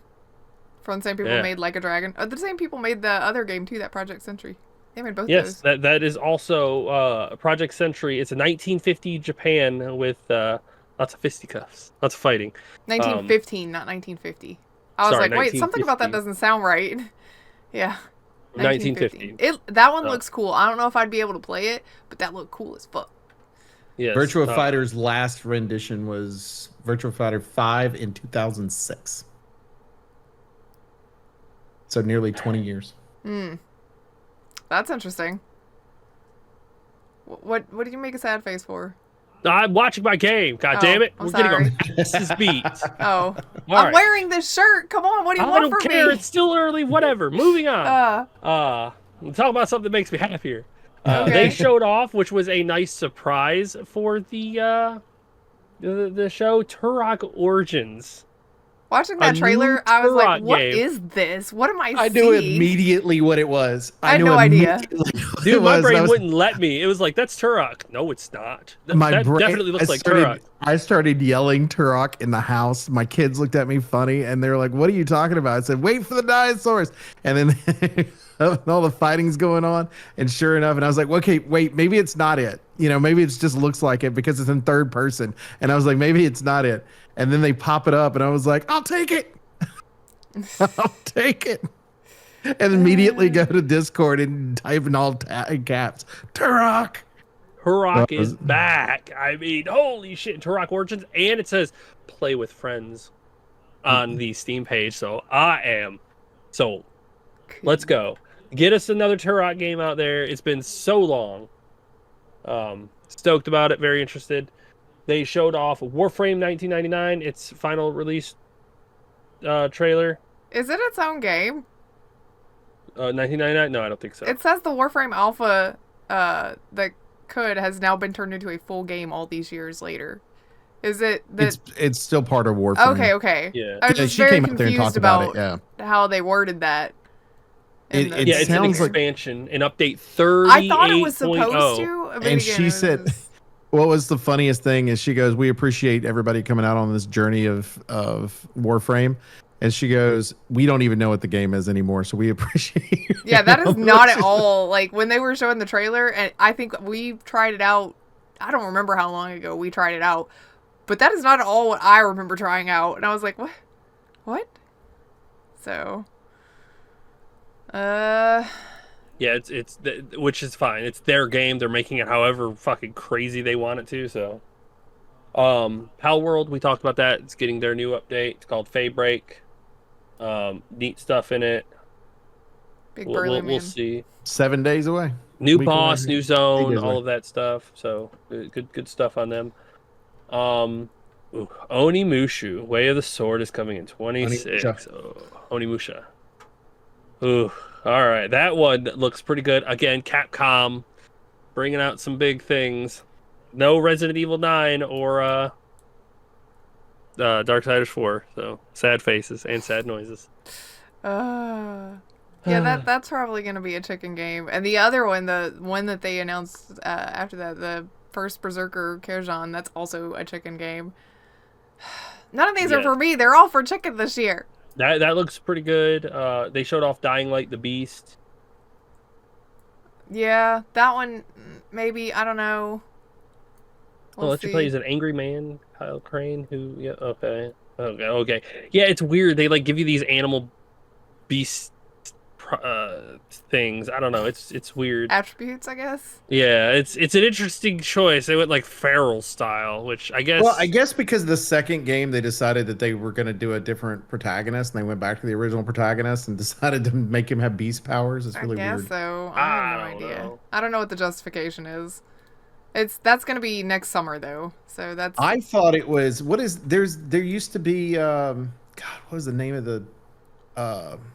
From the same people Yeah. who made Like a Dragon. The same people made the other game too, that Project Century. They made both Yes, those. that is also Project Century. It's a 1950 Japan with lots of fisticuffs, lots of fighting. 1915, not 1950. I was sorry, like, wait, something about that 1950. doesn't sound right. Yeah. 1950. That one Oh. looks cool. I don't know if I'd be able to play it, but that looked cool as fuck. Yes. Virtua Fighter's last rendition was Virtua Fighter 5 in 2006. So nearly 20 years. That's interesting. What did you make a sad face for? I'm watching my game. God damn it. I'm We're getting our sorry. asses beat. Oh, All I'm right. wearing this shirt. Come on, what do you I want don't from care. me? It's still early. Whatever. Moving on. Uh, I'm talking about something that makes me happier. Okay. They showed off, which was a nice surprise for the show, Turok Origins. watching A that new trailer, I was like, Turok "What game. is this? What am I I seeing?" knew immediately what it was. I had knew no idea. immediately what Dude, it my was, and I brain was- wouldn't let me. It was like, that's Turok. No, it's not. my That brain, definitely looks like Turok. I started yelling Turok in the house. My kids looked at me funny, and they were like, "What are you talking about?" I said, "Wait for the dinosaurs." And then all the fighting's going on, and sure enough, and I was like, "Okay, wait, maybe it's not it. You know, maybe it just looks like it because it's in third person." And I was like, "Maybe it's not it." And then they pop it up, and I was like, "I'll take it. I'll take it." And immediately go to Discord and type in all caps, Turok. Turok is back. I mean, holy shit, Turok Origins. And it says play with friends on the Steam page. So I am sold. Let's go. Get us another Turok game out there. It's been so long. Stoked about it. Very interested. They showed off Warframe 1999, its final release trailer. Is it its own game? 1999? No, I don't think so. It says the Warframe Alpha that has now been turned into a full game all these years later. Is it that? It's still part of Warframe. Okay. Yeah. I was Yeah, just she very came out there and confused talked about it. about Yeah. how they worded that. in the- It Yeah, it's an sounds like- expansion, an update 30. I thought it was supposed to. But And again, she it was said- just- What was the funniest thing is she goes, "We appreciate everybody coming out on this journey of Warframe," and she goes, "We don't even know what the game is anymore, so we appreciate." Yeah, that is not at all like when they were showing the trailer, and I think we tried it out. I don't remember how long ago we tried it out, but that is not at all what I remember trying out, and I was like, what? So, Yeah, which is fine. It's their game. They're making it however fucking crazy they want it to. So, Pal World, we talked about that. It's getting their new update. It's called Fade Break. Neat stuff in it. big burly We'll man. see. 7 days away. New Week boss, away. new zone, days all away. of that stuff. So good stuff on them. Onimusha, Way of the Sword is coming in 26. Onimusha. Ooh, all right. That one looks pretty good. Again, Capcom bringing out some big things. No Resident Evil 9 or Darksiders 4. So sad faces and sad noises. Yeah, that's probably gonna be a chicken game. And the other one, the one that they announced after that, the first Berserker Kherjan, that's also a chicken game. None of these are Yeah. for me. They're all for chicken this year. That looks pretty good. They showed off Dying Light the Beast. Yeah, that one maybe, I don't know. I'll let you play as an angry man, Kyle Crane, who okay. Yeah, it's weird. They like give you these animal beast things. I don't know. It's weird. Attributes, I guess. Yeah, it's an interesting choice. They went like feral style, which I guess. Well, I guess because the second game they decided that they were going to do a different protagonist, and they went back to the original protagonist and decided to make him have beast powers. It's really I guess weird. so. I have I no don't idea. know. I don't know what the justification is. That's gonna be next summer though. So that's I thought it was there used to be God, what was the name of the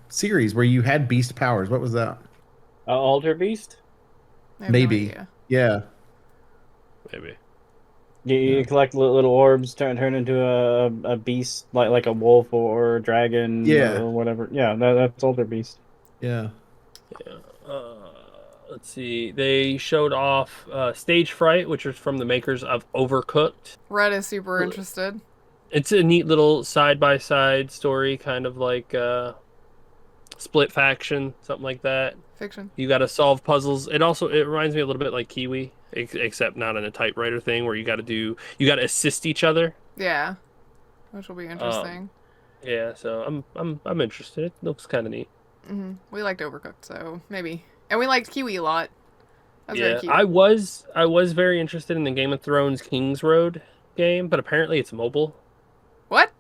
series where you had beast powers? What was that? Alter Beast. I have no maybe. idea. Yeah. Maybe. You collect little orbs, turn into a beast like a wolf or a dragon, Yeah. or whatever. Yeah, that's Alter Beast. Yeah. Let's see. They showed off Stage Fright, which is from the makers of Overcooked. Red is super interested. It's a neat little side-by-side story, kind of like Split Faction, something like that. Fiction. You got to solve puzzles. It reminds me a little bit like Kiwi, except not in a typewriter thing where you got to assist each other. Yeah. Which will be interesting. Yeah, so I'm interested. It looks kind of neat. We liked Overcooked, so maybe. And we liked Kiwi a lot. That was Yeah, very cute. I was very interested in the Game of Thrones King's Road game, but apparently it's mobile. What?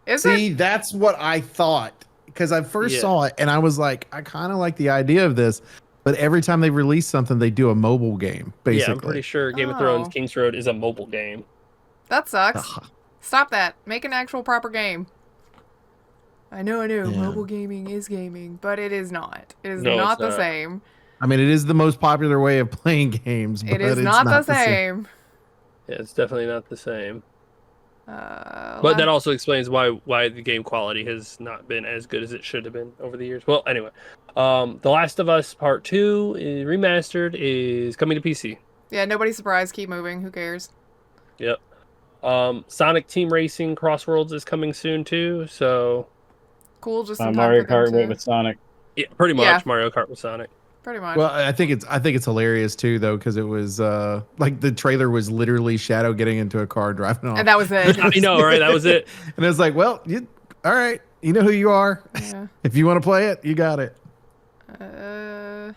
Is it? See, that's what I thought because I first Yeah. saw it and I was like, I kind of like the idea of this, But every time they release something, they do a mobile game, basically. Yeah, I'm pretty sure Game of Thrones Oh. King's Road is a mobile game. That sucks. Ugh. Stop that. Make an actual proper game. I know. Yeah. Mobile gaming is gaming, but it is not. It is No, not it's the not. same. I mean, it is the most popular way of playing games, but It is it's not the same. Yeah, it's definitely not the same. Uh, But that also explains why the game quality has not been as good as it should have been over the years. Well, anyway, The Last of Us Part 2 remastered is coming to PC. yeah, nobody's surprised. Keep moving. Who cares? Yep. Sonic Team Racing Crossworlds is coming soon too. So Cool. Just in time Mario for them Kart to. with Sonic. yeah, pretty much Yeah. Mario Kart with Sonic. Pretty much. Well, I think it's hilarious too, though, because it was like the trailer was literally Shadow getting into a car driving off, and that was it. I know, right? That was it. and it's like, well, all right, you know who you are. Yeah. If you want to play it, you got it. The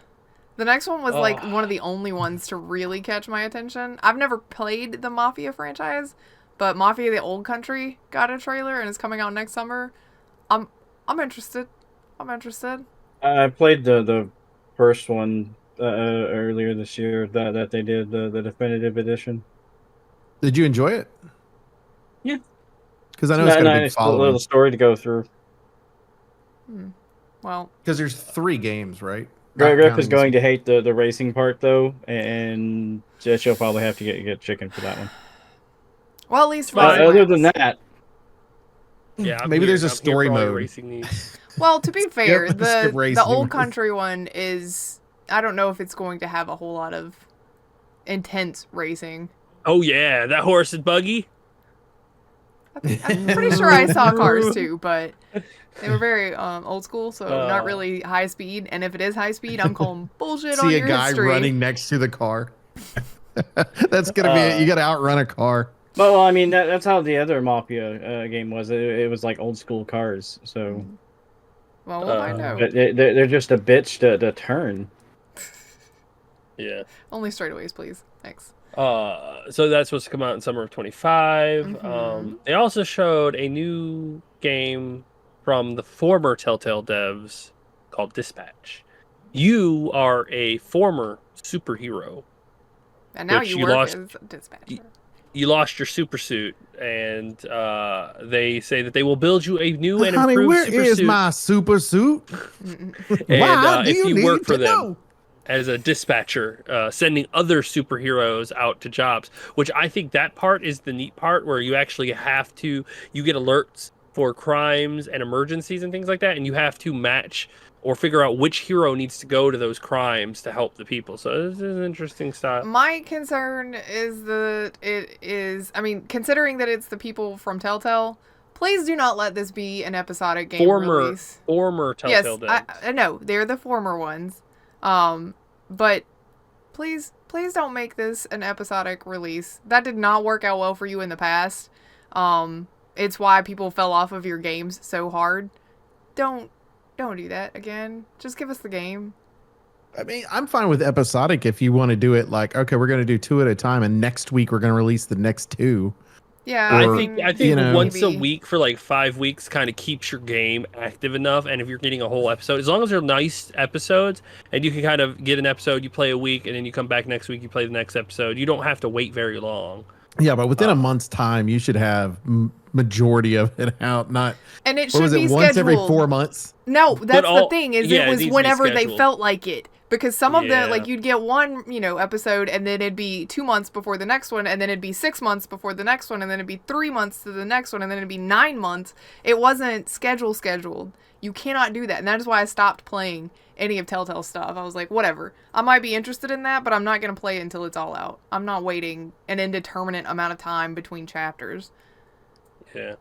next one was like Oh. one of the only ones to really catch my attention. I've never played the Mafia franchise, but Mafia: The Old Country got a trailer and is coming out next summer. I'm interested. I'm interested. I played the first one earlier this year that they did the definitive edition. Did you enjoy it? Yeah. Because I know it's got a big Nice following. little story to go through. Well, Because there's 3 games, right? Greg is going to hate the racing part though, and she'll probably have to get chicken for that one. well, at least Well, Racing Other Labs. than that, Yeah, I'm Maybe here. there's a I'm here story for all your mode. Racing needs. Well, to be fair, Skip the racing. Old Country one is. I don't know if it's going to have a whole lot of intense racing. Oh yeah, that horse and buggy. I'm pretty sure I saw cars too, but they were very old school, so not really high speed. And if it is high speed, I'm calling bullshit on See a your guy history. running next to the car. That's gonna be it. You got to outrun a car. well, I mean that's how the other Mafia game was. It was like old school cars, so Well, we'll find out. but they're just a bitch to turn. Yeah. Only straightaways, please. Thanks. So that's supposed to come out in summer of 25. Mhm. They also showed a new game from the former Telltale devs called Dispatch. You are a former superhero. And now Which you you work lost- as a dispatcher. You lost your super suit, and they say that they will build you a new and Honey, improved where super is suit. my super suit? And Why do if you you need work for to them know? as a dispatcher, sending other superheroes out to jobs, which I think that part is the neat part where you actually have to, you get alerts for crimes and emergencies and things like that, and you have to match or figure out which hero needs to go to those crimes to help the people. So this is an interesting style. My concern is that it is. I mean, considering that it's the people from Telltale, please do not let this be an episodic game release. Former Yes, Telltale devs. I know they're the former ones. But please don't make this an episodic release. That did not work out well for you in the past. It's why people fell off of your games so hard. Don't do that again. Just give us the game. I mean, I'm fine with episodic if you want to do it like, okay, we're going to do 2 at a time, and next week we're going to release the next 2. Yeah, I Or, think you know, once a maybe. week for like 5 weeks kind of keeps your game active enough. And if you're getting a whole episode, as long as they're nice episodes, and you can kind of get an episode, you play a week, and then you come back next week, you play the next episode. You don't have to wait very long. Yeah, but within a month's time, you should have majority of it out. Not And it what should was be it? scheduled. Once every 4 months. No, that's the all- thing. Is yeah, it it was needs to be whenever they scheduled. felt like it. Because some of Yeah. the like you'd get one episode, and then it'd be 2 months before the next one, and then it'd be 6 months before the next one, and then it'd be 3 months to the next one, and then it'd be 9 months. It wasn't scheduled. You cannot do that, and that is why I stopped playing any of Telltale stuff. I was like, whatever. I might be interested in that, but I'm not gonna play it until it's all out. I'm not waiting an indeterminate amount of time between chapters. Yeah.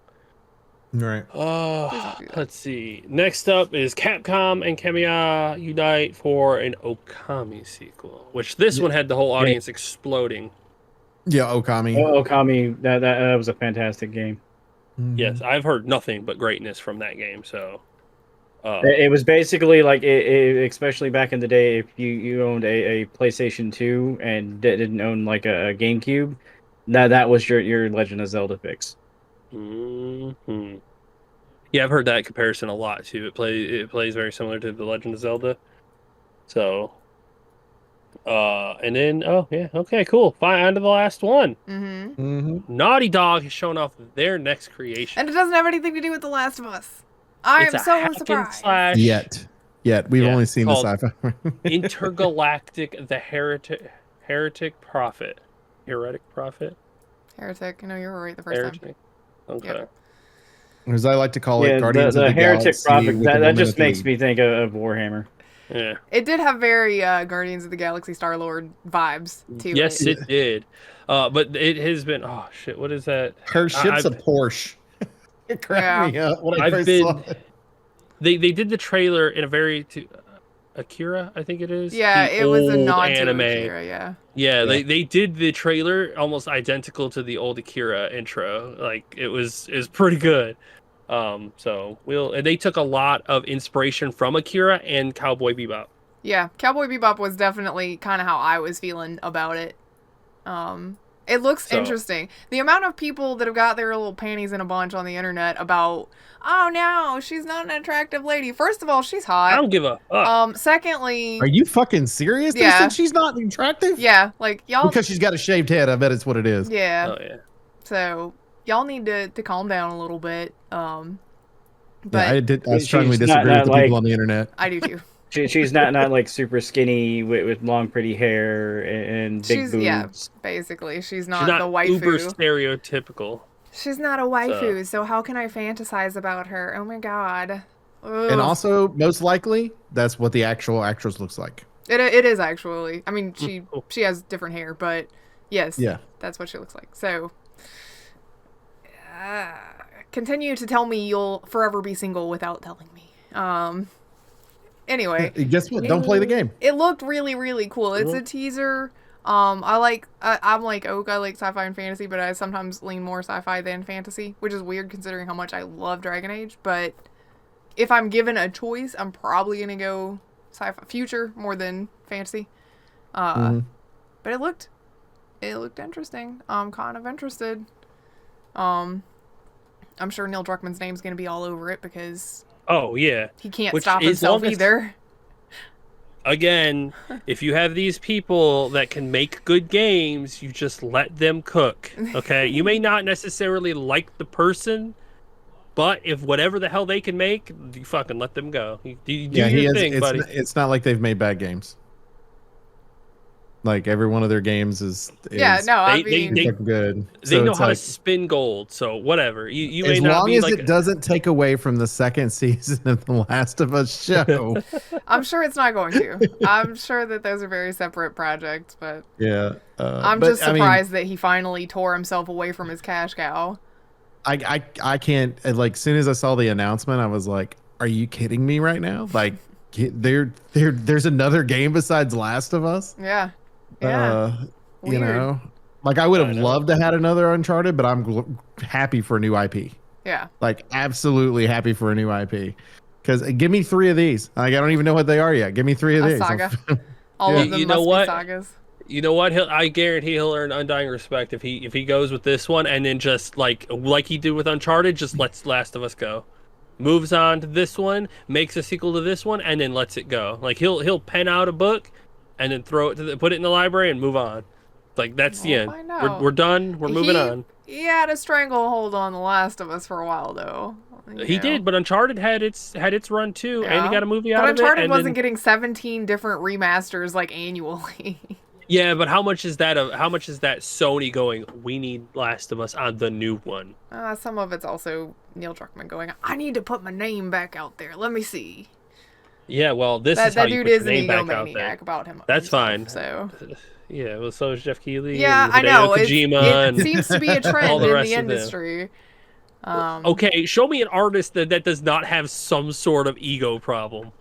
Right. don't do that. Let's see. Next up is Capcom and Kamiya unite for an Okami sequel, which this one had the whole audience exploding. Yeah, Okami. Okami, that was a fantastic game. Mhm. Yes, I've heard nothing but greatness from that game. So, It was basically like, especially back in the day, if you owned a PlayStation 2 and didn't own like a GameCube, that was your Legend of Zelda fix. mhm. Yeah, I've heard that comparison a lot too. It plays very similar to The Legend of Zelda. So, And then, oh yeah, okay, cool. Fine, on to the last one. Mm-hmm. Naughty Dog has shown off their next creation. And it doesn't have anything to do with The Last of Us. I It's am a so hack and surprised. slash Yet we've Yeah, only seen the called sci-fi. Intergalactic the Heretic Prophet. Heretic Prophet? Heretic. I know you were right the first time. Heretic. Okay. Yep. As I like to call it, Yeah, Guardians the of the Heretic Galaxy. Prophet, with a that woman just at the makes lead. me think of Warhammer. Yeah. It did have very Guardians of the Galaxy Star-Lord vibes to Yes, it. it did. But it has been, oh shit, what is that? Her ship's a I've- Porsche. It cracked me up when I I've first been- saw it. They did the trailer in a very Akira, I think it is. Yeah, The it was a old nod anime. to Akira, yeah. Yeah, they did the trailer almost identical to the old Akira intro. Like it was pretty good. And they took a lot of inspiration from Akira and Cowboy Bebop. Yeah, Cowboy Bebop was definitely kind of how I was feeling about it. It looks So- interesting. The amount of people that have got their little panties in a bunch on the internet about, oh no, she's not an attractive lady. First of all, she's I hot. don't give a fuck. Secondly, Are you fucking serious? They Yeah. said she's not attractive? yeah, like y'all, Because she's got a shaved head. I bet it's what it is. yeah. Oh yeah. So y'all need to calm down a little bit. But Yeah, I strongly She's not- disagree with the not people like- on the internet. I do too. She's not like super skinny with long pretty hair and big She's- boobs. yeah. Basically, she's not She's not the waifu. uber stereotypical. She's not a waifu, so how can I fantasize about her? Oh my god. Ugh. And also, most likely, that's what the actual actress looks like. It is actually. I mean, she has different hair, but yes, Yeah. that's what she looks like. So, continue to tell me you'll forever be single without telling me. Anyway, Guess what? Don't play the game. it looked really, really cool. It's a teaser. I'm like Oak. I like sci-fi and fantasy, but I sometimes lean more sci-fi than fantasy, which is weird considering how much I love Dragon Age. But if I'm given a choice, I'm probably gonna go sci-fi future more than fantasy. But it looked interesting. I'm kind of interested. I'm sure Neil Druckmann's name's gonna be all over it because Oh yeah. he can't Which, stop as himself long as- either. Again, if you have these people that can make good games, you just let them cook. Okay? You may not necessarily like the person, but if whatever the hell they can make, you fucking let them go. You do Yeah, your thing, it's, buddy. it's not like they've made bad games. Like every one of their games is Yeah, no, I they- mean, fucking good. They So know it's how like, to spin gold, so whatever. You may as not long be as like it doesn't take away from the second season of The Last of Us show. I'm sure it's not going to. I'm sure that those are very separate projects, but Yeah, I'm but, just I mean, surprised that he finally tore himself away from his cash cow. I can't. Like, soon as I saw the announcement, I was like, "Are you kidding me right now?" Like, there's another game besides Last of Us. Yeah. Yeah. You Weird. know, like I would I have know. loved to had another Uncharted, but I'm happy for a new IP. Yeah. Like, absolutely happy for a new IP. Because give me 3 of these. Like, I don't even know what they are yet. Give me 3 of A these. saga. All Yeah. of them You know must what? be sagas. You know what? I guarantee he'll earn undying respect if he goes with this one and then just like he did with Uncharted, just lets Last of Us go. Moves on to this one, makes a sequel to this one, and then lets it go. Like he'll pen out a book and then throw it put it in the library and move on. Like that's the We'll end. find out. We're done. We're moving on. He had a stranglehold on The Last of Us for a while, though. He You know. did, but Uncharted had its run too, and Yeah. he got a movie out But of it. Uncharted and wasn't then, getting 17 different remasters like annually. yeah, but how much is that Sony going? We need Last of Us on the new one. Some of it's also Neil Druckmann going, I need to put my name back out there. Let me see. Yeah, well, this That, is how that you dude put is your an name back out there. egomaniac about him. That's himself, fine. So Yeah, well, so is Jeff Keighley. yeah, and I know. Hideo Kojima It and seems to be a trend all the in rest the of them. industry. Okay, show me an artist that does not have some sort of ego problem.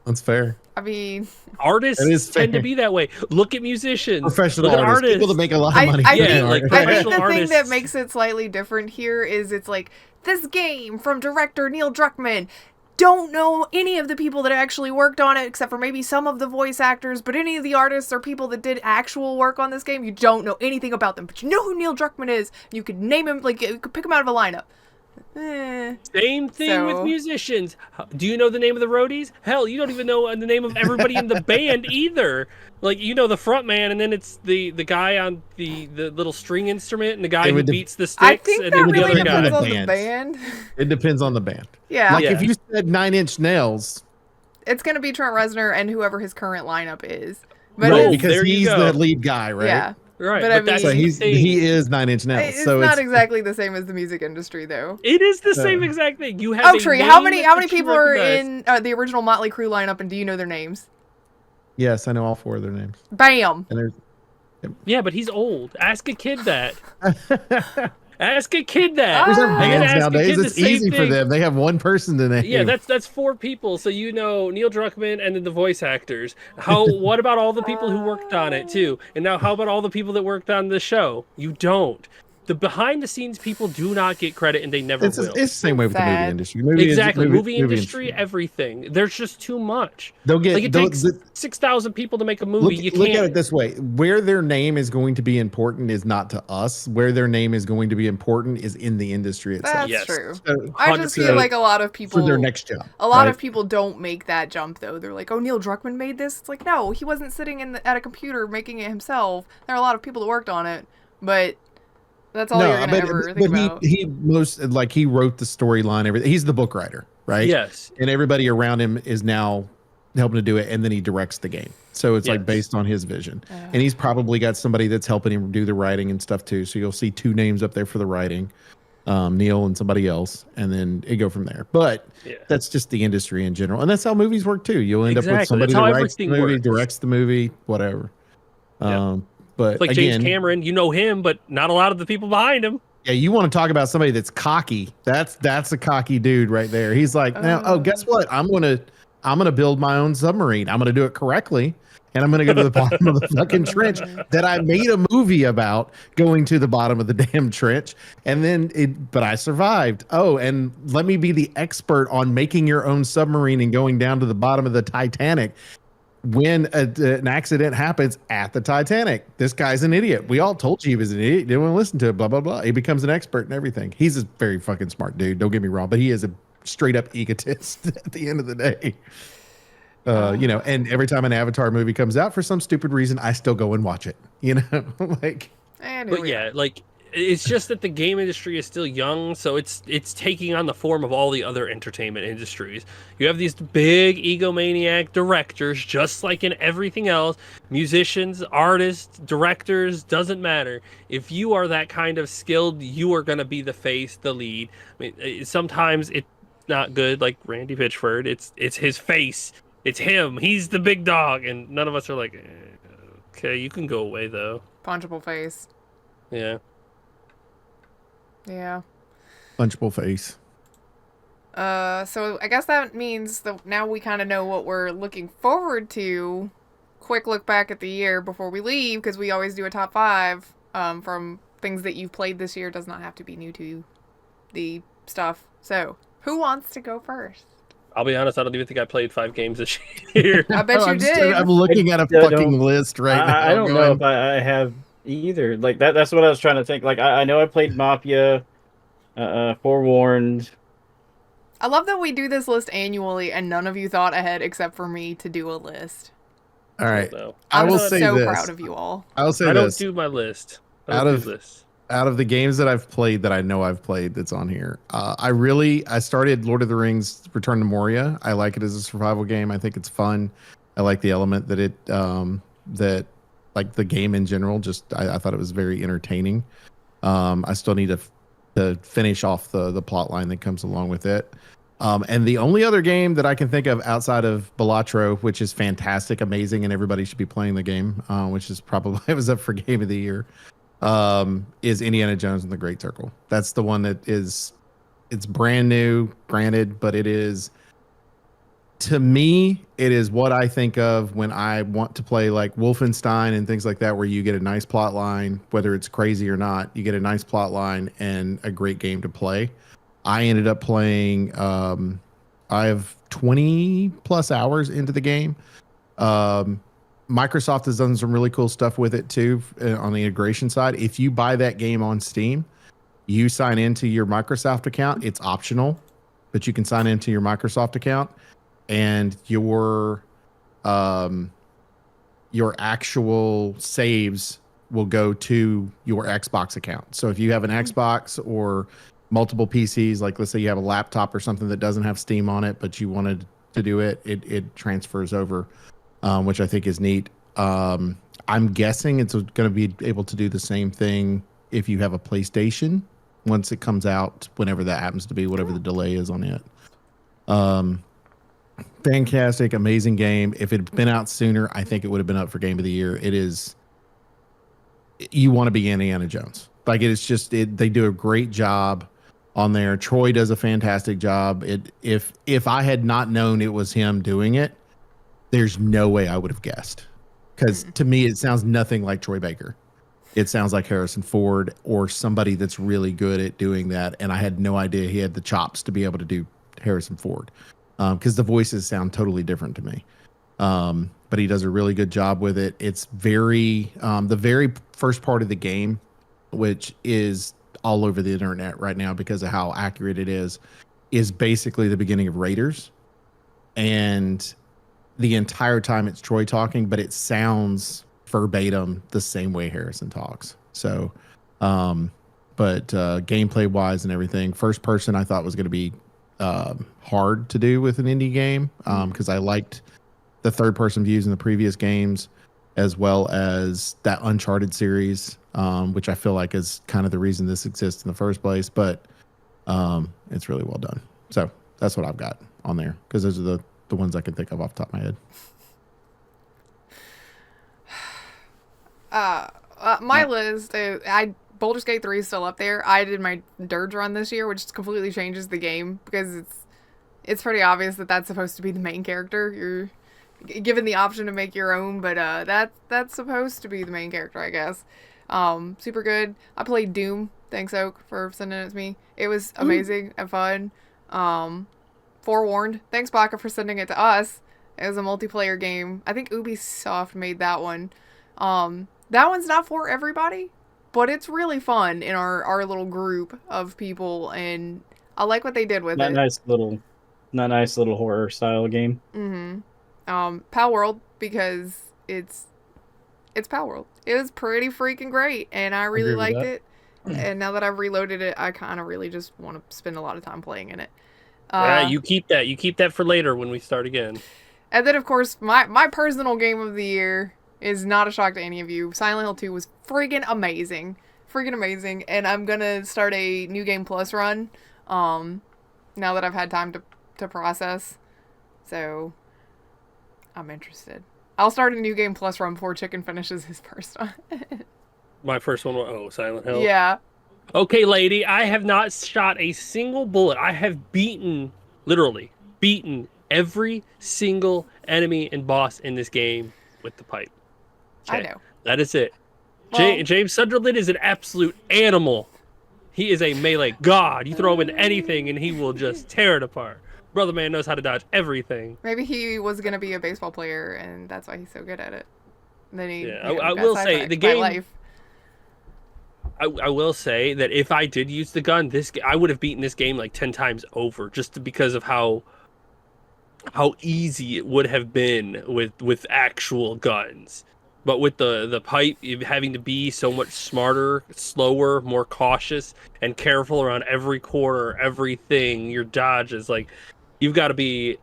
That's fair. I mean, Artists That is tend to fair. be that way. Look at musicians. Professional Look at artists, people that make a lot of I- money. I doing think- art. like, I think professional the thing that artists. makes it slightly different here is it's like this game from director Neil Druckmann. Don't know any of the people that actually worked on it except for maybe some of the voice actors, but any of the artists or people that did actual work on this game, you don't know anything about them. But you know who Neil Druckmann is. You could name him, like you could pick him out of a lineup. Same thing with So- musicians. Do you know the name of the roadies? Hell, you don't even know the name of everybody in the band either. Like, you know the front man, and then it's the guy on the little string instrument, and the guy It who would beats the I sticks, think and that then the really other depends guy. on the Bands. band. It depends on the band. Yeah, Like Yeah. if you said Nine Inch Nails, it's gonna be Trent Reznor and whoever his current lineup is. But right? Oh, it's- Because there you he's go. the lead guy, right? yeah, Right, But but, I that's So mean- the he's thing. he is Nine Inch Nails. it's so not it's exactly the same as the music industry, though. It is the same Uh, exact thing. You have Oh, a Tree, name how many that you people are recognize. in the original Motley Crue lineup, and do you know their names? yes, I know all four of their names. Bam. And Yeah, but he's old. Ask a kid that. Ask a kid that. Ah. there's I'm no gonna bands ask a nowadays. kid the It's same easy for thing. them. They have one person to name. Yeah, that's 4 people. So you know Neil Druckmann and then the voice actors. What about all the people who worked on it too? And now how about all the people that worked on the show? You don't. The behind the scenes people do not get credit, and they never it's will. the same way with the movie Sad. industry. Movie Exactly. Movie movie industry, everything. There's just too much. They'll get Like it they'll- takes 6,000 people to make a movie. You look can't. at it this way: where their name is going to be important is not to us. Where their name is going to be important is in the industry itself. That's Yes. true. So, I just 100%. feel like a lot of people for their next job. A lot right? of people don't make that jump though. They're like, "Oh, Neil Druckmann made this." It's like, no, he wasn't sitting at a computer making it himself. There are a lot of people that worked on it, but that's all you're gonna ever think about. he wrote the storyline. Everything. He's the book writer, right? Yes. And everybody around him is now helping to do it, and then he directs the game. So it's like Yes. based on his vision. And he's probably got somebody that's helping him do the writing and stuff too. So you'll see 2 names up there for the writing, Neil and somebody else, and then it go from there. But Yeah. that's just the industry in general, and that's how movies work too. You'll end up with Exactly. somebody That's how that writes the everything movie, works. directs the movie, whatever. Yeah. But It's like again, James Cameron. You know him, but not a lot of the people behind him. yeah, you want to talk about somebody that's cocky? That's a cocky dude right there. He's like, now, guess what? I'm gonna build my own submarine. I'm gonna do it correctly, and I'm gonna go to the bottom of the fucking trench that I made a movie about going to the bottom of the damn trench, and then but I survived. Oh, and let me be the expert on making your own submarine and going down to the bottom of the Titanic. When an accident happens at the Titanic, this guy's an idiot. We all told you he was an idiot. You didn't want to listen to it. Blah blah blah. He becomes an expert in everything. He's a very fucking smart dude. Don't get me wrong, but he is a straight up egotist at the end of the day. You know, and every time an Avatar movie comes out, for some stupid reason, I still go and watch it. You know, like And here But we yeah, are. like it's just that the game industry is still young, so it's taking on the form of all the other entertainment industries. You have these big egomaniac directors, just like in everything else. Musicians, artists, directors, doesn't matter. If you are that kind of skilled, you are going to be the face, the lead. I mean, sometimes it's not good, like Randy Pitchford. It's his face. It's him. He's the big dog, and none of us are like, okay, you can go away though. Punchable face. Yeah. Yeah. punchable face. So I guess that means that now we kind of know what we're looking forward to. Quick look back at the year before we leave, because we always do a top 5 from things that you've played this year. It does not have to be new to the stuff. So, who wants to go first? I'll be honest, I don't even think I played 5 games this year. I bet you I'm did. I'm looking at a I fucking don't- list right now. I don't know going, if I have either. Like that's what I was trying to think. Like I know I played Mafia, Forewarned. I love that we do this list annually and none of you thought ahead except for me to do a list. all right. No. I I'm will say so this. proud of you all. I'll say I don't this. do my list. I Out don't of- do lists. Out of the games that I've played that I know I've played that's on here, I started Lord of the Rings Return to Moria. I like it as a survival game. I think it's fun. I like the element that that like the game in general. Just I thought it was very entertaining. I still need to finish off the plot line that comes along with it. And the only other game that I can think of outside of Balatro, which is fantastic, amazing, and everybody should be playing the game, which is probably it was up for Game of the Year, is Indiana Jones and the Great Circle. That's the one that it's brand new, granted, but it is, to me, it is what I think of when I want to play like Wolfenstein and things like that, where you get a nice plot line, whether it's crazy or not, you get a nice plot line and a great game to play. I ended up playing, I have 20 plus hours into the game. Microsoft has done some really cool stuff with it too on the integration side. If you buy that game on Steam, You sign into your Microsoft account. It's optional, but you can sign into your Microsoft account, and your actual saves will go to your Xbox account. So if you have an Xbox or multiple PCs, like let's say you have a laptop or something that doesn't have Steam on it, but you wanted to do it, it transfers over, which I think is neat. I'm guessing it's going to be able to do the same thing if you have a PlayStation once it comes out, whenever that happens to be, whatever the delay is on it. Fantastic, amazing game. If it had been out sooner, I think it would have been up for Game of the Year. It is. You want to be Indiana Jones. Like it is just they do a great job on there. Troy does a fantastic job. If I had not known it was him doing it, there's no way I would have guessed. Because to me, it sounds nothing like Troy Baker. It sounds like Harrison Ford or somebody that's really good at doing that. And I had no idea he had the chops to be able to do Harrison Ford. Because the voices sound totally different to me. But he does a really good job with it. It's very, the very first part of the game, which is all over the internet right now because of how accurate it is basically the beginning of Raiders. And the entire time it's Troy talking, but it sounds verbatim the same way Harrison talks. So, but gameplay wise and everything, first person I thought was going to be hard to do with an indie game because I liked the third person views in the previous games, as well as that Uncharted series, which I feel like is kind of the reason this exists in the first place. But it's really well done. So that's what I've got on there because those are the ones I can think of off the top of my head. My list, Baldur's Gate 3 is still up there. I did my Dirge run this year, which completely changes the game because it's pretty obvious that that's supposed to be the main character. You're given the option to make your own, but that's supposed to be the main character, I guess. Super good. I played Doom. Thanks, Oak, for sending it to me. It was amazing and fun. Forewarned. Thanks, Baka, for sending it to us. It was a multiplayer game. I think Ubisoft made that one. That one's not for everybody, but it's really fun in our little group of people, and I like what they did with it. Nice little horror style game. Pal World, because it's Pal World. It was pretty freaking great, and I really liked it. And now that I've reloaded it, I kind of really just want to spend a lot of time playing in it. Yeah, you keep that. You keep that for later when we start again. And then, of course, my personal game of the year is not a shock to any of you. Silent Hill 2 was freaking amazing. And I'm going to start a New Game Plus run now that I've had time to process. So, I'm interested. I'll start a New Game Plus run before Chicken finishes his first one. My first one was, Silent Hill. Yeah. Okay, lady, I have not shot a single bullet. I have literally beaten every single enemy and boss in this game with the pipe. Okay, I know. That is it. Well, James Sunderland is an absolute animal. He is a melee god. You throw him in anything and he will just tear it apart. Brother man knows how to dodge everything. maybe he was going to be a baseball player, and that's why he's so good at it. And then he I got will say, sidetracked the by game- life. I will say that if I did use the gun, I would have beaten this game like 10 times over, just because of how easy it would have been with actual guns. But with the pipe, having to be so much smarter, slower, more cautious, and careful around every corner, everything, your dodges, like, you've got to be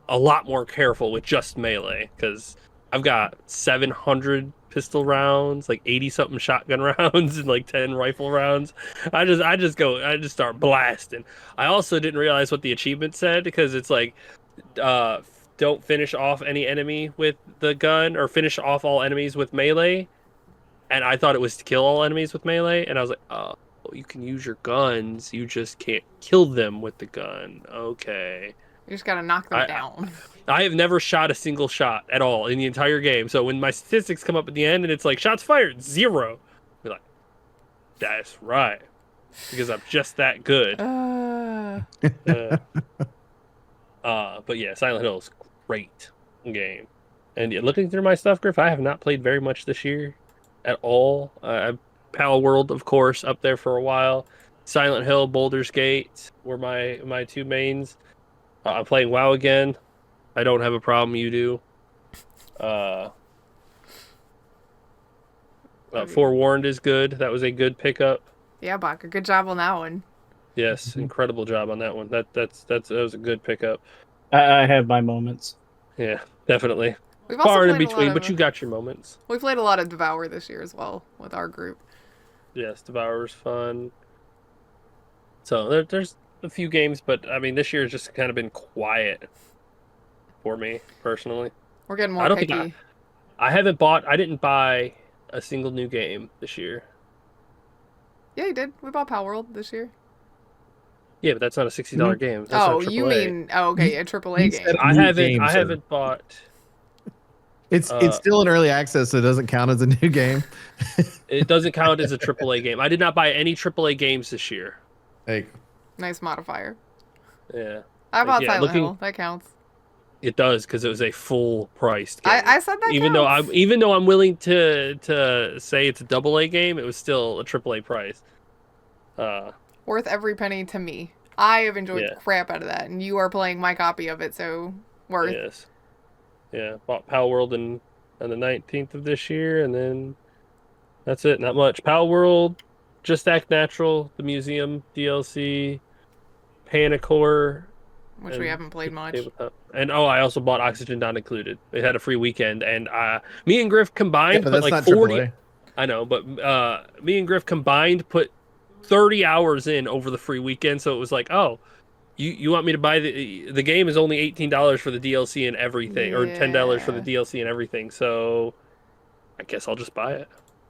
a lot more careful with just melee, because I've got 700 pistol rounds, like 80-something shotgun rounds, and like 10 rifle rounds. I just start blasting. I also didn't realize what the achievement said, because it's like, don't finish off any enemy with the gun, or finish off all enemies with melee. And I thought it was to kill all enemies with melee, and I was like, oh, you can use your guns, you just can't kill them with the gun. Okay. You just gotta knock them down. I have never shot a single shot at all in the entire game. So when my statistics come up at the end and it's like, shots fired, 0. You're like, that's right. Because I'm just that good. But yeah, Silent Hill is great game. And looking through my stuff, Griff, I have not played very much this year at all. Pal World, of course, up there for a while. Silent Hill, Baldur's Gate were my two mains. I'm playing WoW again. I don't have a problem. You do. Forewarned is good. That was a good pickup. Yeah, Baka, good job on that one. Yes, incredible job on that one. That was a good pickup. I have my moments. Yeah, definitely. We've also Far and in played a lot between, of, but you got your moments. we played a lot of Devour this year as well with our group. Yes, Devour's fun. So there's a few games, but I mean, this year has just kind of been quiet for me personally. We're getting more I don't picky. think I didn't buy a single new game this year. Yeah, you did. We bought Power World this year. Yeah, but that's not a $60 game. That's Oh, not AAA. you mean okay, a AAA You game. said- I New haven't game, I sir. haven't bought. It's still in early access, so it doesn't count as a new game. It doesn't count as a AAA game. I did not buy any AAA games this year. Like, Nice modifier. Yeah, I bought yeah, Silent looking- Hill. That counts. it does because it was a full priced game. I said that even counts. though I'm willing to say it's a AA game, it was still a AAA price. Worth every penny to me. I have enjoyed Yeah. the crap out of that, and you are playing my copy of it, so worth. Yes. Yeah, bought Pal World on the 19th of this year, and then that's it. Not much. Pal World, Just Act Natural, the Museum DLC, Panicore, Which we and haven't played much. Tabletop. And I also bought Oxygen Not Included. It had a free weekend, and me and Griff combined yeah, but put that's like not 40. AAA. I know, but me and Griff combined put 30 hours in over the free weekend, so it was like, oh, you want me to buy the game is only $18 for the DLC and everything, or $10 for the Yeah. DLC and everything. So I guess I'll just buy it.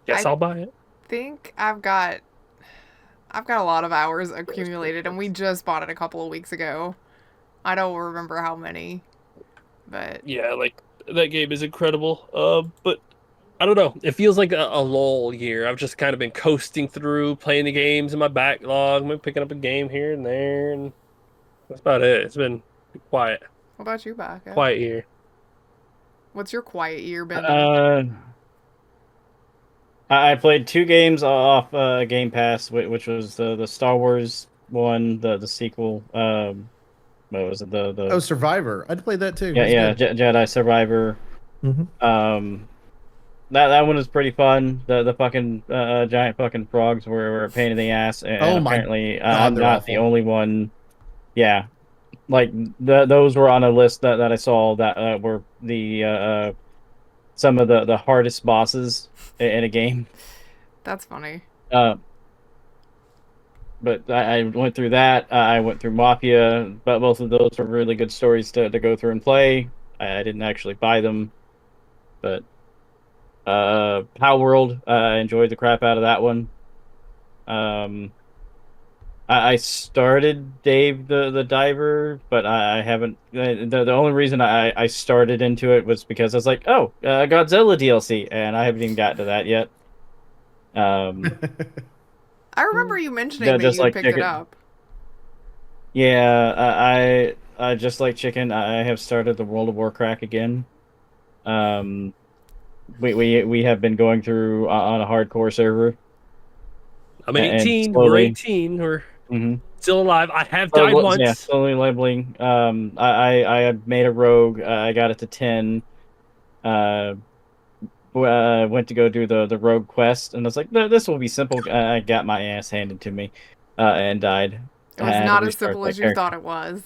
Yes, I- I'll buy it. Think I've got a lot of hours accumulated, and we just bought it a couple of weeks ago. I don't remember how many, but Yeah, like that game is incredible. But I don't know. It feels like a lull year. I've just kind of been coasting through, playing the games in my backlog, maybe picking up a game here and there, and that's about it. It's been quiet, what about you, Baka? quiet year. What's your quiet year been? I played 2 games off Game Pass, which was the Star Wars one, the sequel. What was it? Oh, Survivor. I'd play that too. yeah, It's yeah, good. Jedi Survivor. Mhm. That one was pretty fun. The fucking giant fucking frogs were a pain in the ass, and Oh my apparently God, I'm they're not the awful. only one. Yeah, like those were on a list that I saw that were the some of the hardest bosses in a game. That's funny. But I went through that. I went through Mafia, but both of those were really good stories to go through and play. I didn't actually buy them, but Power World, I enjoyed the crap out of that one. I started Dave the Diver, but I haven't. The only reason I started into it was because I was like, oh, Godzilla DLC, and I haven't even gotten to that yet. I remember you mentioning Yeah, that just you like picked it chicken. up. Yeah, I just like chicken. I have started the World of Warcraft again. We have been going through on a hardcore server. I'm And 18. slowly- We're 18. We're Mm-hmm. still alive. I have died once. Yeah, slowly leveling. I had made a rogue. I got it to 10. Went to go do the rogue quest, and I was like, no, this will be simple. I got my ass handed to me, and died. It was I had to not as restart simple that as you character. thought it was.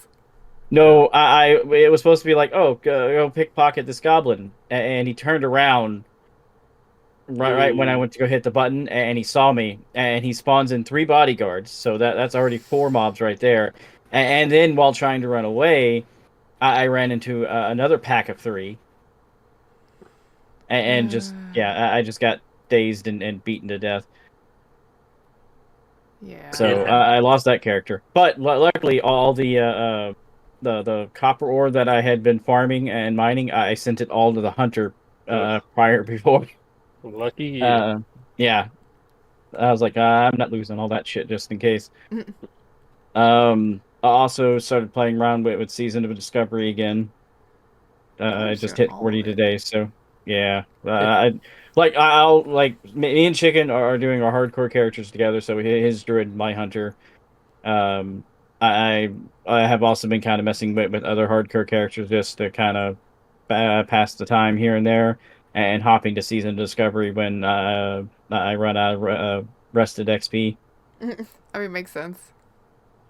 No, it was supposed to be like, oh, go pickpocket this goblin, and he turned around right when I went to go hit the button, and he saw me, and he spawns in 3 bodyguards, so that's already 4 mobs right there, and then while trying to run away, I ran into another pack of 3, and just I just got dazed and beaten to death. Yeah. So Yeah. I lost that character, but luckily all the copper ore that I had been farming and mining, I sent it all to the hunter before. Lucky you. Yeah, I was like, I'm not losing all that shit just in case. I also started playing around with Season of Discovery again. I just hit 40 today, so Yeah, I'll like me and Chicken are doing our hardcore characters together. So his druid, my hunter. Um, I have also been kind of messing with other hardcore characters just to kind of pass the time here and there, and hopping to season discovery when I run out of rested XP. I mean, makes sense.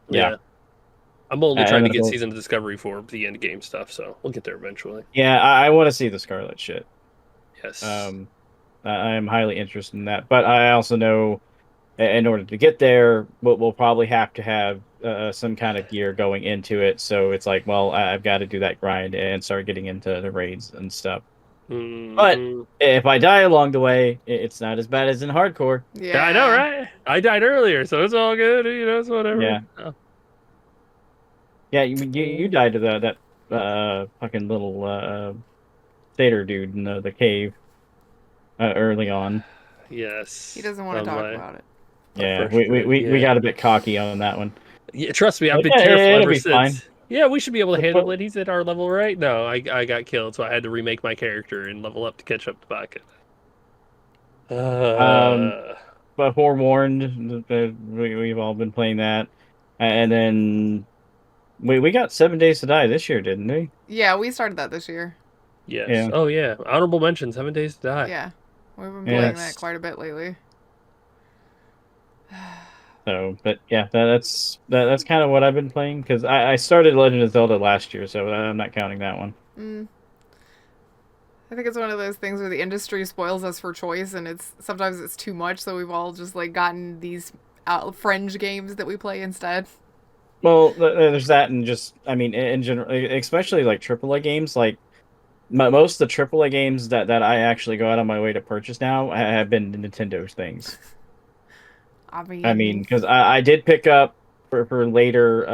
Yeah. I'm only And trying to that's get all- season of discovery for the end game stuff, so we'll get there eventually. Yeah, I want to see the Scarlet shit. Yes. I am highly interested in that, but I also know in order to get there, we'll probably have to have some kind of gear going into it. So it's like, well, I've got to do that grind and start getting into the raids and stuff. But Mhm. if I die along the way, it's not as bad as in hardcore. Yeah, I know, right? I died earlier, so it's all good. It's whatever. Yeah. Oh. Yeah, you died to that fucking little satyr dude in the cave early on. Yes. He doesn't want to talk about it. Yeah, first we druid, got a bit cocky on that one. Yeah, trust me, I've been Yeah, careful it'll ever be since. fine. Yeah, we should be able to handle Well- it. He's at our level, right? No, I got killed, so I had to remake my character and level up to catch up to Bucket. But forewarned, we've all been playing that, and then we got 7 Days to Die this year, didn't we? Yeah, we started that this year. yes. Yeah. Oh yeah. Honorable mention: 7 Days to Die. Yeah, we've been Yeah, playing that's- that quite a bit lately. So, but yeah, that's kind of what I've been playing because I started Legend of Zelda last year, so I'm not counting that one. I think it's one of those things where the industry spoils us for choice, and sometimes it's too much. So we've all just like gotten these fringe games that we play instead. Well, there's that, and just I mean, in general, especially like AAA games, like most of the AAA games that I actually go out on my way to purchase now have been Nintendo's things. I mean, because I did pick up for later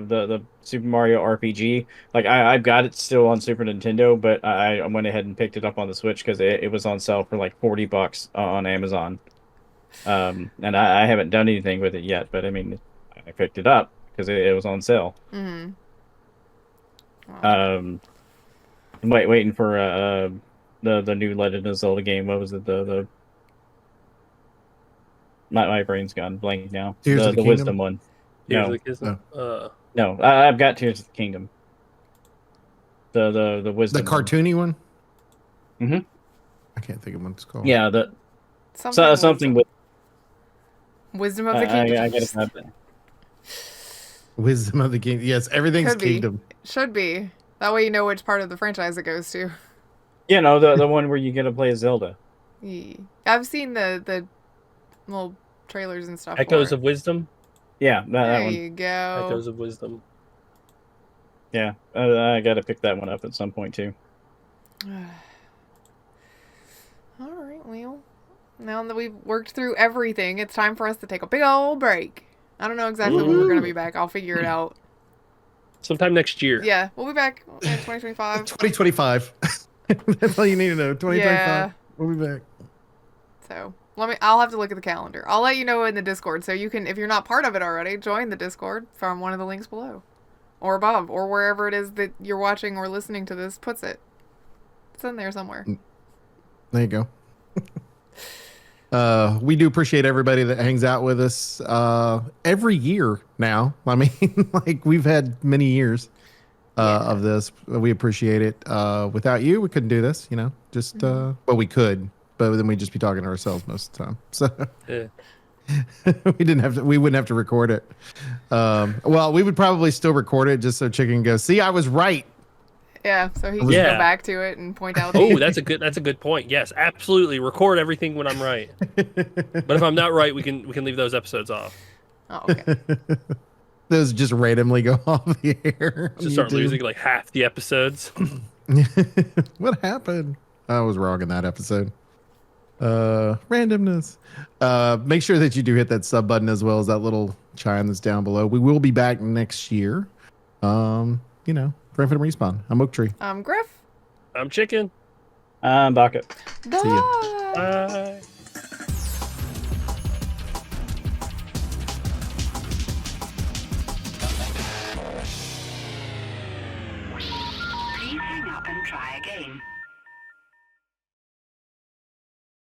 the Super Mario RPG. Like I've got it still on Super Nintendo, but I went ahead and picked it up on the Switch because it was on sale for like $40 on Amazon. And I haven't done anything with it yet, but I mean, I picked it up because it was on sale. Mm-hmm. I'm waiting for the new Legend of Zelda game. What was it? The my brain's gone blank now. Tears of the Kingdom? Wisdom one. Here's No. the kiss. No, I've got Tears of the Kingdom. The The wisdom. cartoony one? Mhm. I can't think of what it's called. Yeah, the Something, something with. Wisdom of the I Kingdom. gotta have that. Wisdom of the Kingdom. Yes, everything's Could be. kingdom. Should be. That way you know which part of the franchise it goes to. You know the one where you get to play as Zelda. Yeah. I've seen the little trailers and stuff. Echoes for it. of Wisdom. Yeah, that There one. you go. Echoes of Wisdom. Yeah, I gotta pick that one up at some point too. All right, well, now that we've worked through everything, it's time for us to take a big old break. I don't know exactly when we're going to be back. I'll figure it out. Sometime next year. Yeah, we'll be back in 2025. 2025. That's all you need to know. 2025. Yeah. We'll be back. So I'll have to look at the calendar. I'll let you know in the Discord, so you can, if you're not part of it already, join the Discord from one of the links below, or above, or wherever it is that you're watching or listening to this puts it. It's in there somewhere. There you go. We do appreciate everybody that hangs out with us every year now. I mean, like we've had many years of this. We appreciate it. Without you, we couldn't do this, you know, just, well, we could, but then we'd just be talking to ourselves most of the time. So Yeah. we wouldn't have to record it. Well, we would probably still record it just so Chicken goes, see, I was right. Yeah, so he can Yeah. go back to it and point out. Oh, that's a good point. Yes, absolutely. Record everything when I'm right. But if I'm not right, we can leave those episodes off. Oh, okay. Those just randomly go off the air. on Just start YouTube. losing like half the episodes. What happened? I was wrong in that episode. Randomness. Make sure that you do hit that sub button as well as that little chime that's down below. We will be back next year. You know, Griffin and Respawn. I'm Oak Tree. Griff. I'm Chicken. Bucket. Bye. ya. Bye. Please hang up and try again.